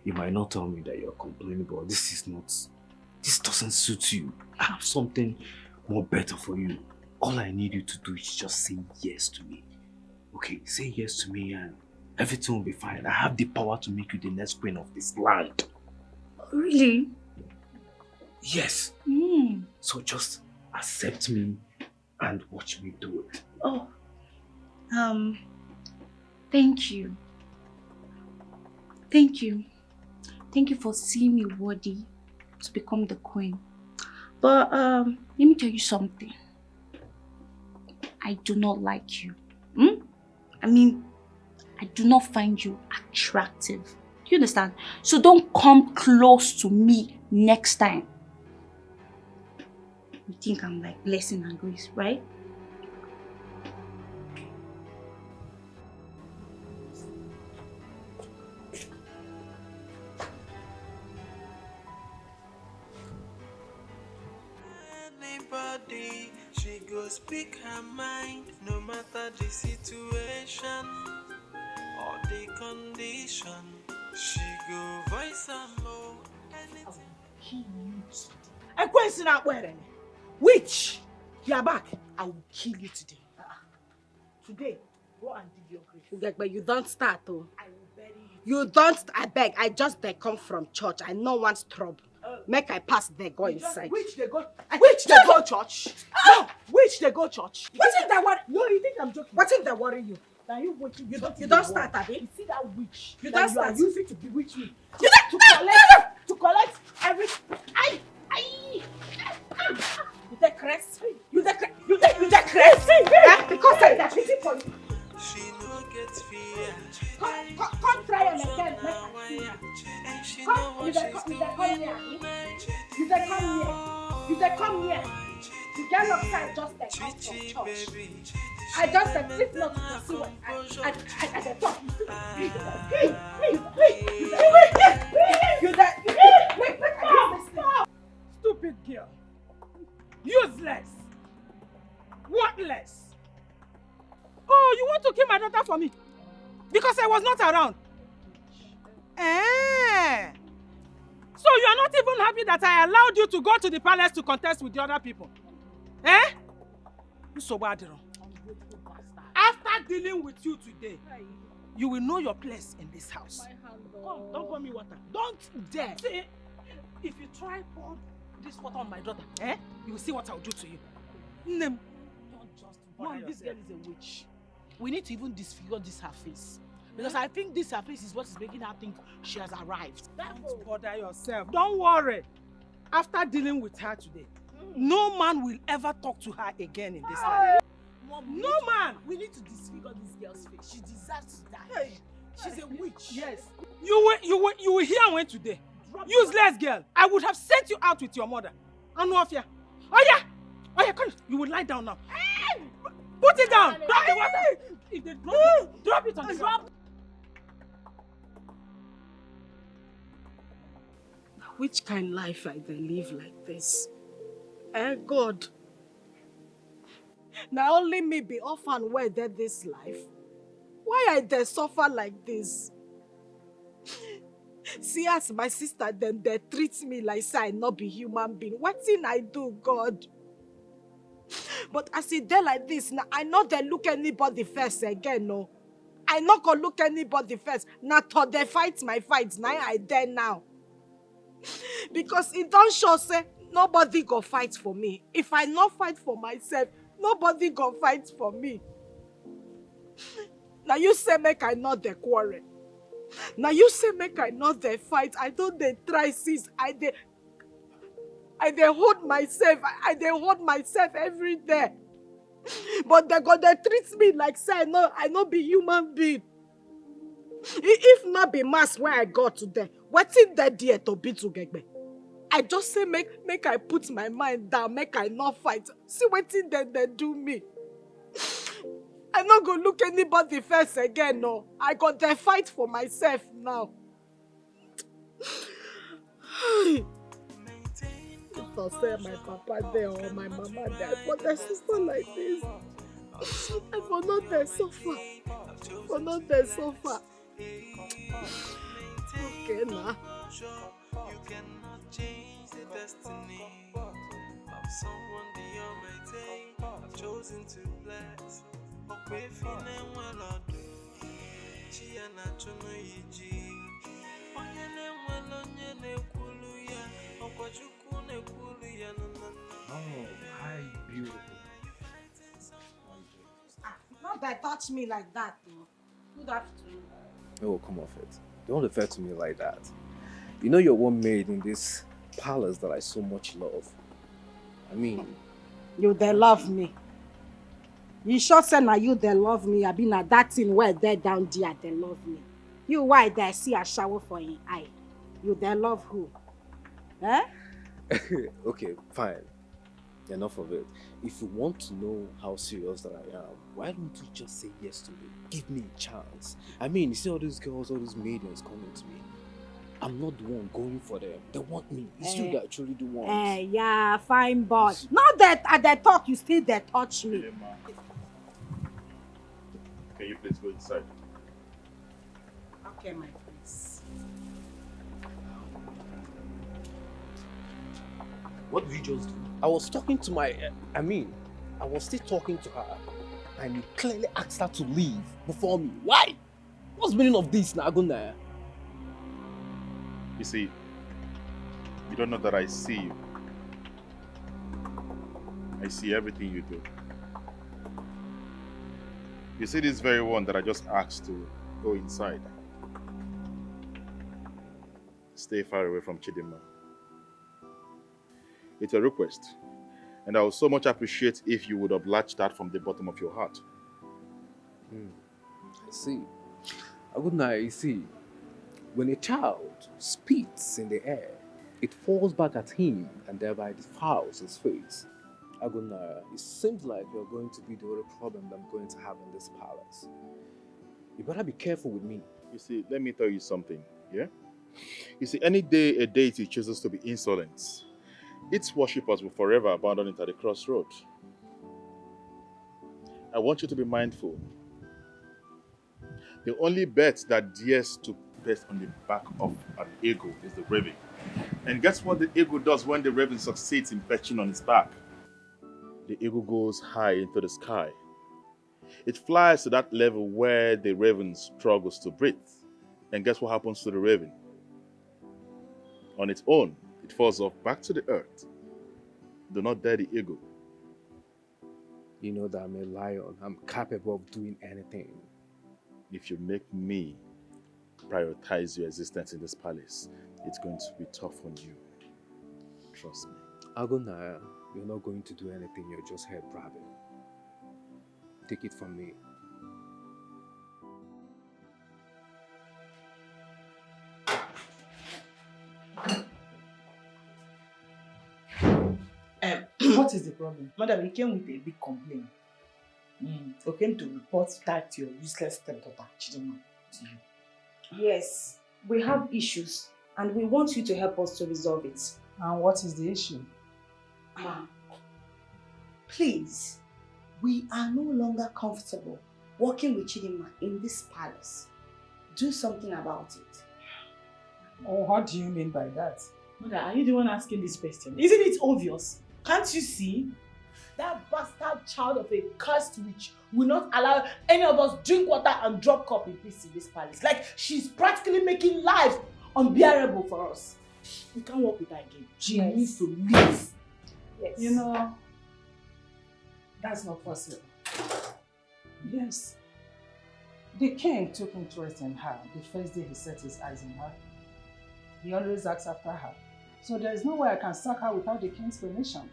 You might not tell me that you're complaining, but this doesn't suit you. I have something more better for you. All I need you to do is just say yes to me. Okay, say yes to me and everything will be fine. I have the power to make you the next queen of this land. Really? Yes. So just accept me and watch me do it. Oh, thank you. Thank you. Thank you for seeing me worthy to become the queen. But let me tell you something. I do not like you. I mean, I do not find you attractive. Do you understand? So don't come close to me next time. You think I'm like blessing and grace, right? She go speak her mind, no matter the situation or the condition. She go voice her more. Witch, you are back. I will kill you today. Today, go and dig your grave. But you don't start, oh. I will bury You don't, I beg. I just dey come from church. I no want trouble. Make I pass there, go inside. Which they go church? No, which they go church? What's in that worry? No, you think I'm joking? What's in that worry you? Now you don't start, Abi? You see that witch? You that don't you start. are using to bewitch me. You To collect every. You take crest. You take crest. Because I got pity for you. She no get fear. Come try am again. Make I see you. Come, you dey come here. You dey come here. You dey come here. The girl outside just dey come from church. I just said, if not, you can see what I dey talk. Stupid girl. Useless. Worthless. Oh, you want to kill my daughter for me? Because I was not around. So you are not even happy that I allowed you to go to the palace to contest with the other people? So bad. After dealing with you today, you will know your place in this house. Come, don't pour me water. Don't dare. See, if you try pour this water on my daughter, you will see what I will do to you. Don't just bother yourself. This girl is a witch. We need to even disfigure this her face. Because I think this her face is what is making her think she has arrived. Don't bother yourself. Don't worry. After dealing with her today, no man will ever talk to her again in this life. Mom, no man! We need to disfigure this girl's face. She deserves to die. She's a witch. Yes. You will hear when today. Useless girl. I would have sent you out with your mother. Anuafia. Oh yeah, come. You will lie down now. Put it down. Drop the water. If they drop it on the ground. Which kind life I dey live like this? God. Now only me be orphan where dead this life. Why I dey suffer like this? See as my sister them they treat me like say I not be human being. What thing I do, God? But as it dey like this, now I not dey look anybody first again, no. I not go look anybody first. Now to they fight my fights. Now I dey now. Because it don't show say nobody go fight for me. If I not fight for myself, nobody go fight for me. Now you say make I not the quarrel. Now you say make I not the fight. I don't dey try since I dey hold myself. I dey hold myself every day. But they treat me like say I no be human being. If not be mass where I got today, what's in that dear to be together? I just say make I put my mind down, make I not fight. See what in they do me. I not go look anybody first again, no. I got to fight for myself now. If I say my papa there or my mama there, but their sister like this, I for not there suffer. For not there suffer. Okay, now. You cannot change the destiny of someone the Almighty I've chosen to bless. Oh, hi, beautiful. Not that touch me like that, though. Good afternoon. Oh, come off it. Don't refer to me like that. You know you're one maid in this palace that I so much love. I mean... You they love me. You sure say na you they love me. I been at that thing where they down there they love me. You why they see a shower for your eye? You they love who? Eh? Okay, fine. Enough of it. If you want to know how serious that I am, why don't you just say yes to me? Give me a chance. I mean, you see all these girls, all these maidens coming to me. I'm not the one going for them. They want me. It's you that actually do want. Yeah, fine boy. Not that at the talk you still there touch me. Can you please go inside? Okay, my prince. What did you just do? I was talking to I was still talking to her. And you clearly asked her to leave before me. Why? What's the meaning of this, Naguna? You see, you don't know that I see you. I see everything you do. You see this very one that I just asked to go inside. Stay far away from Chidinma. It's a request. And I would so much appreciate if you would oblige that from the bottom of your heart. I see. Aguna, you see, when a child spits in the air, it falls back at him and thereby defiles his face. Aguna, it seems like you're going to be the only problem that I'm going to have in this palace. You better be careful with me. You see, let me tell you something, yeah? You see, any day a deity chooses to be insolent, its worshippers will forever abandon it at the crossroad. I want you to be mindful. The only bet that dares to bet on the back of an eagle is the raven. And guess what the eagle does when the raven succeeds in perching on its back? The eagle goes high into the sky. It flies to that level where the raven struggles to breathe. And guess what happens to the raven? On its own, it falls off back to the earth. Do not dare the eagle. You know that I'm a lion. I'm capable of doing anything. If you make me prioritize your existence in this palace, it's going to be tough on you. Trust me. Aguna, you're not going to do anything. You're just here bragging. Take it from me. What is the problem? Madam, he came with a big complaint. He came to report that your useless stepdaughter, Chidinma, to you. Yes, we have issues and we want you to help us to resolve it. And what is the issue? Please, we are no longer comfortable working with Chidinma in this palace. Do something about it. Oh, what do you mean by that? Mother, are you the one asking this question? Isn't it obvious? Can't you see? That bastard child of a cursed witch will not allow any of us drink water and drop cup in peace in this palace. Like, she's practically making life unbearable for us. We can't work with her again. She needs to leave. Yes. You know, that's not possible. Yes. The king took interest in her the first day he set his eyes on her. He always asks after her. So there is no way I can sack her without the king's permission.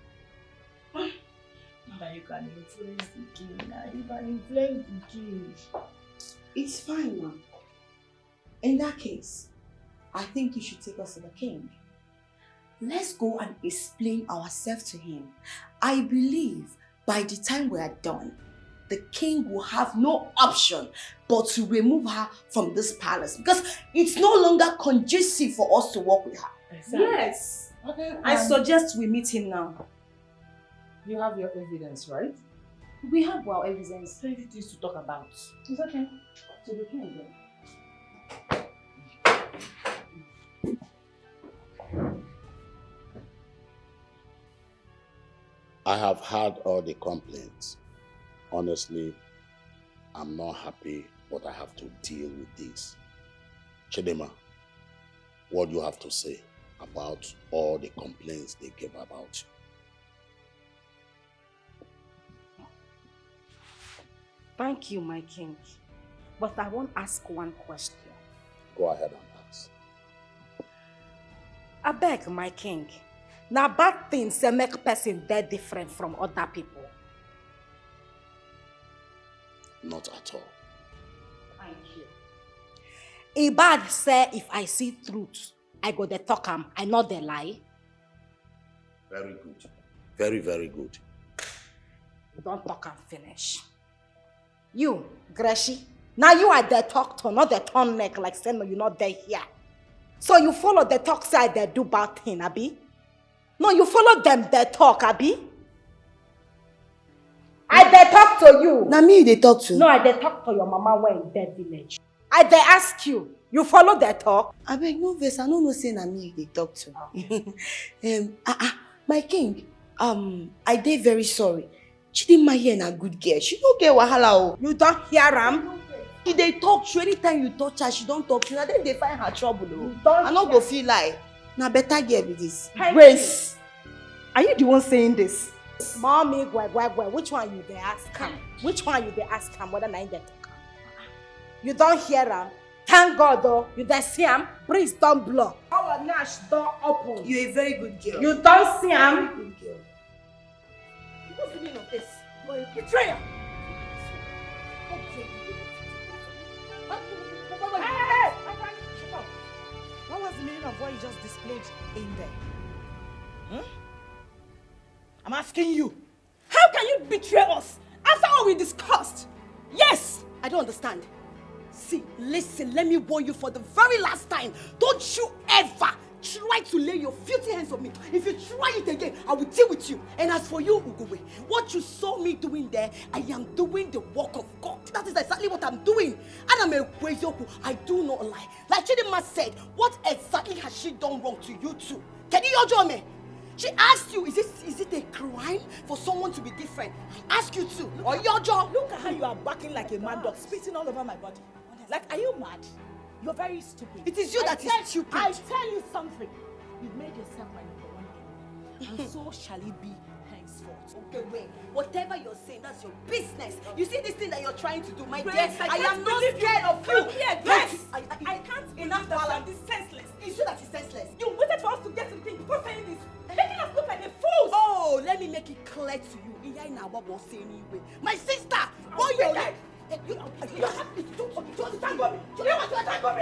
Mother, you can influence the king. You can influence the king. It's fine, ma'am. In that case, I think you should take us to the king. Let's go and explain ourselves to him. I believe by the time we are done, the king will have no option but to remove her from this palace because it's no longer conducive for us to work with her. Exactly. Yes. Okay. I suggest we meet him now. You have your evidence, right? We have our evidence. Plenty things to talk about. It's okay. To the king then. I have heard all the complaints. Honestly, I'm not happy, but I have to deal with this. Chidinma, what do you have to say about all the complaints they gave about you? Thank you, my king. But I won't ask one question. Go ahead and ask. I beg, my king. Now bad things they make person that different from other people. Not at all. Thank you. A bad say if I see truth, I go the talk am, I not the lie. Very good. Very, very good. Don't talk and finish. You, Greshi, now you are the talk to, not the turn neck like say no, you're not there here. So you follow the talk side, they do bad thing, Abi? No, you follow them, they talk, Abi? I dey talk to you. Na me they talk to. No, I dey talk to your mama when in that village. I dey ask you. You follow their talk? Abeg, no vex, I no know say na me they talk to. My king, I dey very sorry. Chidinma here na good girl. She no get wahala o. You don't hear am? She dey talk to you. Anytime you touch her, she don't talk to you. Na then they find her trouble o. I no go feel like. Na better girl be this. Grace, are you the one saying this? Mommy, which one you dey ask am? Which one you dey ask am whether na him dey talk am? You don't hear am? Thank God though, you dey see am? Breeze don't blow. Our nash door open. You're a very good girl. You don't see am? Good girl. What's the meaning of this? You're a betrayer. Hey! Shut up. What was the meaning of what you just displayed in there? Hmm? I'm asking you. How can you betray us after all we discussed? Yes! I don't understand. See, listen, let me warn you for the very last time. Don't you ever try to lay your filthy hands on me. If you try it again, I will deal with you. And as for you, Ugowe, what you saw me doing there, I am doing the work of God. That is exactly what I'm doing. And I'm a Kwezoku. I do not lie. Like Chidinma said, what exactly has she done wrong to you two? Can you judge me? She asked you, is it a crime for someone to be different? I ask you too. Or your job. Look at how you are barking like a mad dog, spitting all over my body. Like, are you mad? You're very stupid. It is you that is stupid. I tell you something. You've made yourself my number one enemy. And so shall it be henceforth. Okay, wait. Whatever you're saying, that's your business. You see this thing that you're trying to do, my dear? Grace, I am not scared of you. Come here, Grace. I can't enough believe that balance. you're this senseless. It's you that is senseless. You waited for us to get to the thing before saying this. Making us look like a fool. Oh, let me make it clear to you. My sister, what you like? You have to tango me. You want to tango me?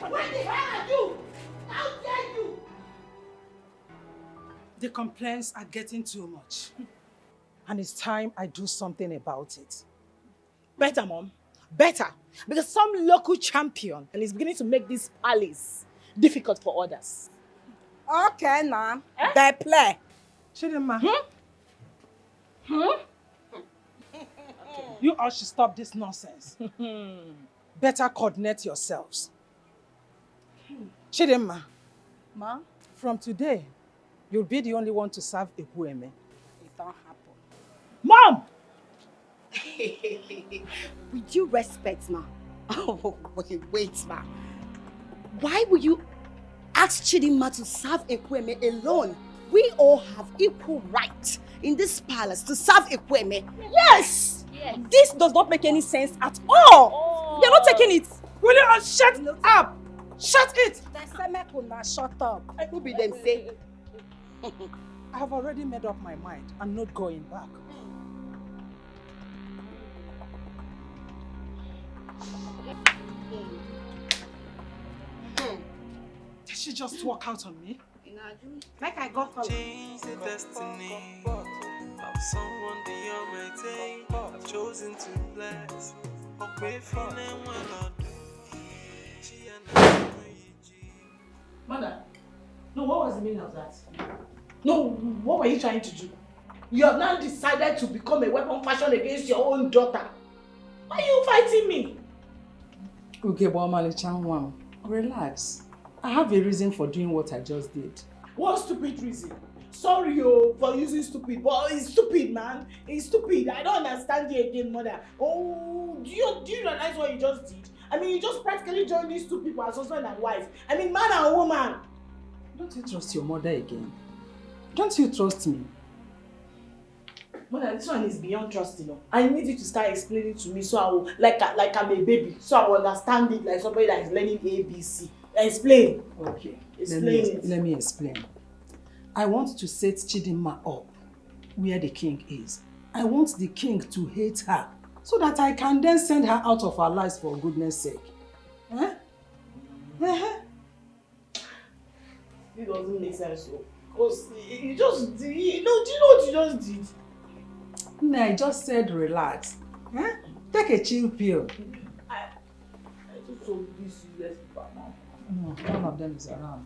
What the hell are you? How dare you? The complaints are getting too much. And it's time I do something about it. Better, Mom. Better. Because some local champion and is beginning to make this palace difficult for others. Okay, now. They play. Chidinma. You all should stop this nonsense. Better coordinate yourselves. Chidinma. Ma? From today, you'll be the only one to serve Ekwueme. It don't happen. Mom! With due respect, ma. Oh, wait, ma. Why would you ask Chidinma to serve Ekwueme alone? We all have equal right in this palace to serve Ekwueme. Yes! This does not make any sense at all. You're not taking it. Will you all shut up? Shut it! Shut up. Who be them say? I have already made up my mind. I'm not going back. Did she just walk out on me? Like I got Change the destiny of someone beyond my day. I've chosen to bless. Mother, no, what was the meaning of that? No, what were you trying to do? You have now decided to become a weapon fashioned against your own daughter. Why are you fighting me? Ugebo, relax. I have a reason for doing what I just did. What stupid reason? Sorry for using stupid, but it's stupid, man. It's stupid. I don't understand you again, mother. Oh, do you realize what you just did? I mean, you just practically joined these two people as husband and wife. I mean, man and woman. Don't you trust your mother again? Don't you trust me? Mother, this one is beyond trust, you know. I need you to start explaining to me so I will, like I'm a baby, so I will understand it like somebody that is learning ABC. Explain. Okay. Explain Let me explain. I want to set Chidinma up where the king is. I want the king to hate her so that I can then send her out of our lives for goodness sake. Huh? It doesn't make sense, so. Because you just, do you know what you just did? No, I just said relax. Huh? Take a chill pill. I just told this useless people now. No, none of them is around.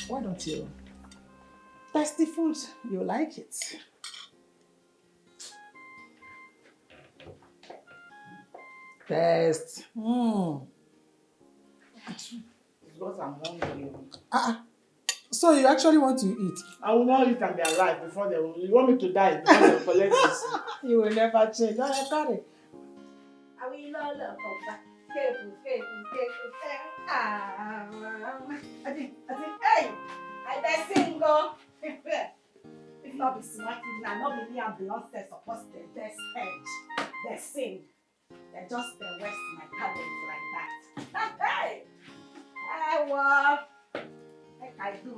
Why don't you taste the food? You like it. Taste. Because I'm hungry. So you actually want to eat? I will not eat and be alive before they will. You want me to die before they will collect this? You will never change. No, I carry. I will not look over. Careful. Hey, I dey sing go. If not be smacking, now not be me and Beyonce supposed to the stage. They sing. They just waste my talent like that. Hey, well,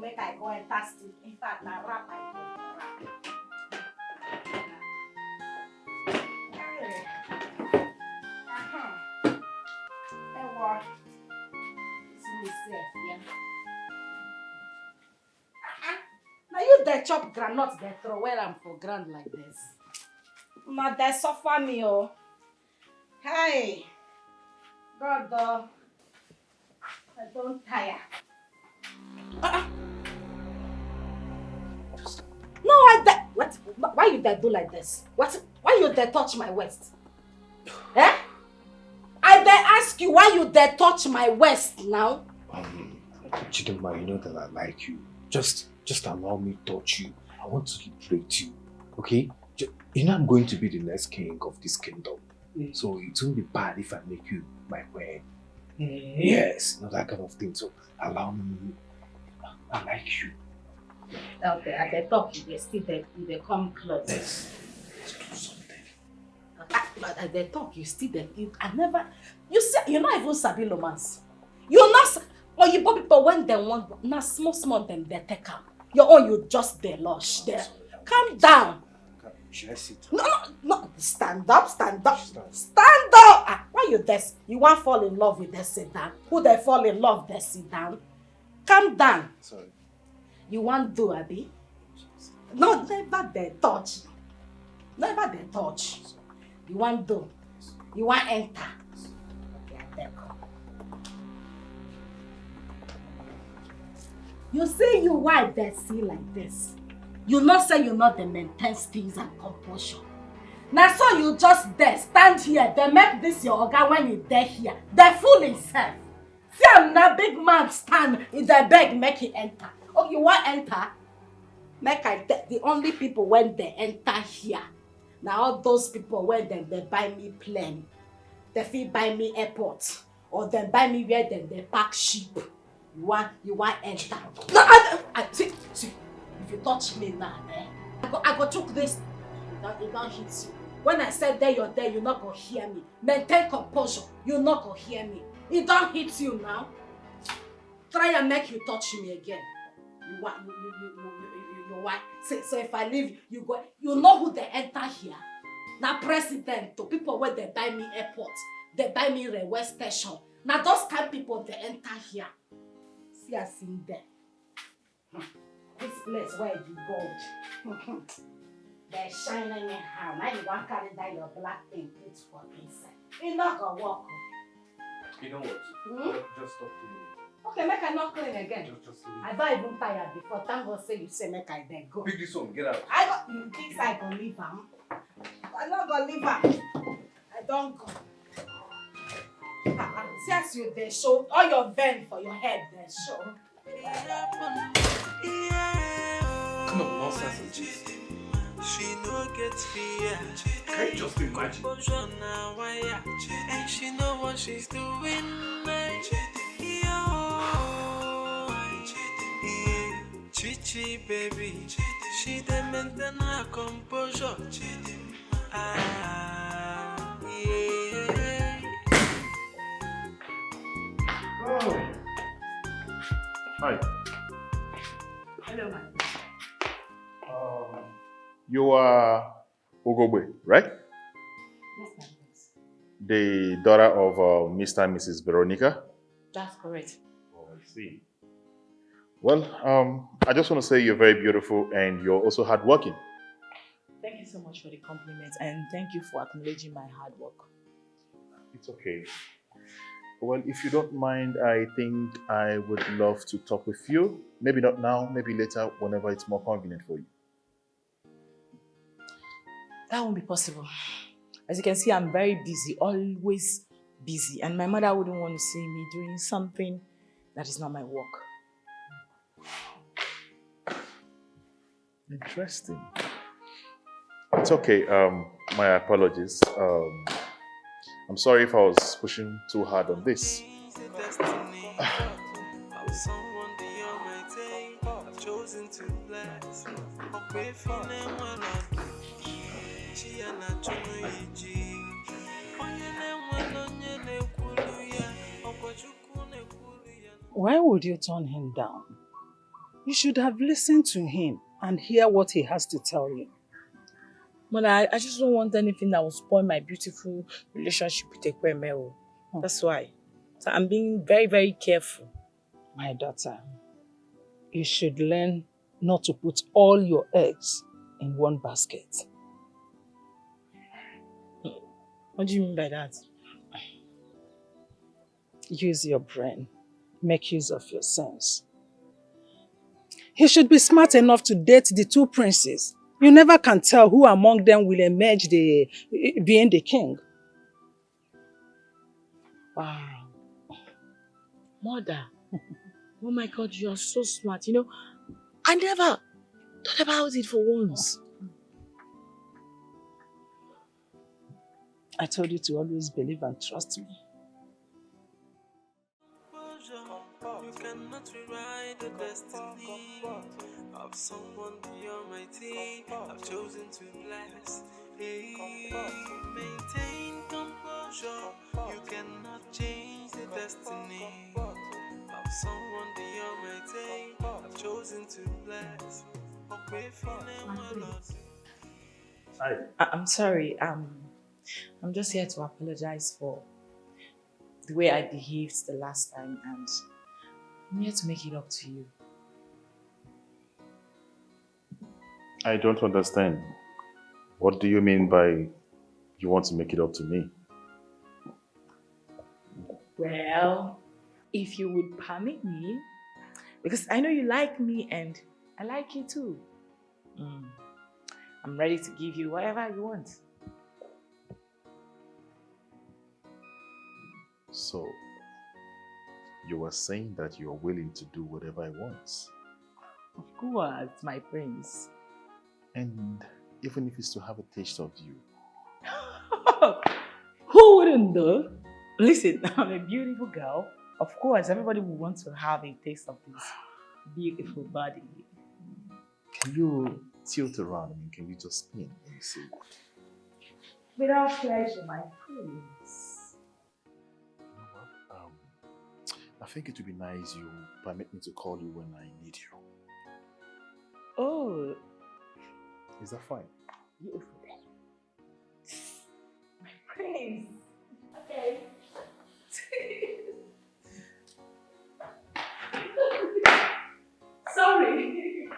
make I go and taste it. In fact, na rap I go rap. Hey. Hey, what? See me safe, yeah. Now you dey chop groundnut, they throw where I'm for ground like this. Now they suffer me, oh. Hey, God, I don't tire. No, what? Why you there do like this? What? Why you there touch my waist? Eh? I there ask you why you there touch my waist now? Chidinma, you know that I like you. Just allow me to touch you. I want to liberate you, okay? You know I'm going to be the next king of this kingdom. So it won't be bad if I make you my queen. Yes, you know that kind of thing. So allow me. I like you. Okay, at the top, they come close. Let's do something. But at the talk, you still there. You're not even sabi romance. You're not. Or you people when they want now small them they take up. Your own you just they lush there. Calm down. Should I sit? No. Stand up. Stand up. Why you there? You want fall in love with them, sit down. Who they fall in love, they sit down. Calm down. Sorry. You want do, Abby? No, never they touch. Never they touch. You want do. You want enter. Okay, I take. You say you wipe the sea like this. You not say you not the maintain steeze and composure. Now so you just there, stand here, they make this your organ when you there here. They fool himself. See I'm not big man stand in the beg make he enter. Oh, you want enter? Make the only people when they enter here. Now all those people when they buy me plane, they feel buy me airport, or they buy me where they park ship. You want enter? No, see. If you touch me now, I go took this. It don't hit you. When I said there, you're there. You're not gonna hear me. Maintain composure. You're not gonna hear me. It don't hit you now. Try and make you touch me again. You want you what? So if I leave, you go. You know who they enter here? Now president to people where they buy me airport, they buy me railway station. Now those kind of people they enter here. See us in there. This place where you gold. They're shining anyhow. Now you want to carry that your black thing put for inside. It's not gonna work. You know what? Just stop cleaning. Okay, make I not clean again. Just leave. I don't even tired before. Thank God say you say make I then go. Pick this one, get out. You think I gonna leave him? I'm not gonna leave him. I don't go. Since you they show all your vein for your head they show. Come on, nonsense and cheese. She no get fear. Can you just imagine? And she know what she's doing. Chichi baby, she dey maintain her composure. Oh. Hi. Hello, man. You are Ogogbe, right? Yes, ma'am. The daughter of Mr. and Mrs. Veronica? That's correct. Oh, I see. Well, I just want to say you're very beautiful and you're also hardworking. Thank you so much for the compliment and thank you for acknowledging my hard work. It's okay. Well, if you don't mind, I think I would love to talk with you. Maybe not now, maybe later, whenever it's more convenient for you. That won't be possible. As you can see, I'm very busy, always busy. And my mother wouldn't want to see me doing something that is not my work. Interesting. It's okay. My apologies. I'm sorry if I was pushing too hard on this. Why would you turn him down? You should have listened to him and hear what he has to tell you. Mother, I just don't want anything that will spoil my beautiful relationship with Ekweme. That's why. So I'm being very, very careful. My daughter, you should learn not to put all your eggs in one basket. What do you mean by that? Use your brain. Make use of your sense. He should be smart enough to date the two princes. You never can tell who among them will emerge being the king. Wow. Mother. Oh my God, you are so smart. You know, I never thought about it for once. I told you to always believe and trust me. You cannot rewrite the destiny of someone the Almighty. I've chosen to bless. Hey, maintain composure. You cannot change the destiny of someone the Almighty. I've chosen to bless. Hi. I'm sorry. I'm just here to apologize for the way I behaved the last time, and I'm here to make it up to you. I don't understand. What do you mean by you want to make it up to me? Well, if you would permit me, because I know you like me and I like you too. I'm ready to give you whatever you want. So, you were saying that you're willing to do whatever I want? Of course, my prince. And even if it's to have a taste of you? Who wouldn't though? Listen, I'm a beautiful girl. Of course, everybody would want to have a taste of this beautiful body. Can you tilt around? I mean, can you just spin? Let me see. Without pleasure, my prince. You know what? I think it would be nice you permit me to call you when I need you. Oh. Is that fine? Beautiful. My prince. Okay. Sorry.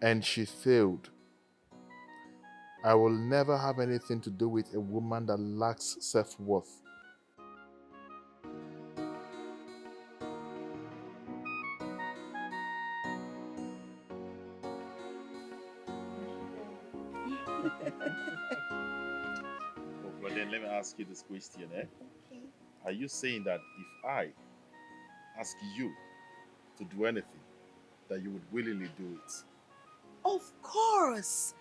And she failed. I will never have anything to do with a woman that lacks self-worth. But then let me ask you this question, eh? Okay. Are you saying that if I ask you to do anything, that you would willingly do it? Of course,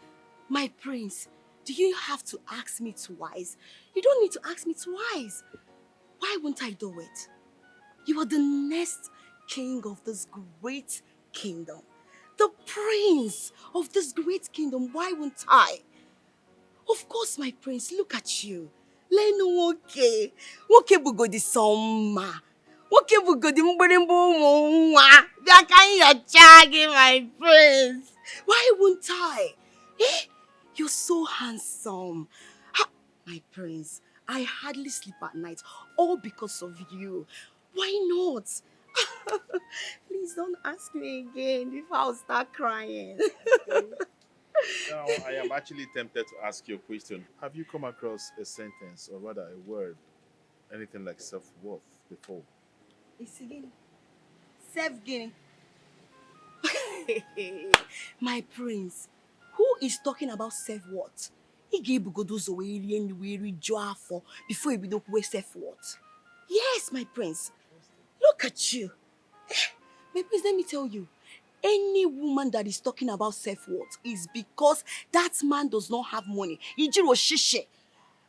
my prince. Do you have to ask me twice? You don't need to ask me twice. Why won't I do it? You are the next king of this great kingdom. The prince of this great kingdom. Why won't I? Of course, my prince, look at you. Leno woke. Woke bugodi soma. Woke bugodi mburimbo mwa. Biakanya chagi, my prince. Why won't I? Eh? You're so handsome. My prince, I hardly sleep at night, all because of you. Why not? Please don't ask me again if I'll start crying. Now, I am actually tempted to ask you a question. Have you come across a sentence, or rather a word, anything like self-worth before? It's again. Self-gain. My prince, who is talking about self-worth? He gave Bugodozo weary for before he would waste self-worth. Yes, my prince. Look at you. My prince, let me tell you. Any woman that is talking about self-worth is because that man does not have money. Ijiro shishe.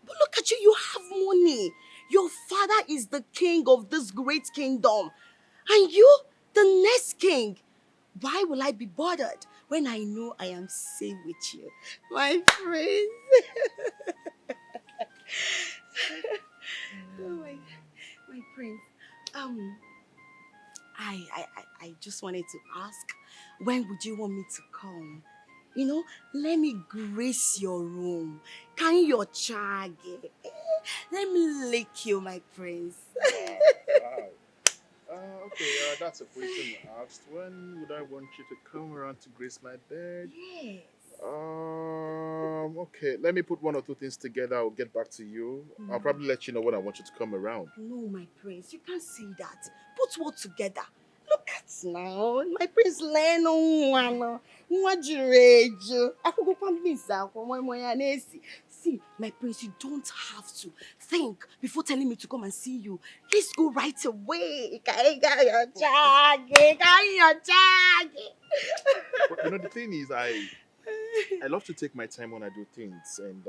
But look at you, you have money. Your father is the king of this great kingdom. And you, the next king. Why will I be bothered when I know I am safe with you? My prince. Oh my prince. I just wanted to ask, when would you want me to come? You know, let me grace your room. Can your chage? Let me lick you, my prince. Okay, that's a question you asked. When would I want you to come around to grace my bed? Yes. Okay, let me put one or two things together. I'll get back to you. I'll probably let you know when I want you to come around. No, my prince, you can't say that. Put what together? Look at now, my prince Leno one. See, my prince, you don't have to think before telling me to come and see you. Let's go right away. But you know, the thing is, I love to take my time when I do things, and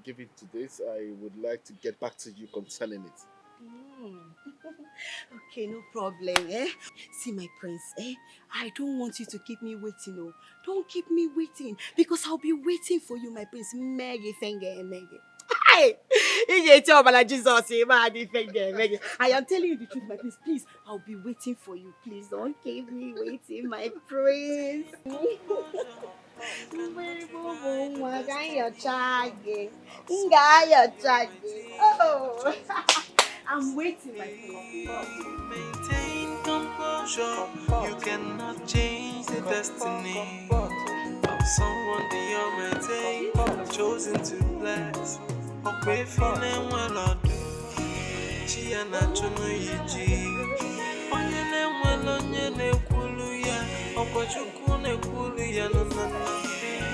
given to this, I would like to get back to you concerning it. Okay, no problem, eh? See, my prince, eh? I don't want you to keep me waiting, oh. Don't keep me waiting, because I'll be waiting for you, my prince. Meggy, finger, Meggy. Hey! Jesus, I am telling you the truth, my prince. Please, I'll be waiting for you. Please don't keep me waiting, my prince. Oh, I'm waiting, my prince. Maintain composure. You cannot change the destiny of someone the Almighty have chosen to bless. Okay, feeling well or do. She and I chuno yiji. Onye ne mwelo nye ne kulu ya. Okwa chuku ne kulu ya no no no.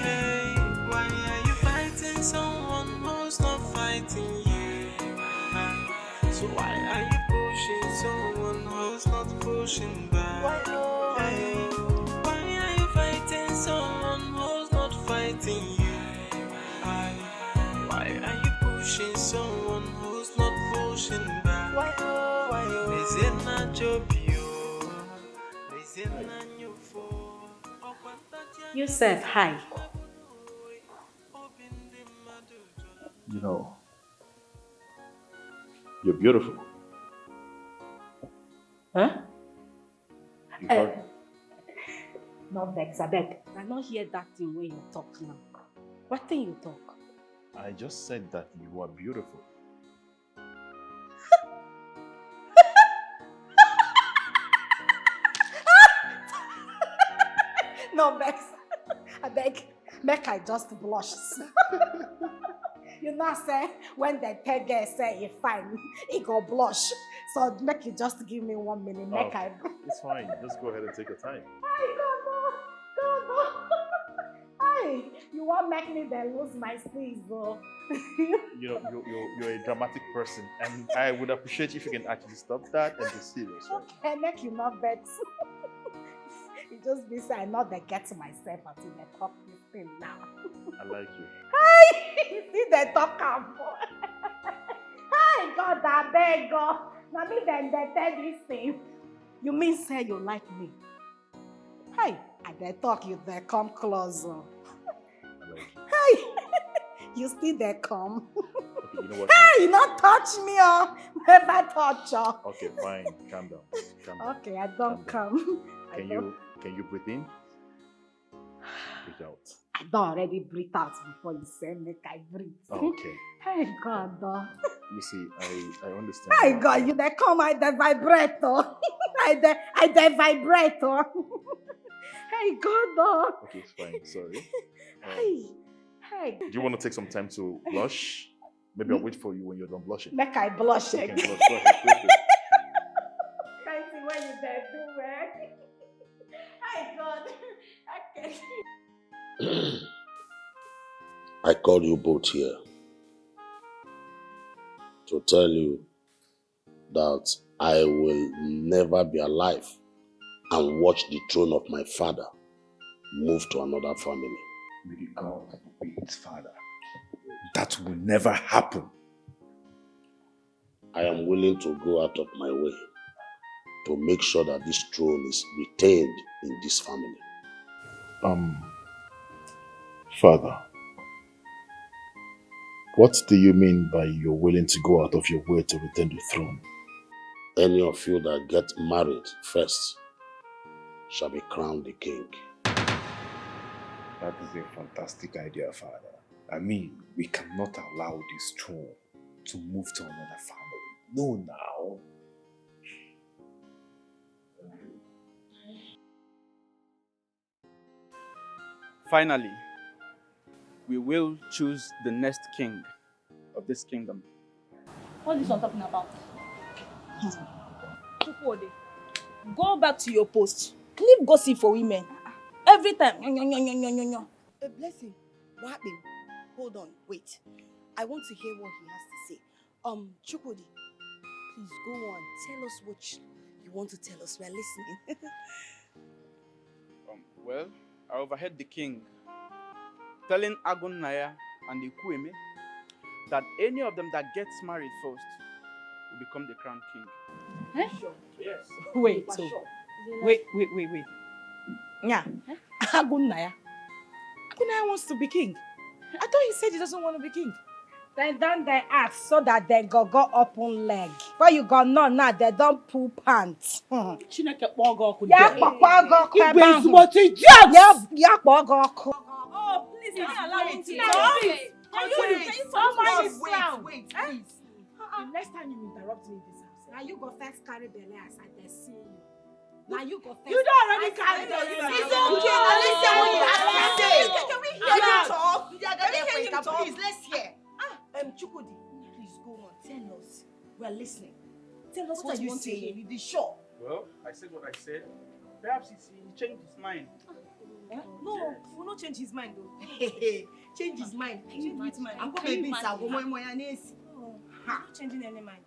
Hey, why are you fighting someone who's not fighting you? So why are you pushing someone who's not pushing back? Hey, why are you fighting someone who's not fighting you? Why are you pushing someone who's not pushing back? Is it not your view? Is it not your fault? You said hi. You know, you're beautiful. Huh? You heard me. Not vex, I beg. I not hear that thing when you talk now. What thing you talk? I just said that you are beautiful. No vex. I beg. Make I just blush. You know, say when the third girl say you fine, he go blush. So make you just give me 1 minute. Make I. It's fine. Just go ahead and take your time. Hey, you won't make me then lose my sleeves, though. You know, you're a dramatic person, and I would appreciate if you can actually stop that and be serious. Right? Okay, make you not vex. It just means I not the get myself until they talk this thing now. I like you. Hey, see they talk am. Hey, God, I beg God. Now me then they tell this thing. You mean say you like me? Hey, I they talk you they come closer. Hey, you still they come. Okay, you know what? Hey, you not touch me, oh. Never touch you. Okay, fine. Calm down. Calm down. Okay, I don't come. Can you breathe in? Breathe out. I don't already breathe out before you say make I breathe. Okay. Hey God, You see, I understand. Hey God, you they come I the vibrator. I the vibrator. Hey God, Okay, it's fine. Sorry. Hey. Do you want to take some time to blush? Maybe I'll wait for you when you're done blushing. Make I blush Okay, again. blush. Go ahead. Can't see what you there do, man. Hi, God. Okay. I call you both here to tell you that I will never be alive and watch the throne of my father move to another family. May God be his father. That will never happen. I am willing to go out of my way to make sure that this throne is retained in this family. Father, what do you mean by you're willing to go out of your way to retain the throne? Any of you that get married first shall be crowned the king. That is a fantastic idea, Father. I mean, we cannot allow this throne to move to another family. No, now. Finally, we will choose the next king of this kingdom. What is one talking about? Chukwode, go back to your post. Leave gossip for women. Every time. A blessing. What happened? Hold on, wait. I want to hear what he has to say. Chukwudi, please go on. Tell us what you want to tell us. We're listening. Well, I overheard the king telling Agun Naya and Ikueme that any of them that gets married first will become the crown king. Sure. Yes. Wait. Yeah. Agunaya. Agunaya wants to be king. I thought he said he doesn't want to be king. Then don't they ask so that they go open leg. Why you got no now they don't pull pants. Chineke kpogo oku. Ya kpogo oku. Igwe ezigbote idiot. Ya kpogo oku. Oh, please, can you allow him to Wait, talk? wait, Can you wait, please. The next time you interrupt me in this house. Now you go first carry belly as I dey see you. Now you go first. You don't already carry belly. It's okay. Now let's hear what you have to say. Can we hear him talk? Can we hear him talk? Please, let's hear. Chukwudi, please go on. Tell us. We're listening. Tell us what you want to hear. You be sure. Well, I said what I said. Perhaps he changed his mind. No, he will not change his mind though. Change his mind. Change his mind. I'm going to be Sagomoyanesi. No, not changing any mind.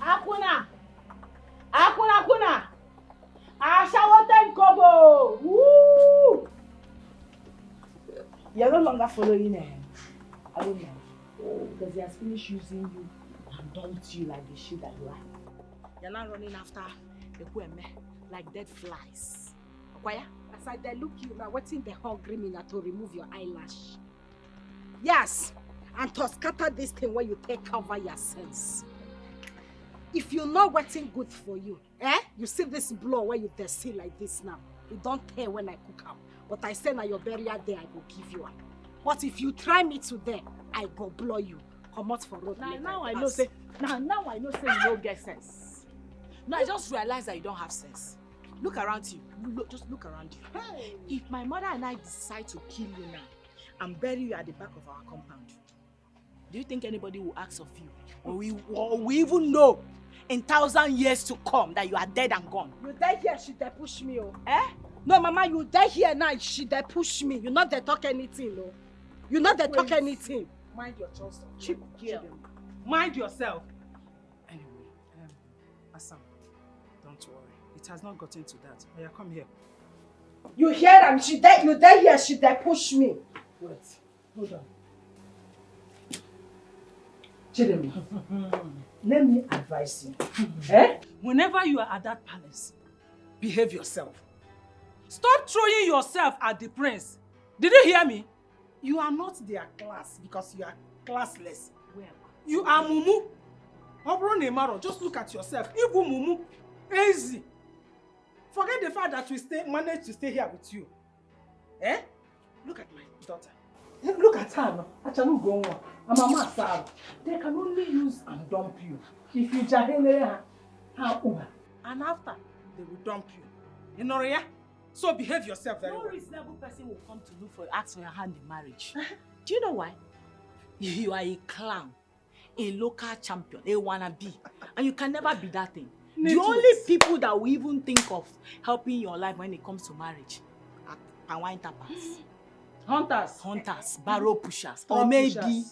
Akuna. Ashawoten Kobo. Woo! You're no longer following him. I don't know. Because he has finished using you and dumped you like the shit that you are. You're not running after the women like dead flies. Okwaya? As I dey look you now, waiting the hungry me now to remove your eyelash. Yes, and to scatter this thing when you take cover your sense. If you know waiting good for you, you see this blow where you dey see like this now. You don't tear when I cook out. But I say now your burial day, I go give you one. But if you try me today, I go blow you. Come out for road. Now I know say you don't get sense. No, I just realized that you don't have sense. Look around you. Just look around you. Hey. If my mother and I decide to kill you now and bury you at the back of our compound, do you think anybody will ask of you? Or we even know in 1,000 years to come that you are dead and gone? You die here, she dey push me, oh. No, Mama, you die here now, she dey push me. You not dey talk anything, no. You not dey talk anything. Mind your choice. Cheap girl. Mind yourself. Anyway, Assam, don't worry. It has not gotten to that. Oya, come here. You hear them? You die here, she dey push me. Wait, hold on. Chidemi, let me advise you. Whenever you are at that palace, behave yourself. Stop throwing yourself at the prince. Did you hear me? You are not their class because you are classless. You are mumu. Obro, just look at yourself. Ibu mumu. Easy. Forget the fact that we managed to stay here with you. Look at my daughter. Look at her now. I'm a master. They can only use and dump you if you jahele her. And after, they will dump you. You know, yeah? So behave yourself very No well. reasonable person will come to look for ask for your hand in marriage. Do you know why? You are a clown, a local champion, a wannabe, and you can never be that thing. The only people that will even think of helping your life when it comes to marriage are Pawine tappers, hunters, barrow pushers, or maybe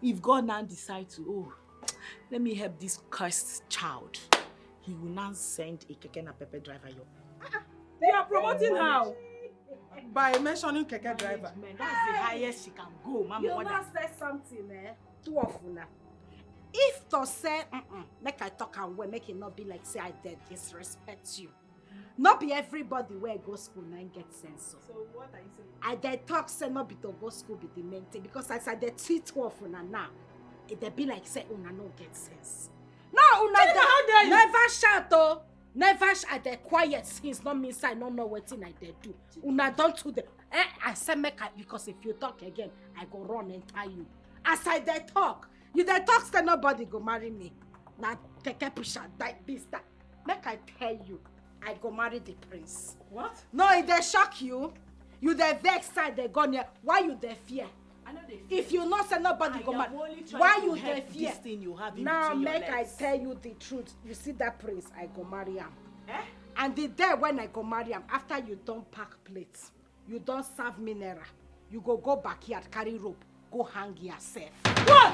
if God now decides to, let me help this cursed child, he will now send a keke na pepe driver your. You are promoting how? By mentioning keke driver. Man, that's the highest she can go, Mama. You not say something, Two of una. If to say, make I talk and way, make it not be like say I did disrespect you. Not be everybody where go school and get sense. So what are you saying? I did talk say not be to go school be the main thing because as I did see two of una now, it dey be like say una no get sense. No, una how dare you? never shout oh. Never shout. Dey quiet since not mean I don't know what thing I dey do. Una don't do the. I say make I because if you talk again, I go run and tie you. As I dey talk, you dey talk say nobody go marry me. Now take a push out like this that. Make I tell you, I go marry the prince. What? No, if they shock you, you dey vex side they go near. Why you dey fear? I know they fear. If you not say nobody go marry, why you dey fear? Now make I tell you the truth. You see that prince, I go marry him. And the day when I go marry him, after you don't pack plates, you don't serve mineral, you go backyard, carry rope, go hang yourself. What?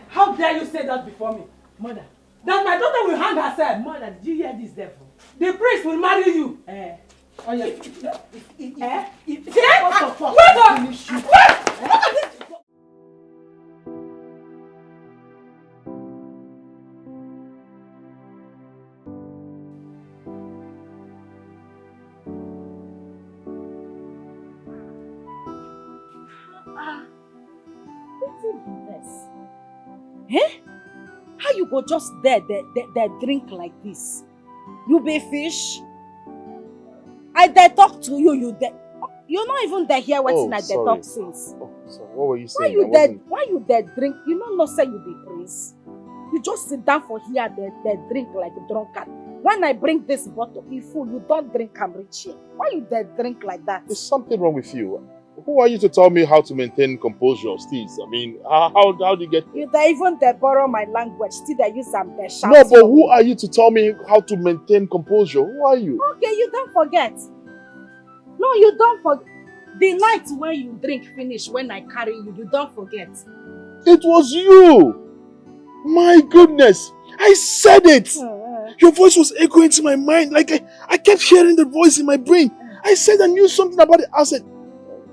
How dare you say that before me? Mother, that my daughter will hang herself. Mother, did you hear this devil? The priest will marry you. Oh yeah. How you go just there drink like this? You be fish? I dey talk to you, you're not even there here waiting I dey talk since. Oh, sorry. What were you saying? Why you there drink? You don't know say you be prince. You just sit down for here, they drink like a drunkard. When I bring this bottle, if full, you don't drink and reach here. Why you there drink like that? There's something wrong with you. Who are you to tell me how to maintain composure, Steve? I mean, how do you get... You dey even borrow my language, still they use them, they shout. No, but who are you to tell me how to maintain composure? Who are you? Okay, you don't forget. No, you don't forget. The night when you drink finish, when I carry you, you don't forget. It was you! My goodness! I said it! Your voice was echoing to my mind. Like I kept hearing the voice in my brain. I said I knew something about it. I said,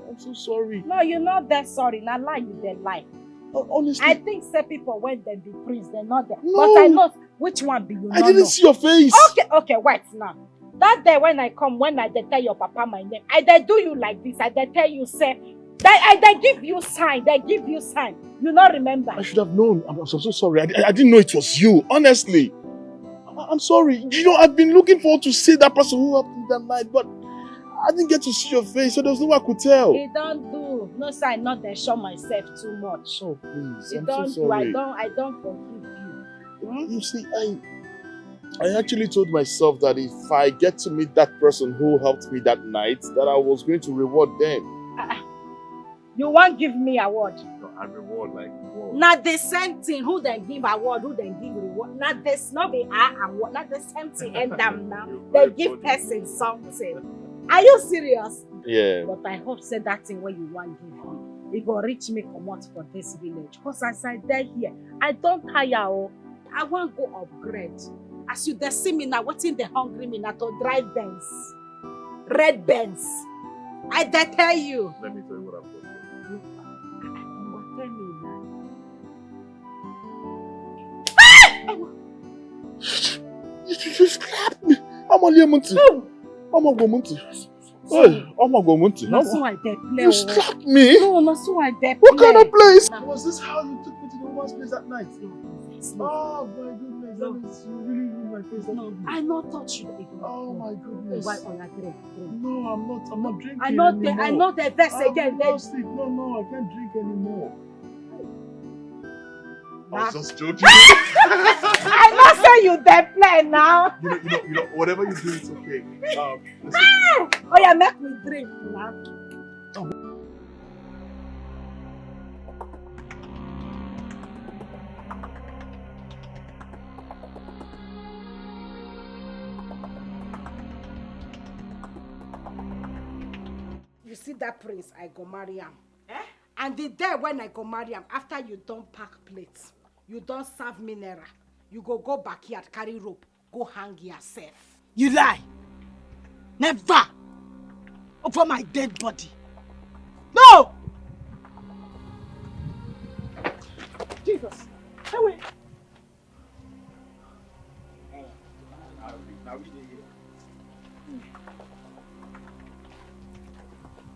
I'm so sorry. No, you're not that sorry. Now lie, you dey lie. Honestly. I think say people when they be prince, they're not there. No. But I know which one be you. I didn't see your face. Okay, wait now. That day when I come, when I dey tell your papa my name, I dey do you like this. I dey tell you, say, I give you sign. They give you sign. You not remember? I should have known. I'm so sorry. I didn't know it was you. Honestly. I'm sorry. You know, I've been looking forward to see that person who helped me that night, but I didn't get to see your face, so there was no way I could tell. It don't do. No sign, not dey show myself too much. Oh, please. It I'm don't so sorry. do. I don't forgive you. You see, I actually told myself that if I get to meet that person who helped me that night, that I was going to reward them. You won't give me award. No, I reward like reward. Not the same thing. Who then give award? Who then give reward? Not this. Not be award. Not the same thing. And them now. They give person something. Are you serious? Yeah. But I hope say that thing where you want give me. It go reach me come out for this village. Cause as I die here, I don't tire. Oh, I want go upgrade. As you dey see me now, waiting the hungry me now to drive Benz, red Benz. I dey tell you. Let me tell you what I've got. Tell me now. You slapped me. I'm only a month. I'm a woman. Hey, I'm a woman. That's why they play. You slapped me. No, that's why they play. What kind of place? Was this how you took me to the woman's place that night? Oh my goodness, that means you really ruined my face. No, I not touch you. Oh my goodness. Why on your drink? No, I'm not drinking I know the best again. No, I can't drink anymore. I was just joking. I not say you dey play now. You know, whatever you do, it's okay. Listen. Oh yeah, make me drink now. You see that prince, I go marry him. And the day when I go marry him, after you don't pack plates, you don't serve mineral, you go backyard, carry rope, go hang yourself. You lie. Never. Over my dead body. No! Jesus. Away.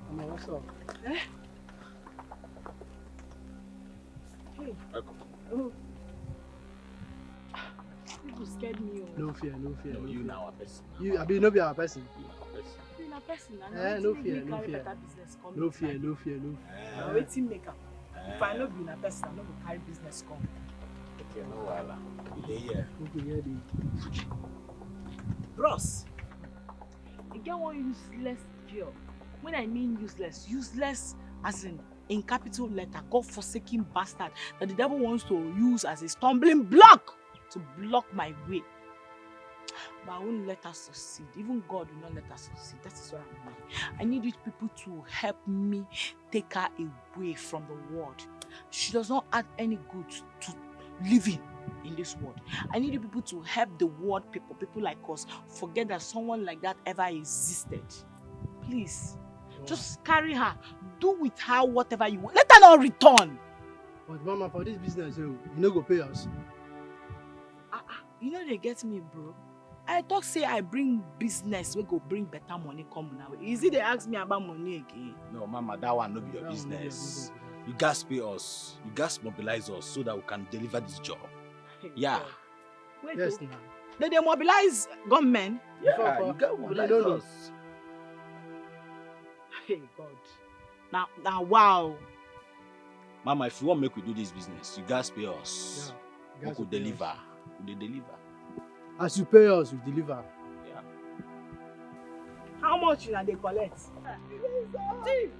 Mama, what's up? Eh? Hey. Welcome. Oh. You scared me. No fear, no fear. No, you now a person. You, I mean, no be our person. You na person. No fear, no fear. No fear, no fear, no fear. Now waiting make up. If I know be na person, I no go carry business come. Okay, no wahala. You dey here. Okay, yeah, dey. Bros, you get one useless girl. When I mean useless as in capital letter, God-forsaken bastard that the devil wants to use as a stumbling block to block my way. But I won't let her succeed. Even God will not let her succeed. That is what I mean. I need you people to help me take her away from the world. She does not add any good to living in this world. I need you people to help the world people like us, forget that someone like that ever existed. Please, just carry her. Do with her whatever you want. Let her not return. But mama, for this business, you no go pay us. You know they get me, bro. I talk say I bring business, we go bring better money come now. Is it they ask me about money again? No, mama, that one no be your business. You guys pay us. You guys mobilize us so that we can deliver this job. Yeah. Wait, yes, now. They mobilize gunmen? Yeah, you got mobilize us. Hey, God. Now, wow. Mama, if you want make we do this business, you guys pay us. Yeah, we could deliver. We deliver. As you pay us, we deliver. Yeah. How much you they collect? Thief!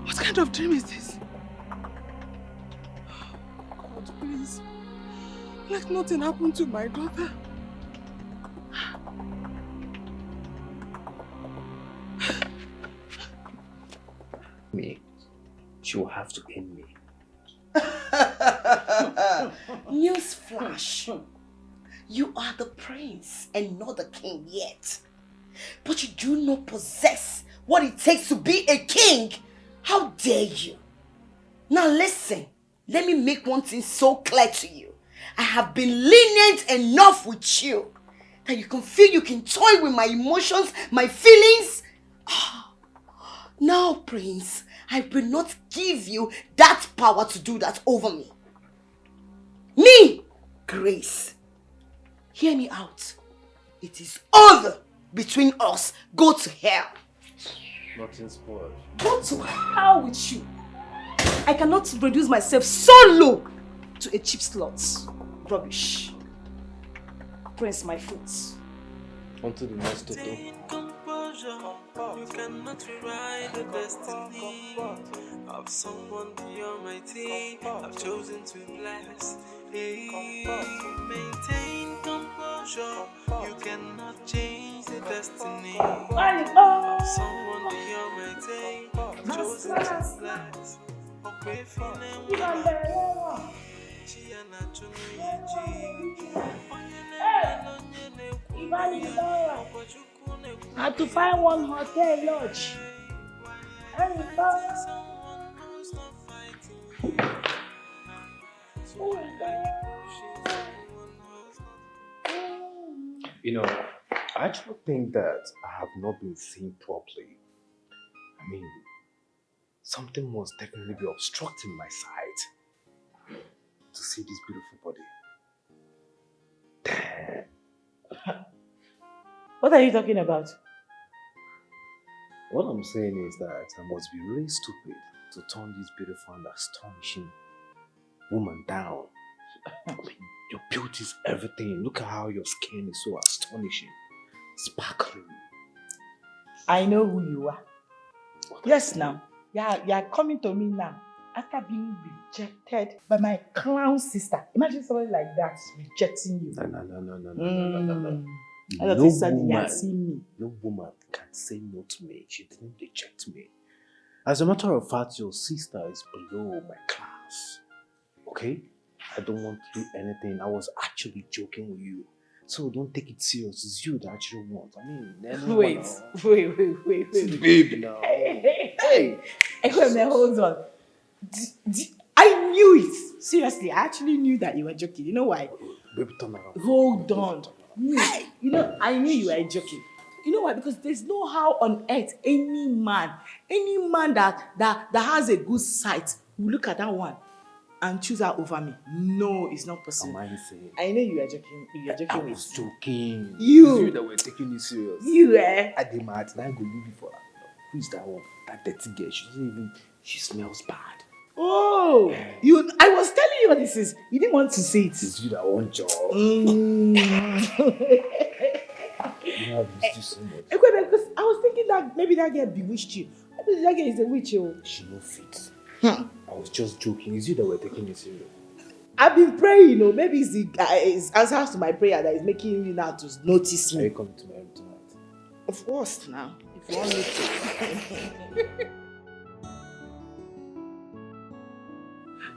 What kind of dream is this? God, please. Let nothing happen to my daughter. Me. She will have to end me. Newsflash. You are the prince and not the king yet. But you do not possess what it takes to be a king. How dare you? Now listen, let me make one thing so clear to you. I have been lenient enough with you that you can feel you can toy with my emotions, my feelings. Now, prince, I will not give you that power to do that over me. Me, Grace. Hear me out. It is over between us. Go to hell. Nothing spoiled. Go to hell with you. I cannot reduce myself so low to a cheap slot. Rubbish. Prince, my foot. On to the next toto. You cannot rewrite the destiny of someone the Almighty I've chosen to bless. Hey, maintain composure. You cannot change the destiny. destiny. Oh. Someone beyond my day, chosen to bless. Okay, feeling I have to find one hotel lodge. You know, I actually think that I have not been seen properly. I mean, something must definitely be obstructing my sight to see this beautiful body. What are you talking about? What I'm saying is that I must be really stupid to turn this beautiful and astonishing woman down. I mean, your beauty is everything. Look at how your skin is so astonishing, sparkling. I know who you are. Yes, now. Yeah, you are coming to me now after being rejected by my clown sister. Imagine somebody like that rejecting you. No. No woman can say no to me. She didn't reject me. As a matter of fact, your sister is below my class. Okay? I don't want to do anything. I was actually joking with you. So don't take it serious. It's you that actually want. I mean, Wait. Baby now. Hey, hold on. I knew it. Seriously, I actually knew that you were joking. You know why? Baby, turn around. Hold on. You know, I knew you were joking. You know why? Because there's no how on earth any man that has a good sight will look at that one and choose her over me. No, it's not possible. Am I saying? I know you are joking. You are joking. I was joking. You. It's you that were taking it serious. You, eh? I did mad. Now I go leave you for her. Who's that one? That dirty girl. She smells bad. Oh, I was telling you what this is. You didn't want to say it. It's you that want job. You have used so much. Because I was thinking that maybe that girl bewitched you. I think that girl is a witch. She no fit. I was just joking. It's you that were taking it serious. I've been praying, maybe it's answers to my prayer that is making you now to notice me. Are you coming to my room tonight? Of course, now. If you want me to.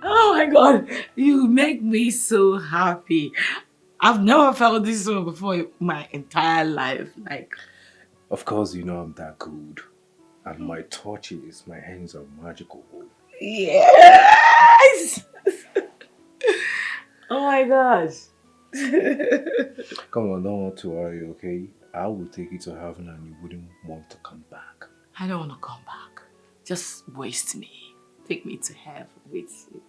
Oh my God, you make me so happy. I've never felt this way before in my entire life. Of course, you know I'm that good. And my touches, my hands are magical. Yes! Oh my gosh. Come on, don't want to worry, okay? I will take you to heaven and you wouldn't want to come back. I don't want to come back. Just waste me. Take me to heaven with you.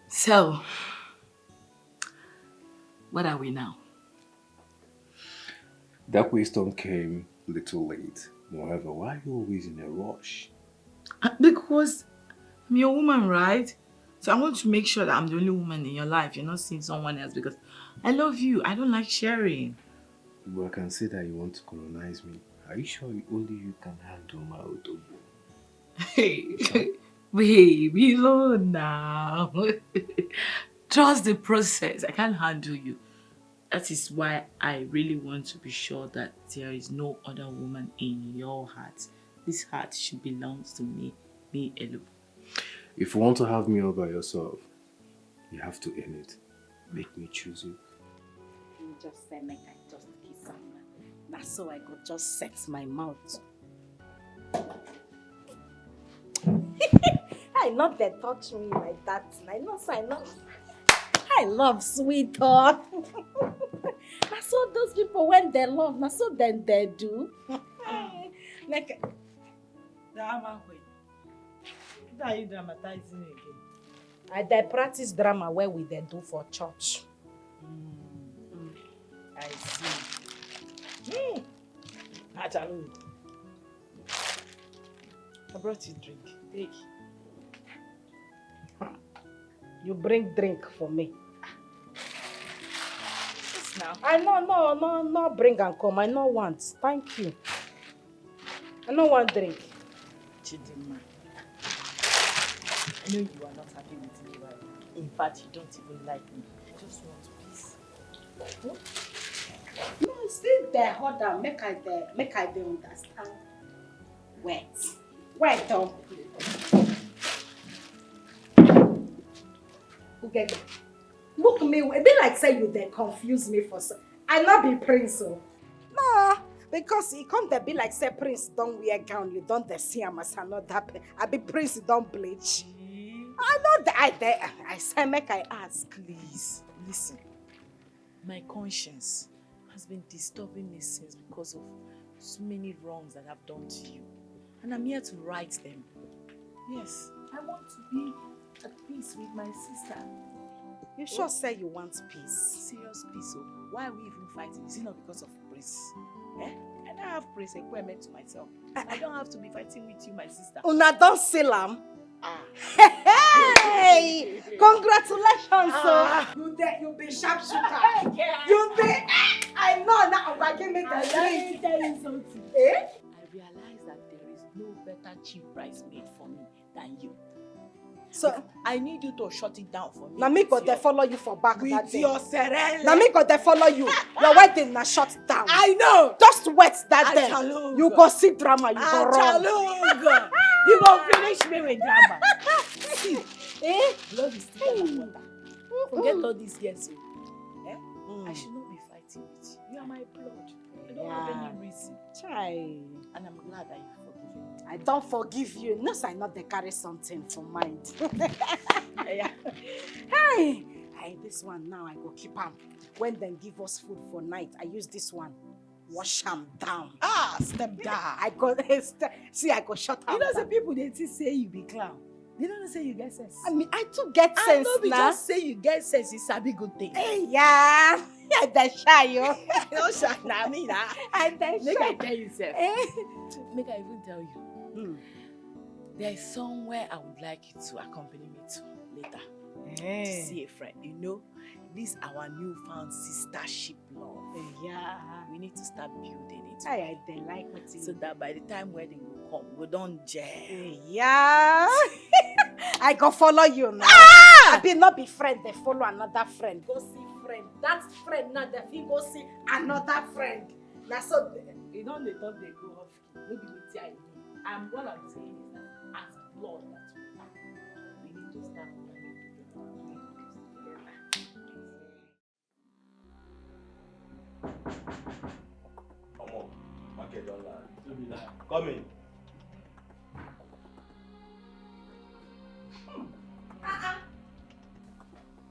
So, what are we now? That wisdom came a little late. However, why are you always in a rush? Because I'm your woman, right? So I want to make sure that I'm the only woman in your life. You're not seeing someone else because I love you. I don't like sharing. Well, I can see that you want to colonize me. Are you sure only you can handle my autobomb? Hey, baby, no now. Trust the process. I can't handle you. That is why I really want to be sure that there is no other woman in your heart. This heart should belong to me alone. If you want to have me all by yourself, you have to earn it. Make me choose you. You just say, make I just kiss him. That's so I could just set my mouth. I not they touch me like that. I love sweetheart. That's what those people when they love. That's what then they do. Like Drama queen. What are you dramatizing again? they practice drama where we they do for church. I see. Actually, I brought you drink. Take. You bring drink for me. Yes, now. I no bring and come. I no want. Thank you. I no want drink. Chidinma, I know you are not happy with me, right? In fact, you don't even like me. I just want peace. No, stay there, hold on. Make I dey understand. Wait. Wait, though. Okay. Look me, it be like say you dey confuse me for some. I not be prince, oh. No, because he come there be like say prince don't wear gown, you don't dey see him as another. I be prince don't bleach. I know that I say make I ask. Please, listen. My conscience has been disturbing me since because of so many wrongs that I've done to you. And I'm here to right them. Yes, I want to be at peace with my sister. You sure say you want peace? Serious peace. Oh. Why are we even fighting? Is it not because of praise? Eh? And I have praise equipment to myself. I don't have to be fighting with you, my sister. Una don't seal am. Hey! Congratulations, sir. You be sharpshooter. You be. I know now. But give me the Let me tell you something. Eh? I realize that there is no better cheap price made for me than you. So I need you to shut it down for me. now me go they follow you for back with that day. your serene. Now me go they follow you. Your wedding na shut down. I know. Just wait that day. Achalug. You go see drama. You go run. Achalug. You go finish me with drama. See, blood is thicker than water. Forget all these girls. Eh? I should not be fighting with you. You are my blood. I don't have any reason. Try. And I'm glad that you forgive me. I don't forgive you. No, I not they carry something for mind. Yeah. Hey, this one now I go keep am. When they give us food for night, I use this one. Wash them down. Step down. I go see. I go shut am. You know, down. some people they say you be clown. They don't say you get sense. I mean, I too get I sense know be now. just say you get sense. It's a big good thing. Hey, yeah. I dey shy yo. No shy na me na. I dey Make shy. I tell you sef. Make I even tell you. There is somewhere I would like you to accompany me to later. To see a friend. You know, this our newfound sistership love. Yeah. We need to start building it. I dey like what so that by the time wedding will come, we don't gel. Yeah. I go follow you now. I be not be friend, they follow another friend. Go see friend. That friend now they fit go see another friend. Now so you know they thought they go off. Maybe with I mean. And what I'm saying is that as blood that we need to start Come on, market dollar. Come in.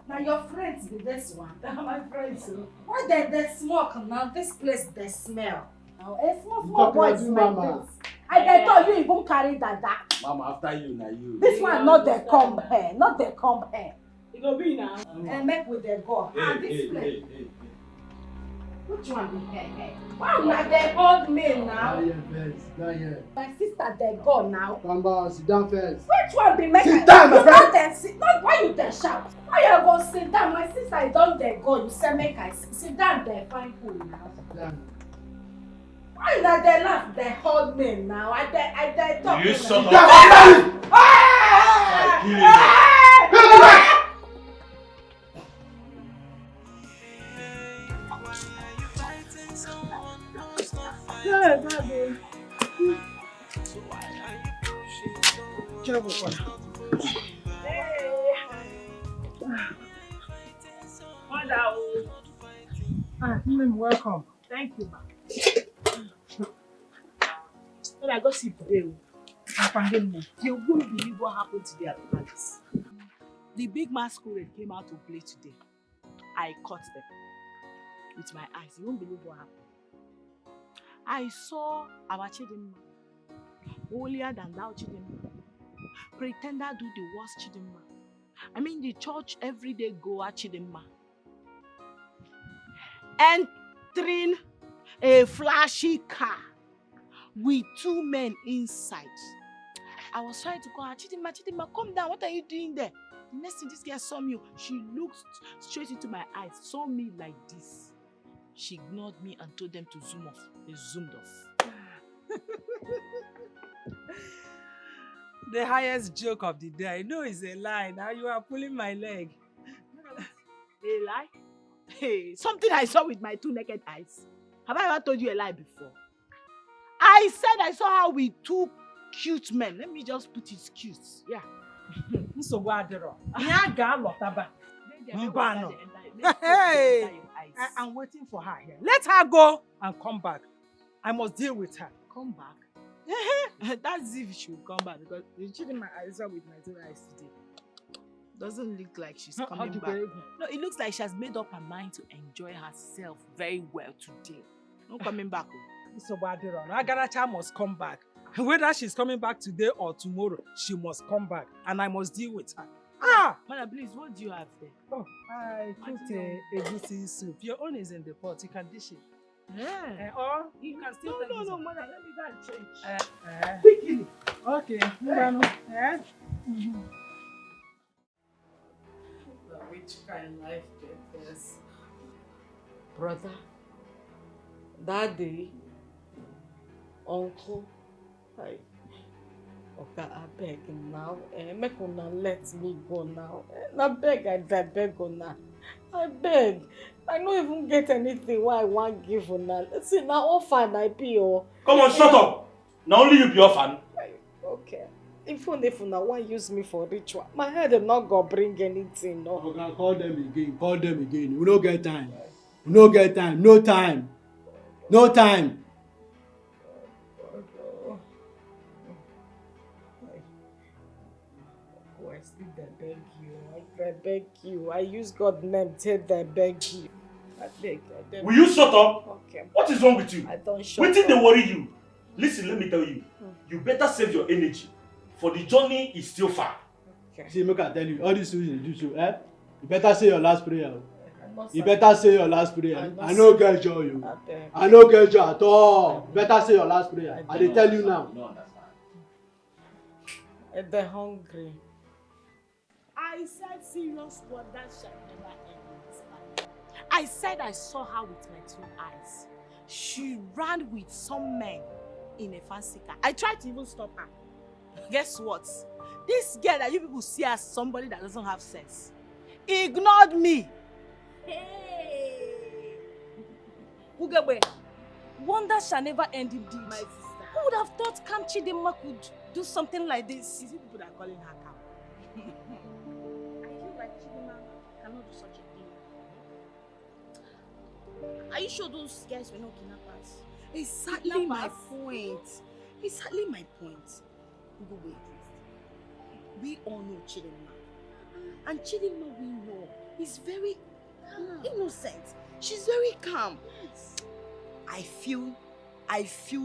now your friends be this one. my friends. Why they smoke now? This place they smell. Now a small Talk boys about you, like mama. this. I thought you even carry that. Mama, after you, now you. This one not they come here, not they come here. It go be now. And make with the go. This place. Which one be here? Why not they hold me now? Not yet first. Not yet. My sister they go now. Kamba, sit down first. Which one be make? Sit down, my you friend. not then sit. Not why you there shout. Why you go sit down? My sister I don't there go. You say make I sit down there find food now. Sit down. Why not they laugh? They hold me now. I talk. You to shut them. up. Yeah, baby. Welcome. Thank you, ma. When I got sick today, you won't believe what happened today at the palace. The big masquerade came out to play today. I caught them with my eyes. You won't believe what happened. I saw our Chidinma, holier than thou Chidinma, pretender do the worst Chidinma. I mean the church everyday goer Chidinma. Entering a flashy car with two men inside. I was trying to call her, Chidinma, come down. What are you doing there? The next thing this girl saw me, she looked straight into my eyes, saw me like this. She ignored me and told them to zoom off. They zoomed off. The highest joke of the day. I know it's a lie. Now you are pulling my leg. A lie? Hey, something I saw with my two naked eyes. Have I ever told you a lie before? I said I saw her with 2 cute men. Let me just put it cute. Yeah. Nsogbu adịrọ. Ihe a ga-alọtaba. Mbano. Hey! I'm waiting for her here. Let her go and come back. I must deal with her. Come back? That's if she will come back because the children my eyes with my 2 eyes today. Doesn't look like she's coming back. No, it looks like she has made up her mind to enjoy herself very well today. No coming back. Nsogbu adịrọ. Agaracha must come back. Whether she's coming back today or tomorrow, she must come back and I must deal with her. Mother, please, what do you have there? Oh, I cooked a egusi soup. Your own is in the pot. You can dish it. Yeah. Or you can still take this no, one. mother, let me go and change. Quickly. Okay. Mbano. Which kind of life get this? Brother, daddy, uncle, okay, I beg now. Make una let me go now. I beg, I beg una. I beg. I don't even get anything why I want give una. See, now orphan I be oh. Come on, shut up. Now only you be orphan. Okay. If una want use me for ritual, my head is not gonna bring anything. No. Okay, call them again. Call them again. We don't get time. We don't get time. No time. No time. I still beg you. I beg you. I use God's name till they beg you. I beg. Will you shut up? Okay. What is wrong with you? I don't shut Wetin up. dey worry you? Listen, let me tell you. You better save your energy. For the journey is still far. Okay. See, make I tell you, all these things you do so, eh? You better say your last prayer. You better say your last prayer. I no get joy, you. I no get joy at all. You better say your last prayer. I dey tell you now. No understand. They're hungry. I said serious word that shall never end in this life. I said I saw her with my 2 eyes. She ran with some men in a fancy car. I tried to even stop her. Guess what? This girl that you people see as somebody that doesn't have sense ignored me. Hey! Ugebe, wonder shall never end indeed. My sister. Who would have thought Kam Chidimma could do something like this? You see people that are calling her cow. I feel like Chidimma cannot do such a thing. Are you sure those guys were not kidnappers? Exactly my point. Exactly my point. Go wait. We all know Chidimma. And Chidimma we know is very innocent. She's very calm. I feel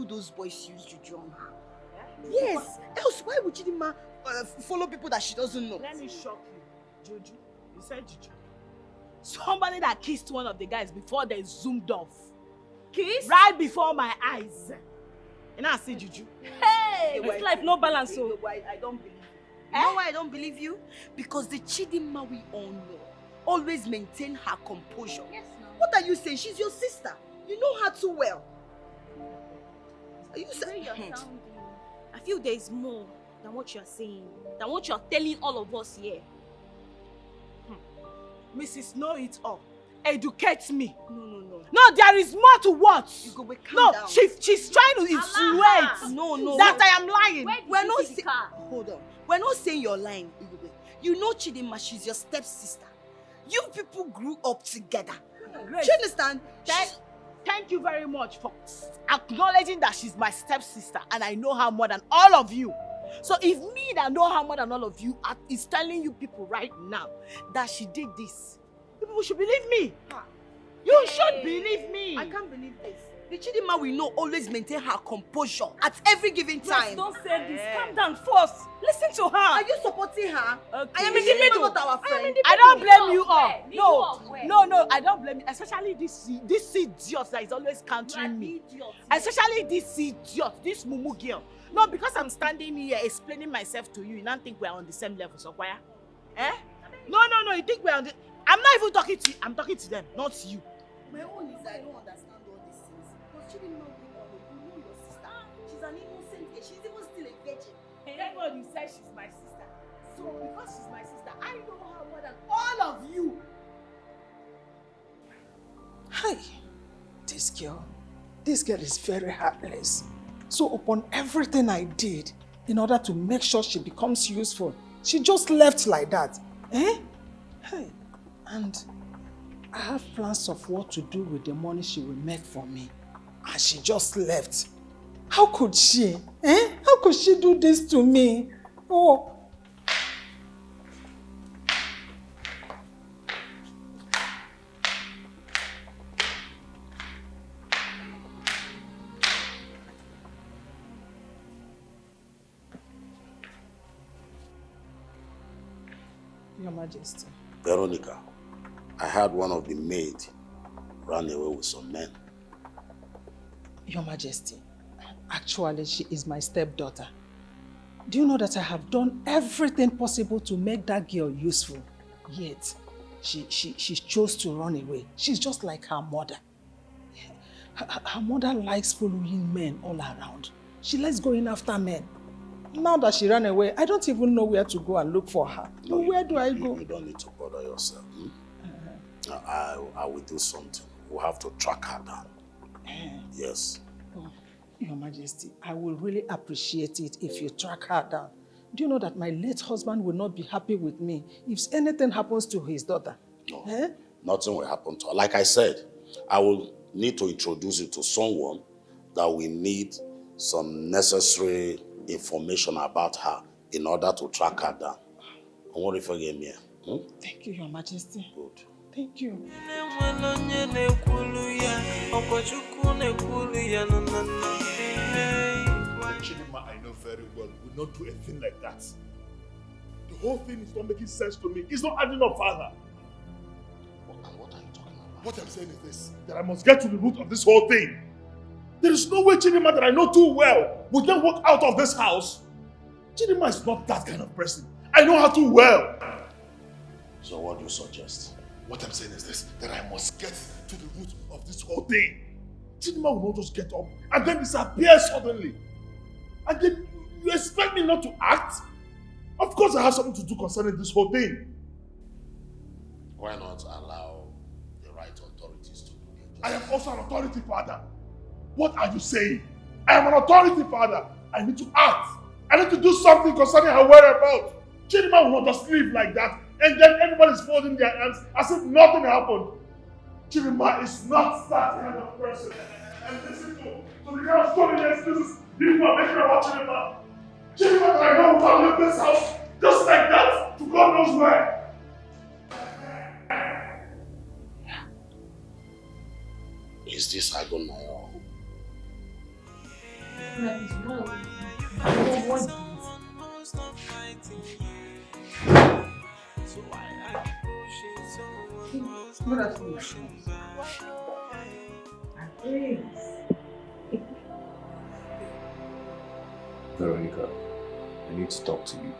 those boys used juju on her. Yes. Else why would Chidimma follow people that she doesn't know? Let me shock you. Juju. You said juju. Somebody that kissed one of the guys before they zoomed off. Kiss? Right before my eyes. And I see juju. Hey! This life no balance, so I don't believe you. You know why I don't believe you? Because the Chidimma we all know always maintain her composure. Yes, no. What are you saying? She's your sister. You know her too well. Are you saying? I feel there is more than what you are saying, than what you are telling all of us here. Mrs. Know It All, educate me. No. No, there is more to what? You go wait, no, down. she's trying to insinuate No. that I am lying. We're not saying. Hold on. We're not saying you're lying, Igwe. You know Chidimma, she's your stepsister. You people grew up together. Grace, do you understand? Thank you very much for acknowledging that she's my stepsister and I know her more than all of you. So if me that know her more than all of you is telling you people right now that she did this, you people should believe me. You should believe me. I can't believe this. The Chidimma we know always maintain her composure at every given time. Yes, don't say this. Calm down first. Listen to her. Are you supporting her? Okay. I am in the middle. Not our friend. I don't blame you all. No, I don't blame you. Especially this idiot that is always countering me. Especially this idiot, this mumu girl. No, because I'm standing here explaining myself to you, you don't think we're on the same level, so why? Eh? No, you think we're on the... I'm not even talking to you. I'm talking to them, not you. My own is I don't understand all these things. Because Chidimma, you know your sister. She's an innocent girl. She's even still a virgin. Everybody says she's my sister. So because she's my sister, I know her more than all of you. Hi, this girl. This girl is very heartless. So upon everything I did, in order to make sure she becomes useful, she just left like that. Eh? Hey. And I have plans of what to do with the money she will make for me. And she just left. How could she? Eh? How could she do this to me? Oh. Your Majesty. Veronica, I heard one of the maids ran away with some men. Your Majesty, actually she is my stepdaughter. Do you know that I have done everything possible to make that girl useful? Yet, she chose to run away. She's just like her mother. Her mother likes following men all around. She likes going after men. Now that she ran away, I don't even know where to go and look for her. No, where do I go? You don't need to bother yourself. I will do something. We'll have to track her down. Yes. Oh, Your Majesty, I will really appreciate it if you track her down. Do you know that my late husband will not be happy with me if anything happens to his daughter? No, nothing will happen to her. Like I said, I will need to introduce you to someone that will need some necessary information about her in order to track her down. I won't you forget me. Thank you, Your Majesty. Good. Thank you. Chidinma, I know very well, will not do a thing like that. The whole thing is not making sense to me. It's not adding up, Father. What are you talking about? What I'm saying is this, that I must get to the root of this whole thing. There is no way Chidinma that I know too well would then walk out of this house. Chidinma is not that kind of person. I know her too well. So what do you suggest? What I'm saying is this, that I must get to the root of this whole thing. Chidinma will not just get up and then disappear suddenly. And then you expect me not to act? Of course I have something to do concerning this whole thing. Why not allow the right authorities to do their job? I am also an authority, Father. What are you saying? I am an authority, Father. I need to act. I need to do something concerning her whereabouts. Chidinma will not just leave like that and then everybody's folding their hands as if nothing happened. Chidinma is not that kind of person. And listen to the kind of story and excuses people are making about Chidinma. Chidinma that I know will leave this house just like that to God knows where. Is this Agonayo? Veronica, I need to talk to you.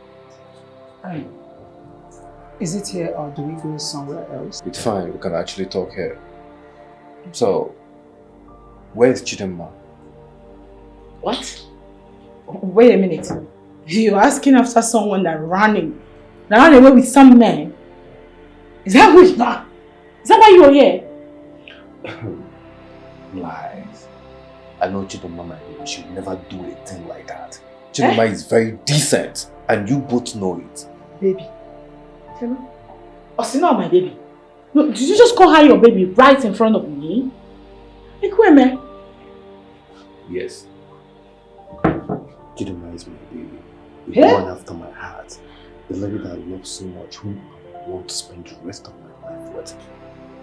Is it here or do we go somewhere else? It's fine, we can actually talk here. So, where is Chidinma? What? Wait a minute. You're asking after someone that ran away with some men? Is that who you are? Is that why you're here? Lies. I know Chidinma, my baby, she would never do a thing like that. Chidinma is very decent, and you both know it. Baby. Osina, my baby. No, did you just call her your baby right in front of me? Like, where, man? Yes. Chidinma is my baby. The one after my heart. The lady that I love so much, whom I want to spend the rest of my life with.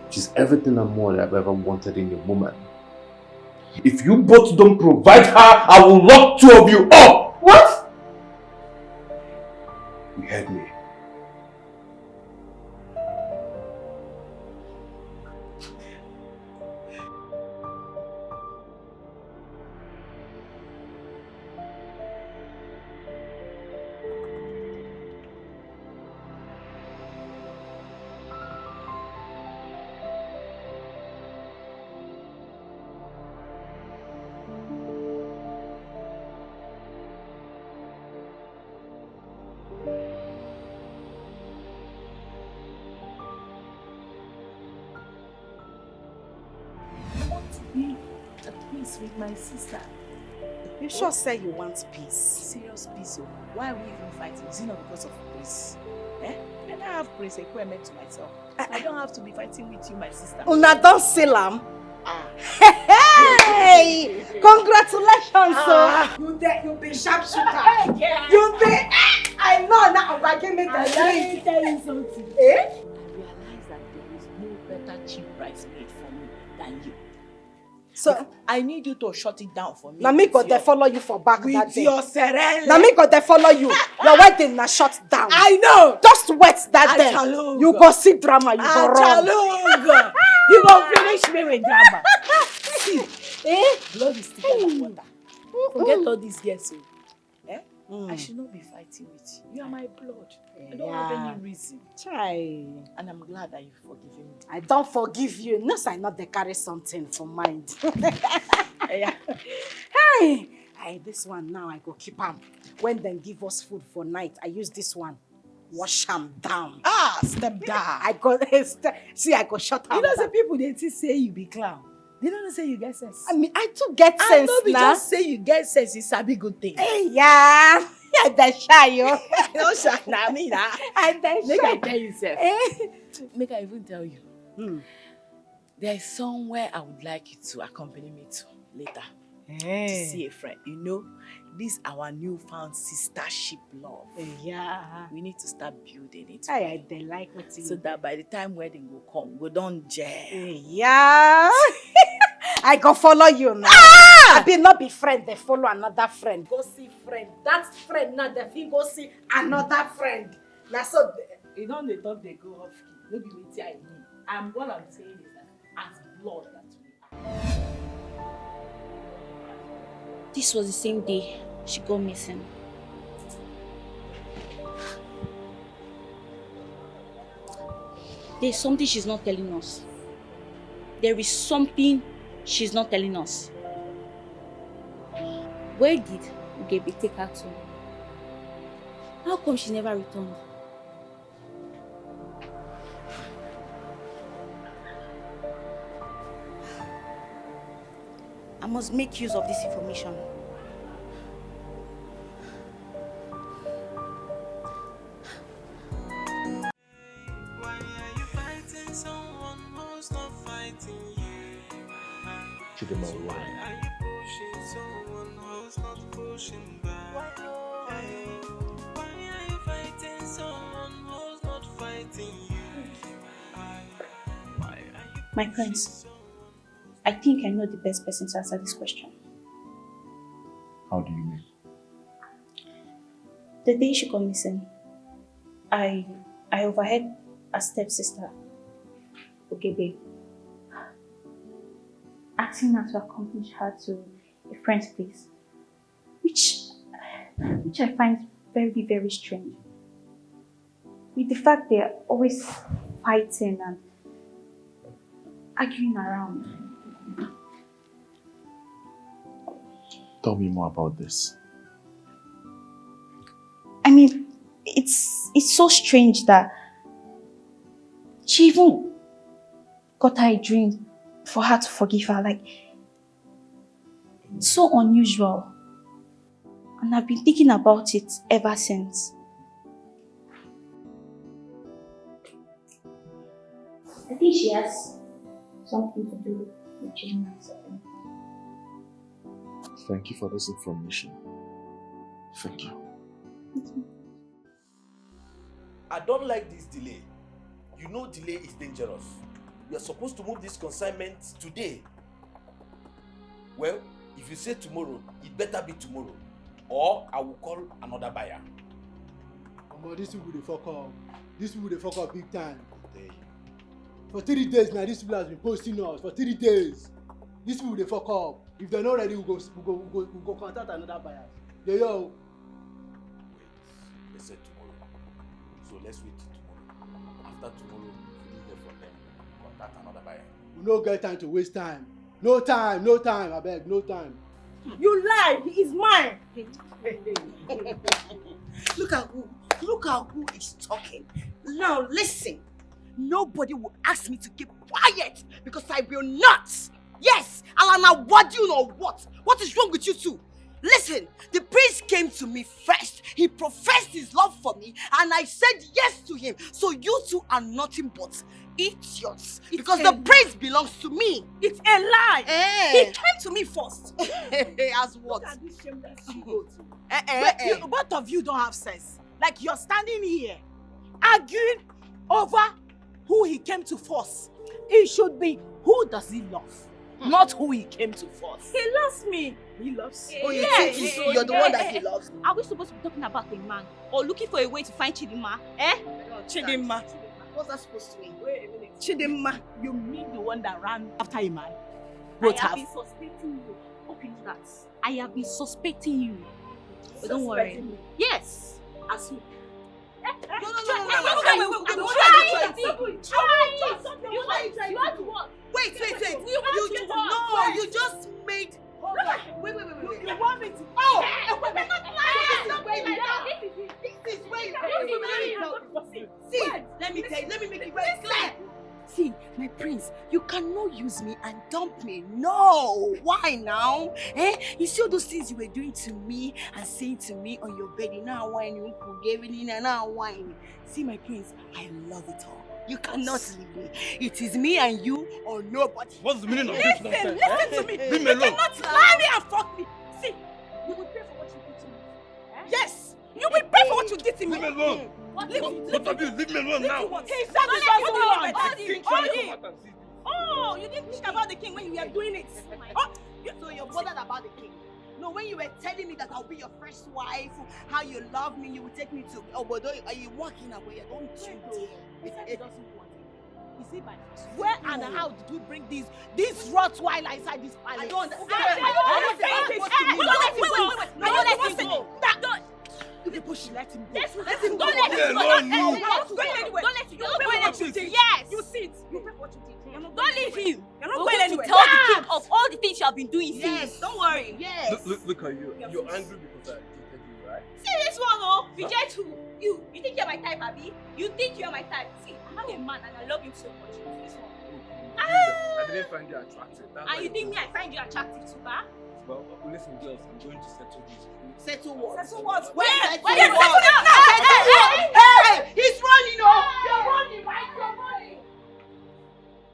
She's everything and more that I've ever wanted in a woman. If you both don't provide her, I will lock two of you up! What? You heard me. peace with my sister. You sure say you want peace? Serious peace. Oh. Why are we even fighting? Is it not because of praise? Eh? And I have praise equipment to myself. I don't have to be fighting with you, my sister. Una don't seal am. Hey! Congratulations, sir. You be sharpshooter. Yeah. You be. I know now. But give me the Let me drink. tell you something. Eh? I realize that there is no better cheap bridesmaid for me than you. So I need you to shut it down for me. now me go they follow you for back with that day. your serene. Now me go they follow you. Your wedding na shut down. I know. Just wait that day. Achalug. You go see drama. You go run. Achalug. You go finish me with drama. See, blood is thicker than water. Forget all these girls. Eh? I should not be fighting with you. You are my blood. I don't have any reason. Try. And I'm glad that you've forgiven me. I don't forgive you. No, I not they carry something for mind. Yeah. Hey, this one now I go keep am. When they give us food for night, I use this one. Wash am down. Ah, step down. I go see. I go shut am. You know, down. some people they say you be clown. They don't say you get sense. I mean, I too get I sense know be now. just say you get sense. It's a big good thing. Hey, yeah. I dey shy yo. No shy na me na. I dey Make shy. I tell you sef. Make I even tell you. There is somewhere I would like you to accompany me to later. To see a friend. You know, this our newfound sistership love. Yeah. We need to start building it. I dey like what you. So that by the time wedding will come, we don't gel. Yeah. I go follow you now. I be not be friend, they follow another friend. Go see friend. That friend now, they fit go see another friend. Now so You know they talk they go off key. No be wetin I mean. And what I'm saying is that as blood that we are. This was the same day she got missing. There's something she's not telling us. There is something she's not telling us. Where did Ugebe take her to? How come she never returned? I must make use of this information. Chidema, why? My prince, I think I know the best person to answer this question. How do you mean? The day she got missing, I overheard a stepsister, Ugebe, asking her to accompany her to a friend's place, which I find very, very strange. With the fact they're always fighting and arguing around. Tell me more about this. I mean, it's so strange that she even got her a dream for her to forgive her. Like, it's so unusual. And I've been thinking about it ever since. I think she has something to do with changing herself. Thank you for this information. Thank you. I don't like this delay. You know delay is dangerous. We are supposed to move this consignment today. Well, if you say tomorrow, it better be tomorrow. Or I will call another buyer. Omo, these people dey fuck up. These people dey fuck up big time. For 3 days now, these people has been posting us. For 3 days. These people dey fuck up. If they're not ready, we go contact another buyer. Yo. Wait, they said tomorrow. So let's wait till tomorrow. After tomorrow, if we didn't hear from them, contact another buyer. We no get time to waste time. No time, abeg, no time. You lie, he is mine. Look at who is talking. Now listen. Nobody will ask me to keep quiet because I will not. Yes, I'll Wadun or what? What is wrong with you two? Listen, the prince came to me first. He professed his love for me and I said yes to him. So you two are nothing but idiots. Because the prince belongs to me. It's a lie. He came to me first. As what? Look at this shameless you, both of you don't have sense. Like you're standing here arguing over who he came to first. It should be who does he love, not who he came to first. He loves me. He loves you. Oh, you think you're the one that he loves? Are we supposed to be talking about a man or looking for a way to find Chidinma? Eh? Chidinma. What's that supposed to mean? Wait a minute. Chidinma, you mean the one that ran after a man? I have been suspecting you. Okay, that. I have been suspecting you. But don't worry. Yes. As who? No. Wait. You just made. Hold on. Wait. You want me to? Oh! This is where you see, let me make it very clear. See, my prince, you cannot use me and dump me. No! Why now? You see all those things you were doing to me and saying to me on your bed, now whining, now whining. See, my prince, I love it all. You cannot leave me. It is me and you or nobody. What's the meaning of this nonsense? Listen to me. Leave me alone. You cannot lie me and fuck me. See, you will pay for what you did to me. Yes, you will pay for what you did to me. Leave me alone. Both of you, leave me alone now. He said this was the one. Oh, you didn't think about the king when you were doing it. So you're bothered about the king? No, when you were telling me that I'll be your first wife, how you love me, you will take me to Obodo, are you walking away? Don't you dare. It doesn't want it. You see, my where and how did you bring this Rottweiler inside this palace? I don't understand. Let him go. Let him go. Don't let him go. Don't let him go. Yes. You see it. You pay for what you did. Don't leave him. You're not We're going going to anywhere. tell the king of all the things you have been doing since. Yes, don't worry. Yes. Look at you. You're angry because I treated you, right? See this one, oh, reject who? You think you're my type, Abby? You think you're my type? See, I have a man and I love him so much. This one. I didn't find you attractive. And you think me, I find you attractive too, huh? Well, listen, girls, I'm going to settle this. Settle what? Settle what? Where? Where? Hey! He's running, oh! You're running, right? You're running!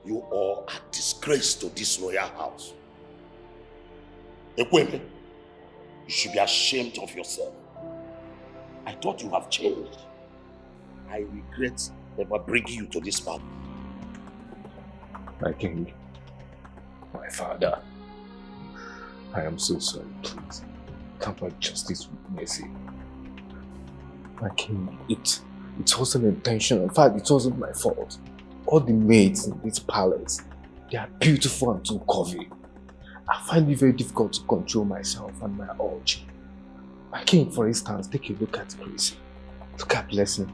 You all are disgrace to this royal house. Ekweme, you should be ashamed of yourself. I thought you have changed. I regret never bringing you to this party. My king, my father, I am so sorry, please. Temper justice with mercy. My king, it wasn't intentional. In fact, it wasn't my fault. All the maids in this palace, they are beautiful and too curvy. I find it very difficult to control myself and my urge. My king, for instance, take a look at Gracie. Look at Blessing.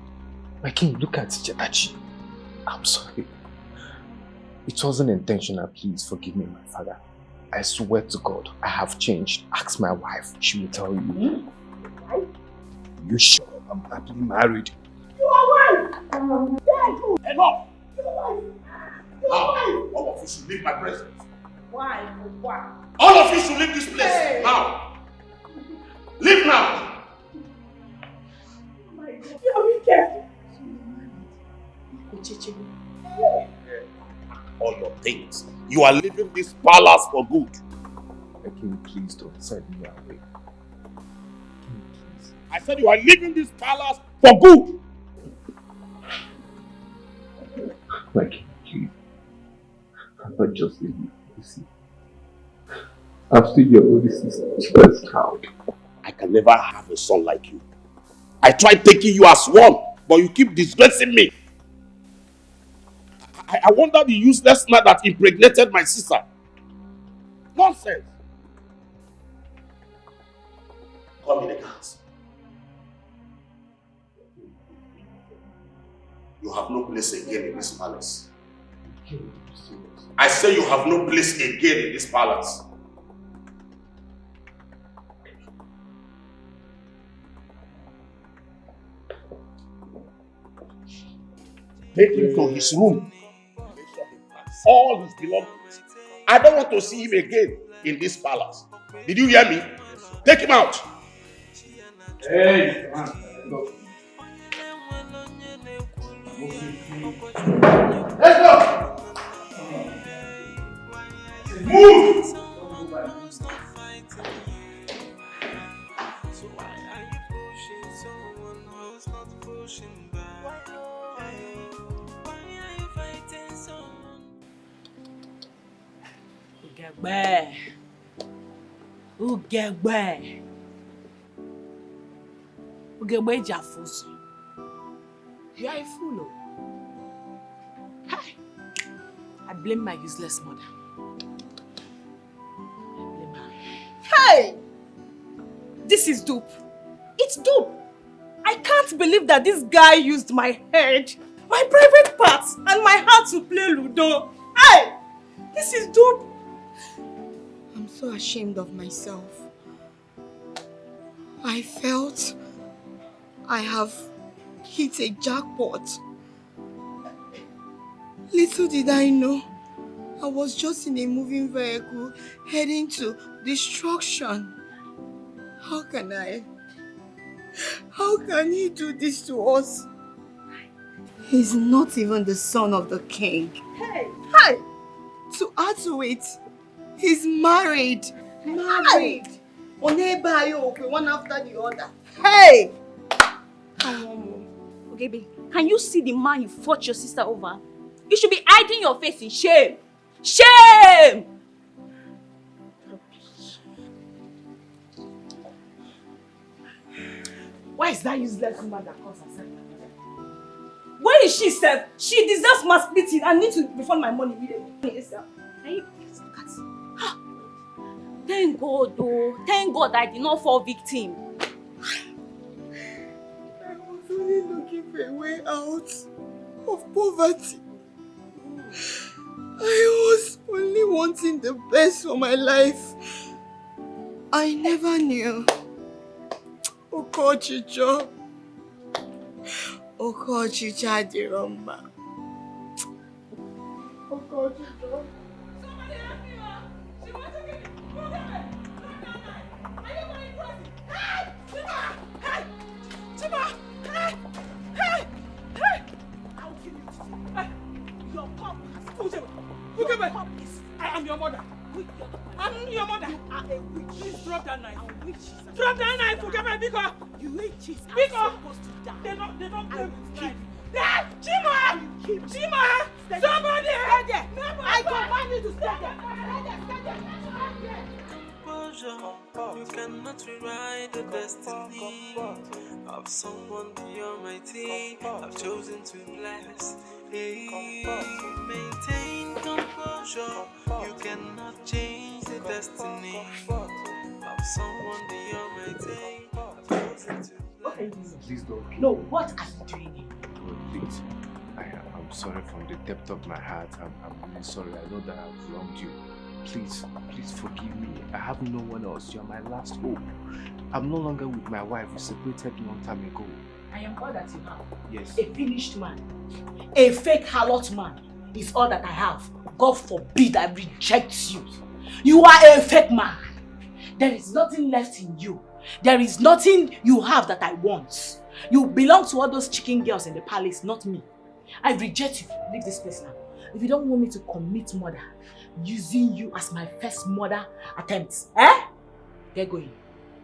My king, look at Jetachi. I'm sorry. It wasn't intentional, please forgive me, my father. I swear to God, I have changed. Ask my wife, she will tell you. You sure I'm happily married? You are right! Enough! Now, all of you should leave my presence. Why? Why? All of you should leave this place. Hey. Now! Leave now! You're wicked! All your things. You are leaving this palace for good. My king, please don't send me away. I said you are leaving this palace for good. My king, please. But just leave me. You see, I'm still your only sister's child. I can never have a son like you. I tried taking you as one, but you keep disgracing me. I wonder the useless man that impregnated my sister. Nonsense. Call me the guards. You have no place again in this palace. I say you have no place again in this palace. Take him to his room. All his belongings I don't want to see him again in this palace. Did you hear me? Take him out. Hey, man. Let's go. Move. Ugegbe Jafuso. You are a fool. Hi. I blame my useless mother. I blame her. Hey! This is dope. It's dope. I can't believe that this guy used my head, my private parts, and my heart to play Ludo. Hey! This is dope. I'm so ashamed of myself. I felt I have hit a jackpot. Little did I know, I was just in a moving vehicle heading to destruction. How can he do this to us? He's not even the son of the king. Hey! Hey! To add to it, he's married. Married. One after the other. Hey! Ogebe, can you see the man you fought your sister over? You should be hiding your face in shame. Shame! Why is that useless woman that calls herself? Where is she, Seth? She deserves my splitting. I need to refund my money immediately. Thank God, though. Thank God I did not fall victim. I was only looking for a way out of poverty. I was only wanting the best for my life. I never knew. Okochicho. Okochicha Diromba. Okochicho. I am your mother. I'm your mother. You are a witch. Please drop that knife. Drop that knife, Ugebe, because you witches are supposed to die. They don't blame me. Chima! Chima! Somebody! Stay there. I command you to stay there. Stay there. You cannot rewrite the destiny of someone the Almighty. I've chosen to bless. Hey, maintain composure. You cannot change the destiny of someone the Almighty. I've chosen to bless. Please don't. No, what are you doing here? No, please. I'm sorry from the depth of my heart. I'm really sorry. I know that I've wronged you. Please forgive me. I have no one else. You're my last hope. I'm no longer with my wife. We separated a long time ago. I am all that you have. Yes. A finished man. A fake harlot man is all that I have. God forbid I reject you. You are a fake man. There is nothing left in you. There is nothing you have that I want. You belong to all those chicken girls in the palace, not me. I reject you. Leave this place now. If you don't want me to commit murder, using you as my first murder attempt, get going.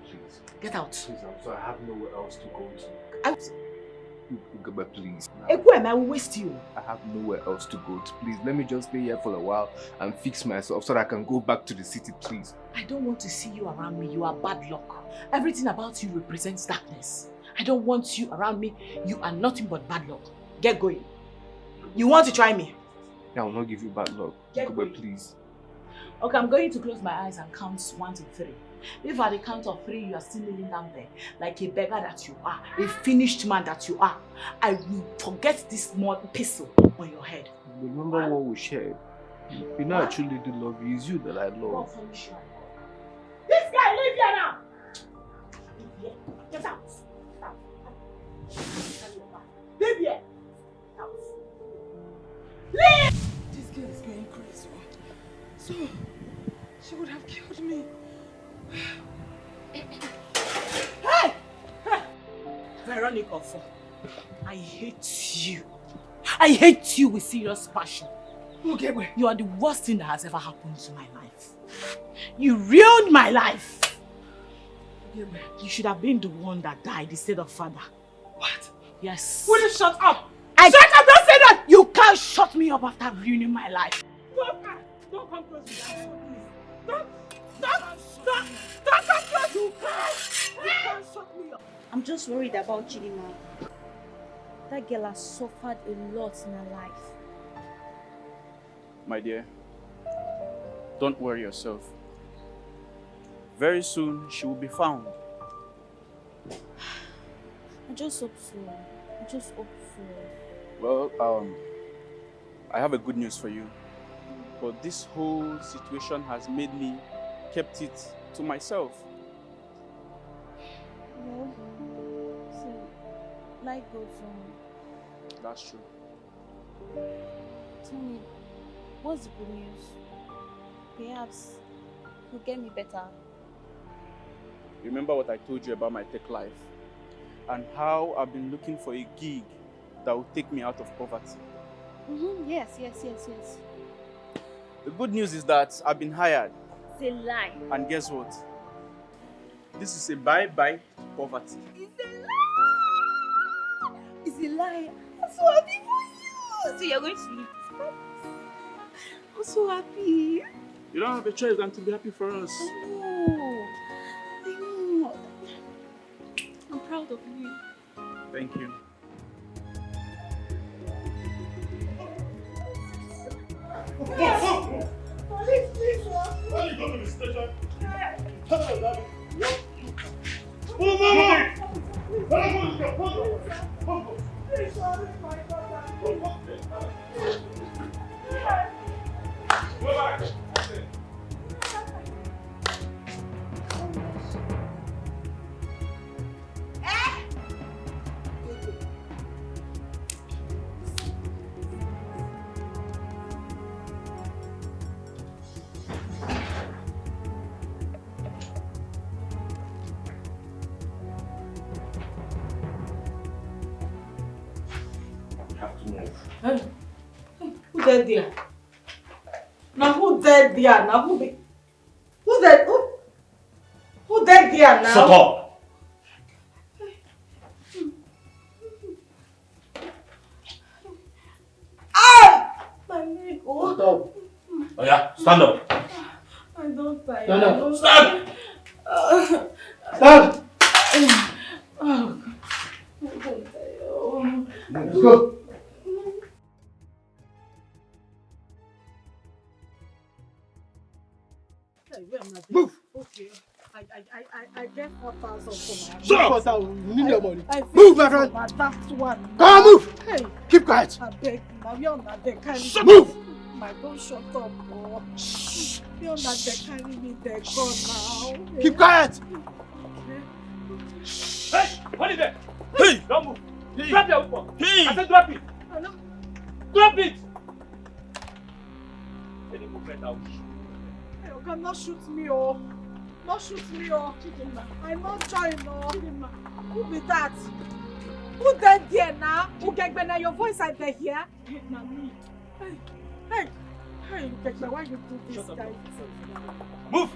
Please. Get out. Please, I'm sorry. I have nowhere else to go to. Out. Ugebe, please. Ekwem, I will waste you. I have nowhere else to go to. Please, let me just stay here for a while and fix myself so that I can go back to the city, please. I don't want to see you around me. You are bad luck. Everything about you represents darkness. I don't want you around me. You are nothing but bad luck. Get going. You want to try me? I will not give you bad luck. Ugebe, please. Okay, I'm going to close my eyes and count 1 to 3. If at the count of 3 you are still kneeling down there, like a beggar that you are, a finished man that you are, I will forget this small pistol on your head. Remember what we shared. You know I truly do love you. It's you that I love. This guy, leave here now! Leave here. Get out! Leave here! Out! Leave! This girl is going crazy. So, she would have killed me. Hey! Veronica, I hate you. I hate you with serious passion. Okay, wait. You are the worst thing that has ever happened to my life. You ruined my life. You should have been the one that died instead of father. What? Yes. Will you shut up? Shut up! Don't say that! You can't shut me up after ruining my life. Don't come close to that. Don't come close. You can't shut me up. I'm just worried about Chidima. That girl has suffered a lot in her life. My dear, don't worry yourself. Very soon, she will be found. I just hope so. I just hope so. Well, I have a good news for you. But this whole situation has made me kept it to myself. Well, see, life goes on. That's true. Tell me, what's the good news? Perhaps you'll get me better. Remember what I told you about my tech life and how I've been looking for a gig that will take me out of poverty. Yes. The good news is that I've been hired. It's a lie. And guess what? This is a bye-bye to poverty. It's a lie! It's a lie. I'm so happy for you! So you're going to leave this place? I'm so happy. You don't have a choice than to be happy for us. I know. I'm proud of you. Thank you. Police, please. When you go to the station, tell them that what you can. Move! Please, sorry, my daughter. Go back! Hey, who dead there? Now who dead there? Now who dead there now? Shut up! Ah! My leg. Shut up. Oh yeah, stand up. I don't tire. Stand up. I don't Stand! tire. Stand! Oh, I don't tire. Let's go. Move! Okay. I get 4,000 for my Shut up! You need your money. Move, my friend! That's one. Come on, move! Hey! Keep quiet! I beg, now you're not there. Move! My don't shut up, boy. You're not there, carry me there, go now. Keep quiet! Hey! What is that? Hey! Don't move! Hey. Drop your weapon! Hey! I said drop it! Drop it! Any movement out. Hey, you cannot shoot me, oh. Not shoot me, oh. I'm not trying, oh. Who be that? Who dead there now? Ugegbena, your voice I dey hear. Na me. Hey, Ugegbena, why you do this guy thing? Move!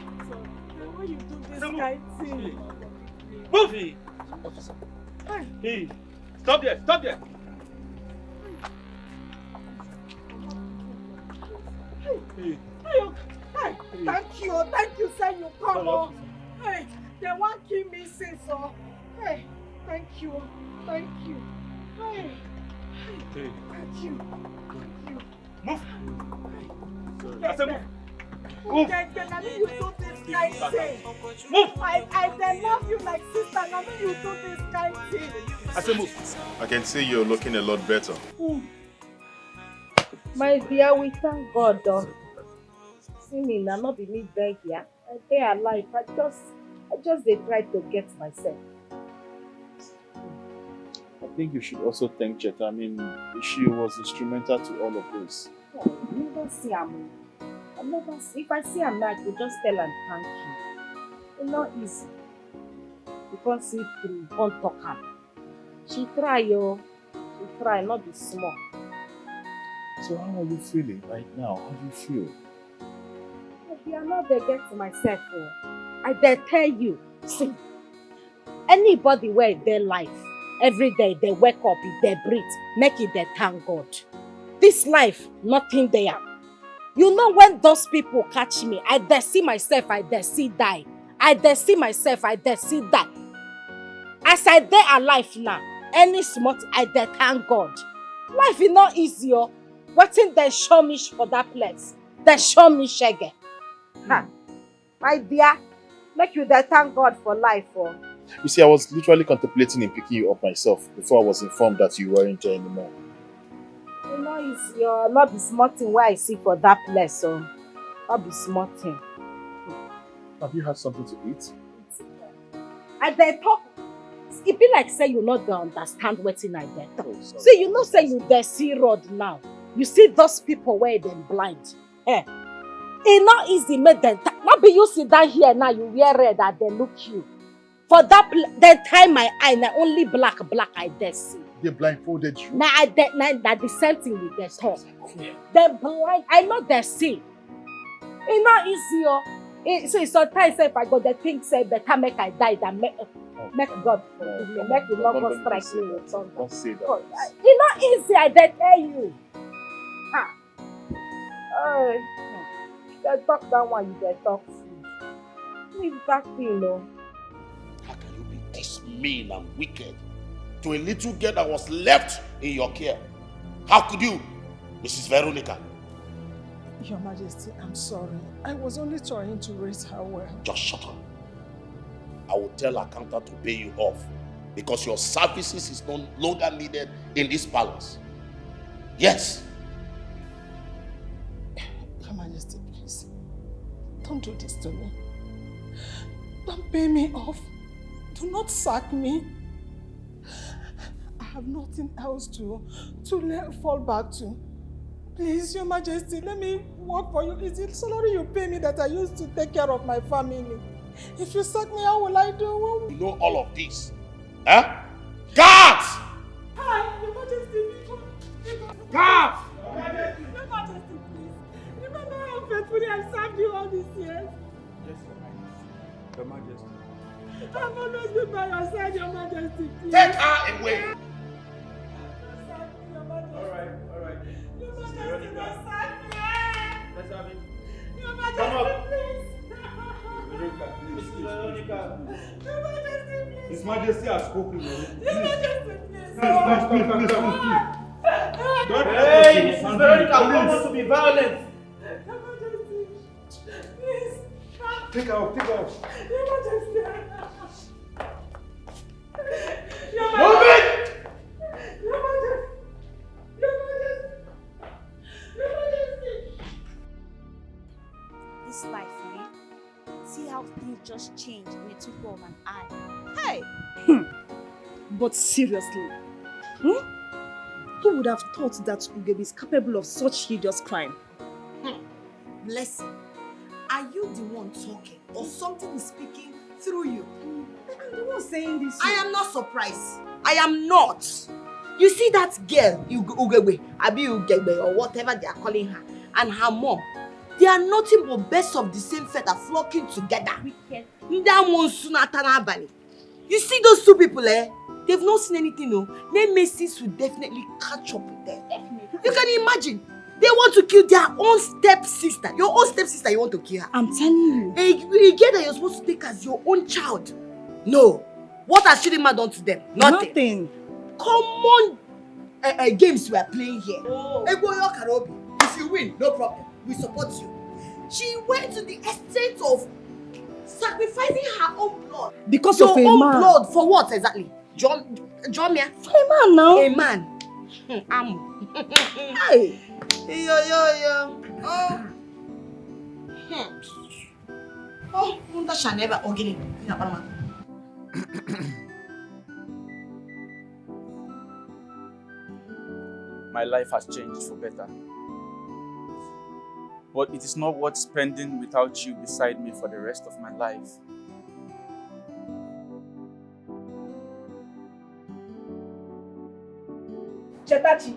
Why you do this guy thing? Move! Hey! Hey! Stop there! Stop there! Hey, thank you, say you come on. Hey, they won't kill me since so. Hey, thank you. Hey, thank you. Move! I said move. Move! Now you do this kind thing. Move! I love you like sister. Now you do this kind thing. I said move. I can see you're looking a lot better. My dear, we thank God though. See me now, not be me beg here. I stay alive. I just they try to get myself. I think you should also thank Cheta. I mean, she was instrumental to all of this. Oh, you don't see her. I never see. If I see am now, I could just tell and thank you. It's not easy. Because see through, don't talk am. She try, yo. She try, not be small. So how are you feeling right now? How do you feel? You are not there get to myself. Oh. I dare tell you. See, anybody where their life, every day they wake up, if they breathe, make it their thank God. This life, nothing there. You know when those people catch me, I dare see myself, I dare see die. I dare see myself, I dare see die. As I dare alive now, any smart, I dare thank God. Life is not easy, oh. Waiting they show me for that place. They show me shege. Ha. My dear, make you dare thank God for life, oh. You see, I was literally contemplating in picking you up myself before I was informed that you weren't there anymore. You know, it's your not be smart thing where I see for that place, so not be smart thing. Have you had something to eat? I dare talk. It be like say you not gonna understand wetin I dare talk. See, you know say you dare see road now. You see those people where them blind. Eh? It not easy make them. Not be you sit down here now. You wear red and they look you. For that, they tie my eye. Now only black I dare see. They blindfolded you. Now that the same thing we get talk. They blind. I know they see. It not easy, oh. So sometimes if I go, the thing say better make I die than make God forgive me. Make the Lord go strike me with thunder. Don't say that. It not easy. I dare tell you. Ha. Oh, they talk that one. You they talk food. Leave that thing, no. How can you be this mean and wicked to a little girl that was left in your care? How could you, Mrs. Veronica? Your Majesty, I'm sorry. I was only trying to raise her well. Just shut up. I will tell accountant to pay you off because your services is no longer needed in this palace. Yes. Your Majesty, please. Don't do this to me. Don't pay me off. Do not sack me. I have nothing else to fall back to. Please, Your Majesty, let me work for you. Is it salary you pay me that I used to take care of my family? If you sack me, how will I do? You know all of this. Huh? Guards! Hi, Your Majesty. Guards! Your Majesty, please. Remember how faithfully I served you all these years? Yes, Your Majesty. I've always been by your side, Your Majesty, please. Take her away! Alright. Your Majesty, don't sack me. Let's have it. Your Come Majesty, up. please. Veronica. Your Majesty, please. His Majesty has spoken. Your Majesty, please. Stop. Hey, Mrs. Veronica, we don't want to be violent. Your Majesty, please. Take her out. Your Majesty. Your Move Majesty. it! Your Majesty. Your Majesty. Your Majesty. This life, eh? See how things just change in the twinkle of an eye. Hey! But seriously, who would have thought that Ugebe is capable of such hideous crime? Blessing, are you the one talking or something is speaking through you? I'm the one saying this. I am not surprised. I am not. You see that girl, Ugebe, Abi Ugebe, or whatever they are calling her, and her mom, they are nothing but birds of the same feather flocking together. You see those two people, they've not seen anything, no. Their messes will definitely catch up with them. Definitely. You can imagine. They want to kill their own stepsister. Your own stepsister, you want to kill her. I'm telling you. A girl that you're supposed to take as your own child. No. What has Chidinma done to them? Nothing. Common games we are playing here. Eboyo Karobi, if you win, no problem. We support you. She went to the extent of sacrificing her own blood. Because your of a own man. blood for what exactly? Jomia? For a man now. A man. Hey. Yo. Oh. Oh, Munda shall never organic. My life has changed for better. but it is not worth spending without you beside me for the rest of my life. Chetachi.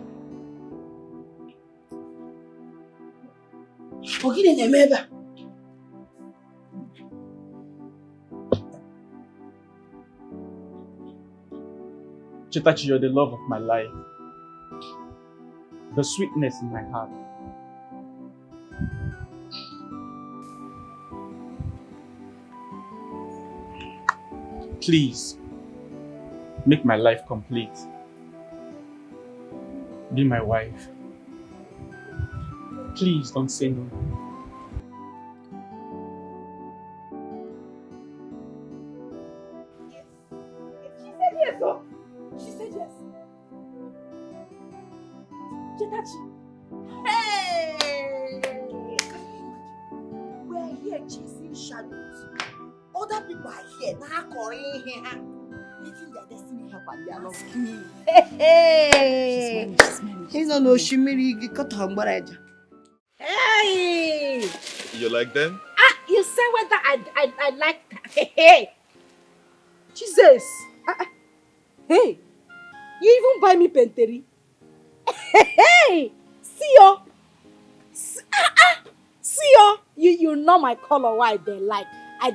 Ogine na-eme ebe a? Chetachi, you're the love of my life. The sweetness in my heart. Please, make my life complete. Be my wife. Please don't say no. She said yes, oh. She said yes. Chetachi. Hey! We are here chasing shadows. Other people are here now calling here. Meeting their destiny help and they are not asking. Hey! She's no shimiri cut her mbaraja. Hey! You like them? Ah, you say whether I like that. Hey! Jesus! Hey! You even buy me penteri? Hey! See you! See you! You know my color why they like.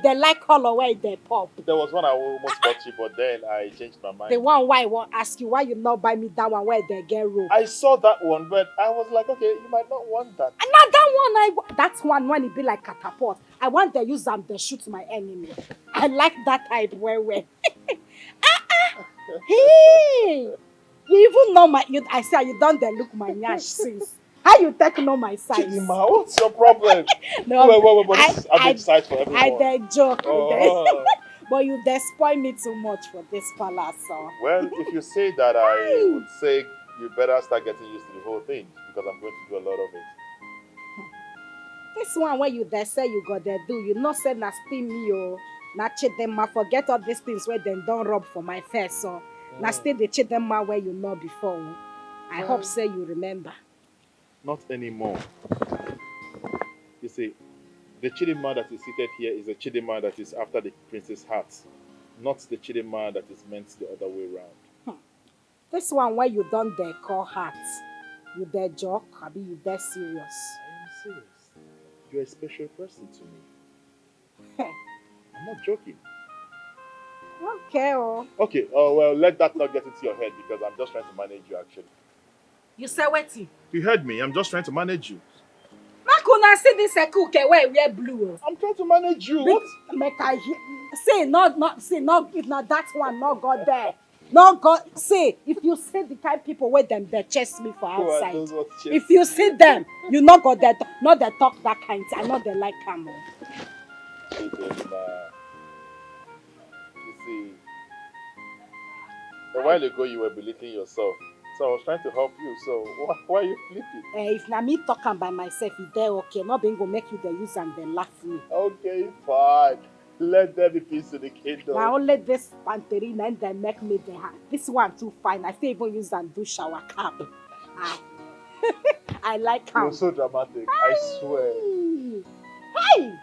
They like color why they pop. There was one I almost got you, but then I changed my mind. The one why I won't ask you why you not buy me that one where they get rope. I saw that one, but I was like, okay, you might not want that. And not that one that's one when it be like catapult. I want to use them to shoot my enemy. I like that type well. Hey! You even know I say you don't dare look my nyash since. How you take know my size? Chidima, what's your problem? No, wait, I size for everyone. I dare joke. Oh. But you dare spoil me too much for this palace. So. Well, if you say that, I would say you better start getting used to the whole thing because I'm going to do a lot of it. This one where you dare say you got there do, you not say na steam me or na chidema, forget all these things where they don't rub for my face. So na still the chidema where you know before. I hope say you remember. Not anymore. You see, the Chidima that is seated here is a Chidima that is after the prince's heart, not the Chidima that is meant the other way around. This one where you don't dare call heart, you dare joke, I mean you dare serious. I am serious. You're a special person to me. I'm not joking. Okay, oh. Okay, well, let that not get into your head because I'm just trying to manage you actually. You say what? You heard me, I'm just trying to manage you. Makuna see this cook where we are blue. I'm trying to manage you. What? Make I hear. Say not if not that one not got there. Not God say if you see the kind of people where them they chase me for outside. If you see them, you not got that not they talk that kind. I know they like camel. You see, a while ago you were belittling yourself. So I was trying to help you, so why are you flipping? If na me talking by myself, if they're okay, not being gonna make you the use and then laugh me. Okay, fine. Let there be peace to the kingdom. Now only this panterina and then make me the hand. This one too fine. I feel even use and do shower cap. I like how. You're so dramatic, I swear. Hey!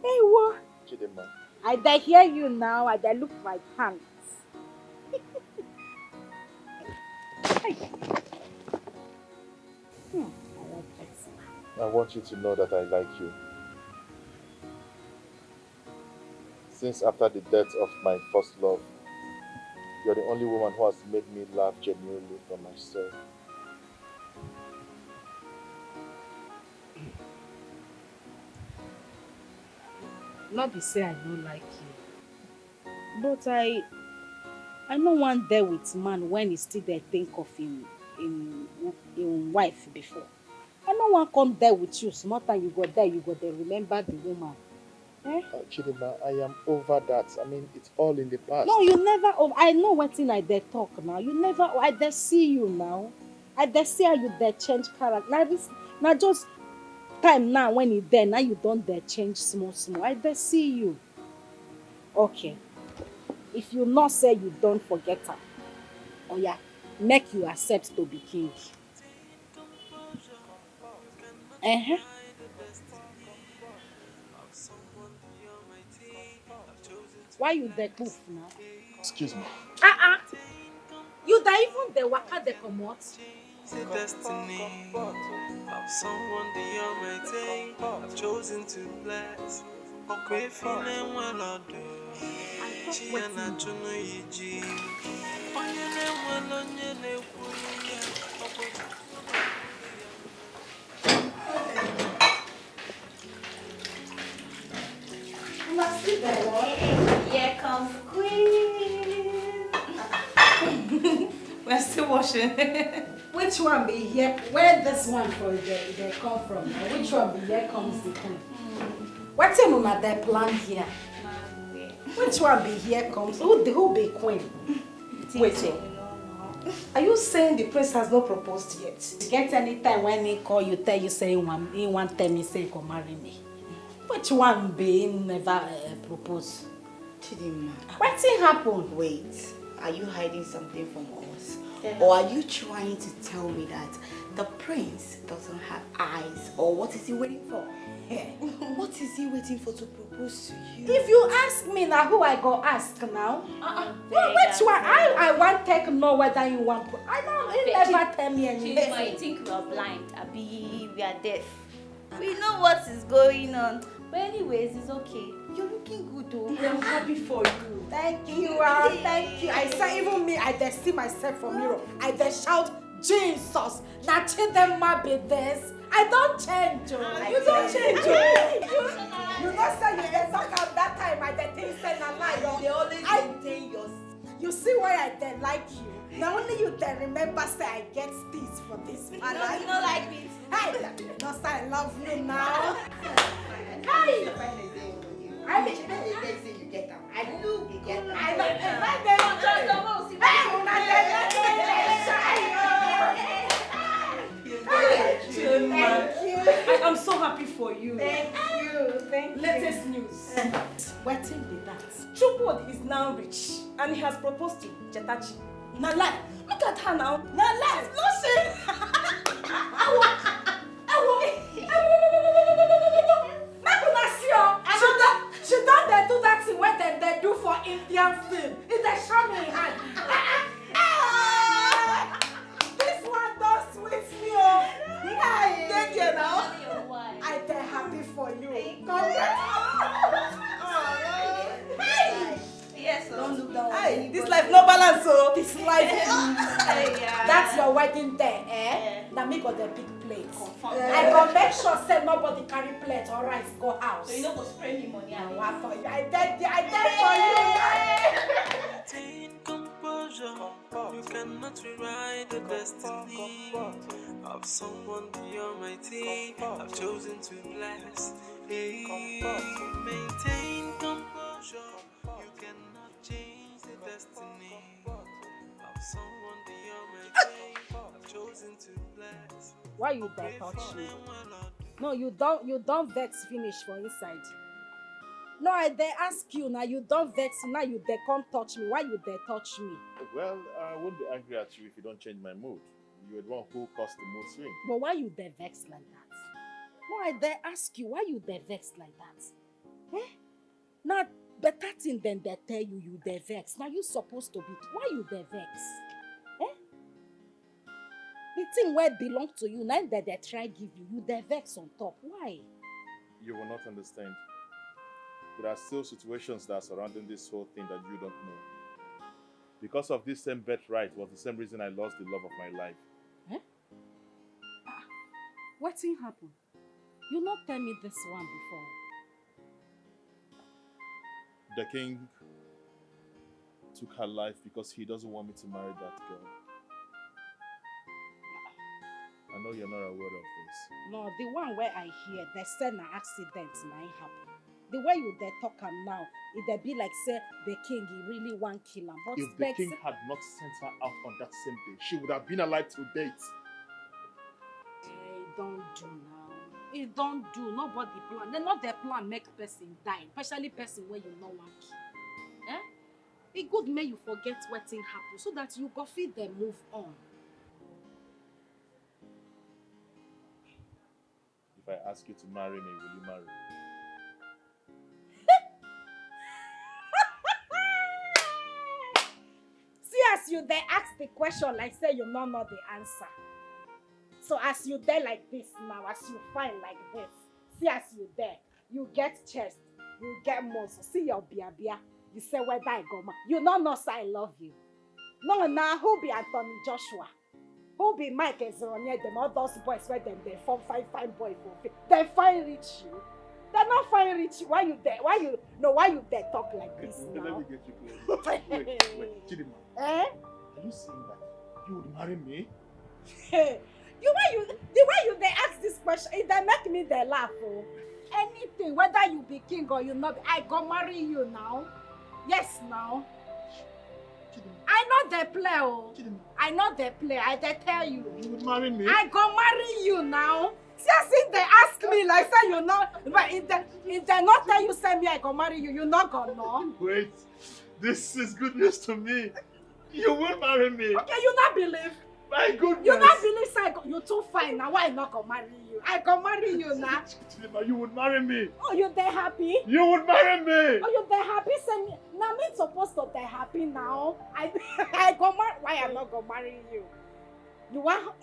Hey, what? Chidima. I dey hear you now. I dey look my hands. I want you to know that I like you. Since after the death of my first love, you're the only woman who has made me laugh genuinely from my soul. Not be say I don't like you. But I no want there with man when he still there think of him wife before. I no want come there with you. Small time you go there remember the woman. Eh? Chidima, I am over that. I mean, it's all in the past. No, you never. I know what thing I dare talk now. You never. I dare see you now. I dare see how you dare change character. Now just time now when you there. Now you don't dare change small. I dare see you. Okay. If you not say you don't forget her, oh yeah, make you accept to be king. Uh-huh. Why you the poof now? Excuse me. You the even the waka the comot. The destiny of someone the Almighty I've chosen to bless. Okay, feeling well or do. She and I don't know you. Here comes Queen. We're still washing. Which one be here? Where this one for they come from? Now? Which one be here comes the queen? What's in on their plan here? Which one be here comes? Who be queen? Wait, are you saying the prince has not proposed yet? Get any time when he call you, tell you say he want tell me say come marry me. Which one be never propose? Chidinma. What thing happened? Wait, are you hiding something from us? Or are you trying to tell me that the prince doesn't have eyes? Or what is he waiting for? What is he waiting for to propose to you? If you ask me now, who I go ask now? Which one? I want take know whether you want. I don't. He never tell me anything. Chidinma, you think we are blind? Abi, we are deaf. We know what is going on. But anyways, it's okay. You're looking good though. I'm happy for you. Thank you, thank you. I say even me, I just see myself from mirror. I just shout, Jesus, na Chidinma be this. I don't change. You don't change. You not say you get back up that time. I just think say na lie. They always maintain your. You see why I don't like you. Now only you then remember say I get this for this. You don't like me. Hey, no say I love you now. Hey. I mean, you get them. I do get them. I don't. Thank you. I'm so happy for you. Thank you. Latest news. Waiting be that. Chupod is now rich and he has proposed to Chetachi. Now lie. Look at her now. Now lie. No shame. She don't they do that thing where they do for Indian film. It's a charming hand. This one don't sweet me. Thank you now. I'm happy for you. Congrats. Yes, don't look down. Hey, This life no balance, so this life. Yeah. That's your wedding day, eh? Now me got the big plate. I go make sure say nobody carry plate or rice go house. So you don't go spray me money. I for you. I did for you. Maintain composure. You cannot rewrite the destiny of someone the Almighty I've chosen to bless. Hey, maintain composure. You cannot change the destiny of someone the Almighty I've chosen to bless. Why you don't touch me? No, you don't vex finish for inside. No, I they ask you now, you don't vex, now you they can't touch me. Why you they touch me? Well, I won't be angry at you if you don't change my mood. You're the one who caused the mood swing. But why you they vex like that? No, I they ask you, why you they vex like that? Eh? Now, better thing than they tell you, you they vex. Now you supposed to be, why you they vex? Eh? The thing where belong to you, now that they try give you, you they vex on top. Why? You will not understand. There are still situations that are surrounding this whole thing that you don't know. Because of this same birthright was the same reason I lost the love of my life. Eh? What thing happened? You not tell me this one before. The king took her life because he doesn't want me to marry that girl. I know you're not aware of this. No, the one where I hear, they said an accident might happen. The way you they talk am now, it be like say the king he really want kill him. But If the king had not sent her out on that same day, she would have been alive to date. It don't do now. It don't do. Nobody plan. They not their plan make person die, especially person where you no want kill. Eh? It good may you forget what thing happen so that you go feed them move on. If if I ask you to marry me, will you marry me? See, as you there ask the question, like say you don't know the answer. So as you there like this now, as you find like this, see as you there, you get chest, you get muscle. See your bia. You say whether I go, you don't know say I love you. No, now who be Anthony Joshua? Who be Mike Ezronia? Them all those boys where them they form fine boy for they find rich you. They're not fine rich you. Why you there? Why you there talk like this now? Let me get you close. Wait, Chidima. Eh? Are you saying that you would marry me? The way you they ask this question, it they make me they laugh. Oh. Anything, whether you be king or you not, I go marry you now. Yes, now. I know they play, oh. I know they play. I they tell you. You would marry me? I go marry you now. See, as if they ask me like say you know, but if they not tell you say me I go marry you, you not gonna know. Wait, this is good news to me. You will marry me. Okay, you not believe. My goodness. You not believe say you too fine now. Why I not go marry you? I go marry you now. You would marry me. Oh, you they happy? You would marry me. Oh, you they happy? Say me. Now me supposed to they happy now. I go marry. Why I not go marry you? You want?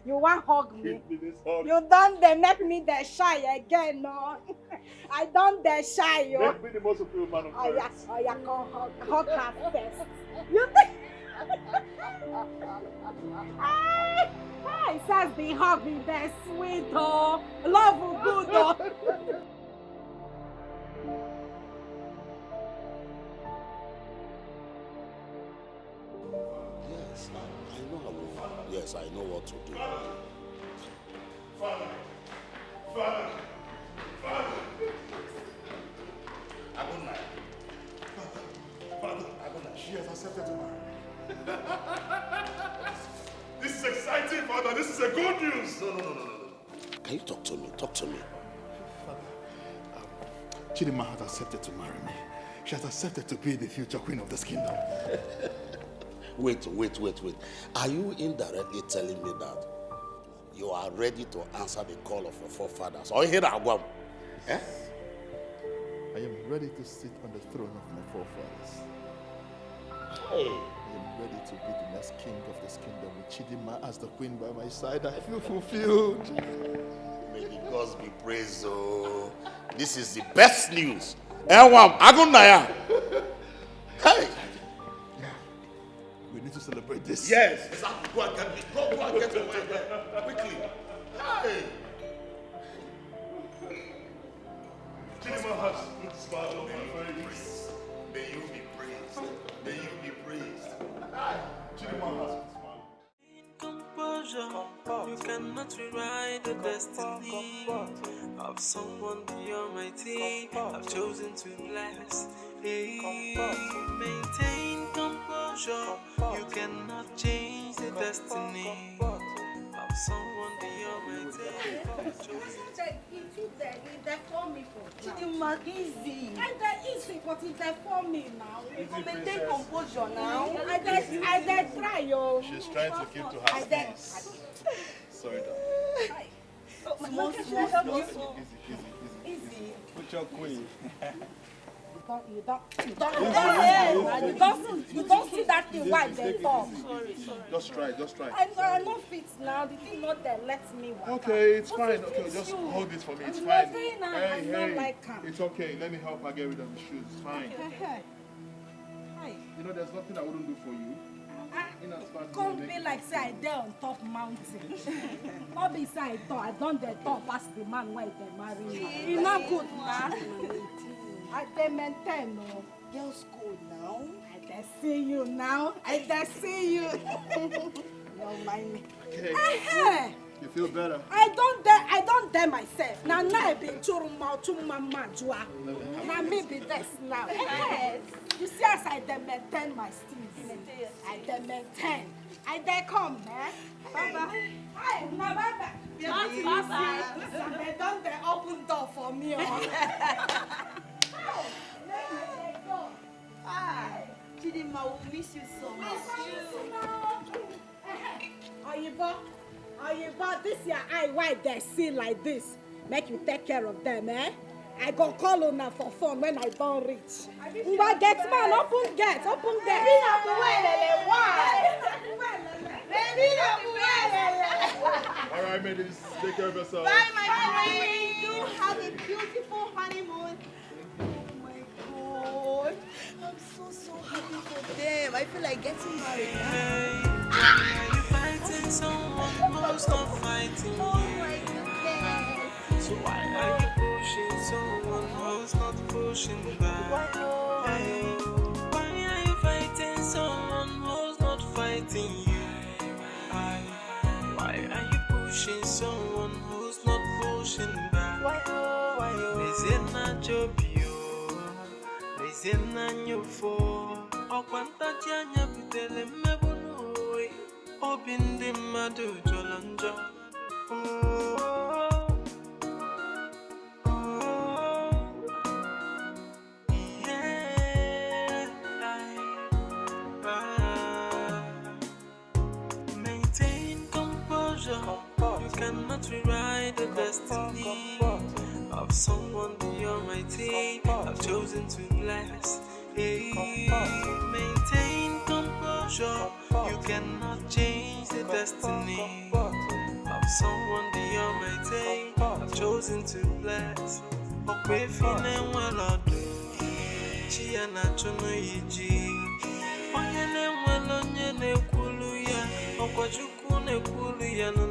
You want hug me? Give me this hug. You done they make me they shy again, no? I done they shy, yo. Make me the most appealing man of Christ. Oh yeah, come hug her first. You think? It says the hug me, they're sweet, oh. Love you good, oh. Yes, I know what to do. Father. Father, she has accepted to marry. This is exciting, Father. This is a good news. No. Can you talk to me? Talk to me. Father, Chidima has accepted to marry me. She has accepted to be the future queen of this kingdom. Wait. Are you indirectly telling me that you are ready to answer the call of your forefathers? Or here I go. Eh? I am ready to sit on the throne of my forefathers. Hey. I am ready to be the next king of this kingdom with Chidima as the queen by my side. I feel fulfilled. May the gods be praised. Oh, this is the best news. Hey. We need to celebrate this. Yes. Exactly. Go and get your wine there. Quickly. Hey. Chidima has put smile on my face. May you be praised. May you be praised. Chidima has put smile. Composure, you cannot rewrite the destiny of someone the Almighty. I've chosen to bless. Hey, maintain composure, you cannot change the destiny of someone the Almighty. I've chosen to They for me for Chidima, easy. And they easy, but if they for me now. Maintain composure now. I try, yo. She's trying to keep to her peace. Sorry, darling. Easy. Put your queen. You don't see that thing why they talk. Sorry. Just try. I know fit now. The thing not there. Let me walk. Okay, it's fine. Okay, just hold this for me. It's fine. Hey. It's okay. Let me help her get rid of the shoes. It's fine. You know, there's nothing I wouldn't do for you. Can't be like say I there on top mountain. Not be say I thought I done the top past the man where they marry me. It's not good now. I they maintain no. Girls go now. I they see you now. I see you. Don't mind me. Okay. You feel better? I don't dare myself. Now I be churuma jua. Now me be this now. Yes. You see as I dey maintain my steez. I dey maintain. I dey come, man. Bye-bye. Hi, now bye-bye. Bye-bye. They don't they open door for me. Hi. Chidima will miss you so much. Oyibo. Oh, you got this your eye white they see like this. Make you take care of them, eh? I go call on for phone when I don't reach. But get man, open gate. Why? All right, ladies, take care of yourself. Bye, my queen. You have a beautiful honeymoon. Oh my God. I'm so happy for them. I feel like getting married now. Why are you fighting someone who's not fighting you? Oh my goodness. So why are you pushing someone who's not pushing back? Why are you fighting someone who's not fighting you? Why are you pushing someone who's not pushing back? Is it not your view? Is it not your fault? Oh, quanta tianya pitele mebunoi. Obinde madu jolanja. Maintain composure. You cannot rewrite the destiny of someone the Almighty have chosen to bless. Hey, maintain composure. You cannot change the destiny of someone the Almighty have chosen to bless. Okay, feeling well or do. Chia na chono yiji. Onye ne mwelo nye ne kulu ya. Okwachuku ne kulu ya no.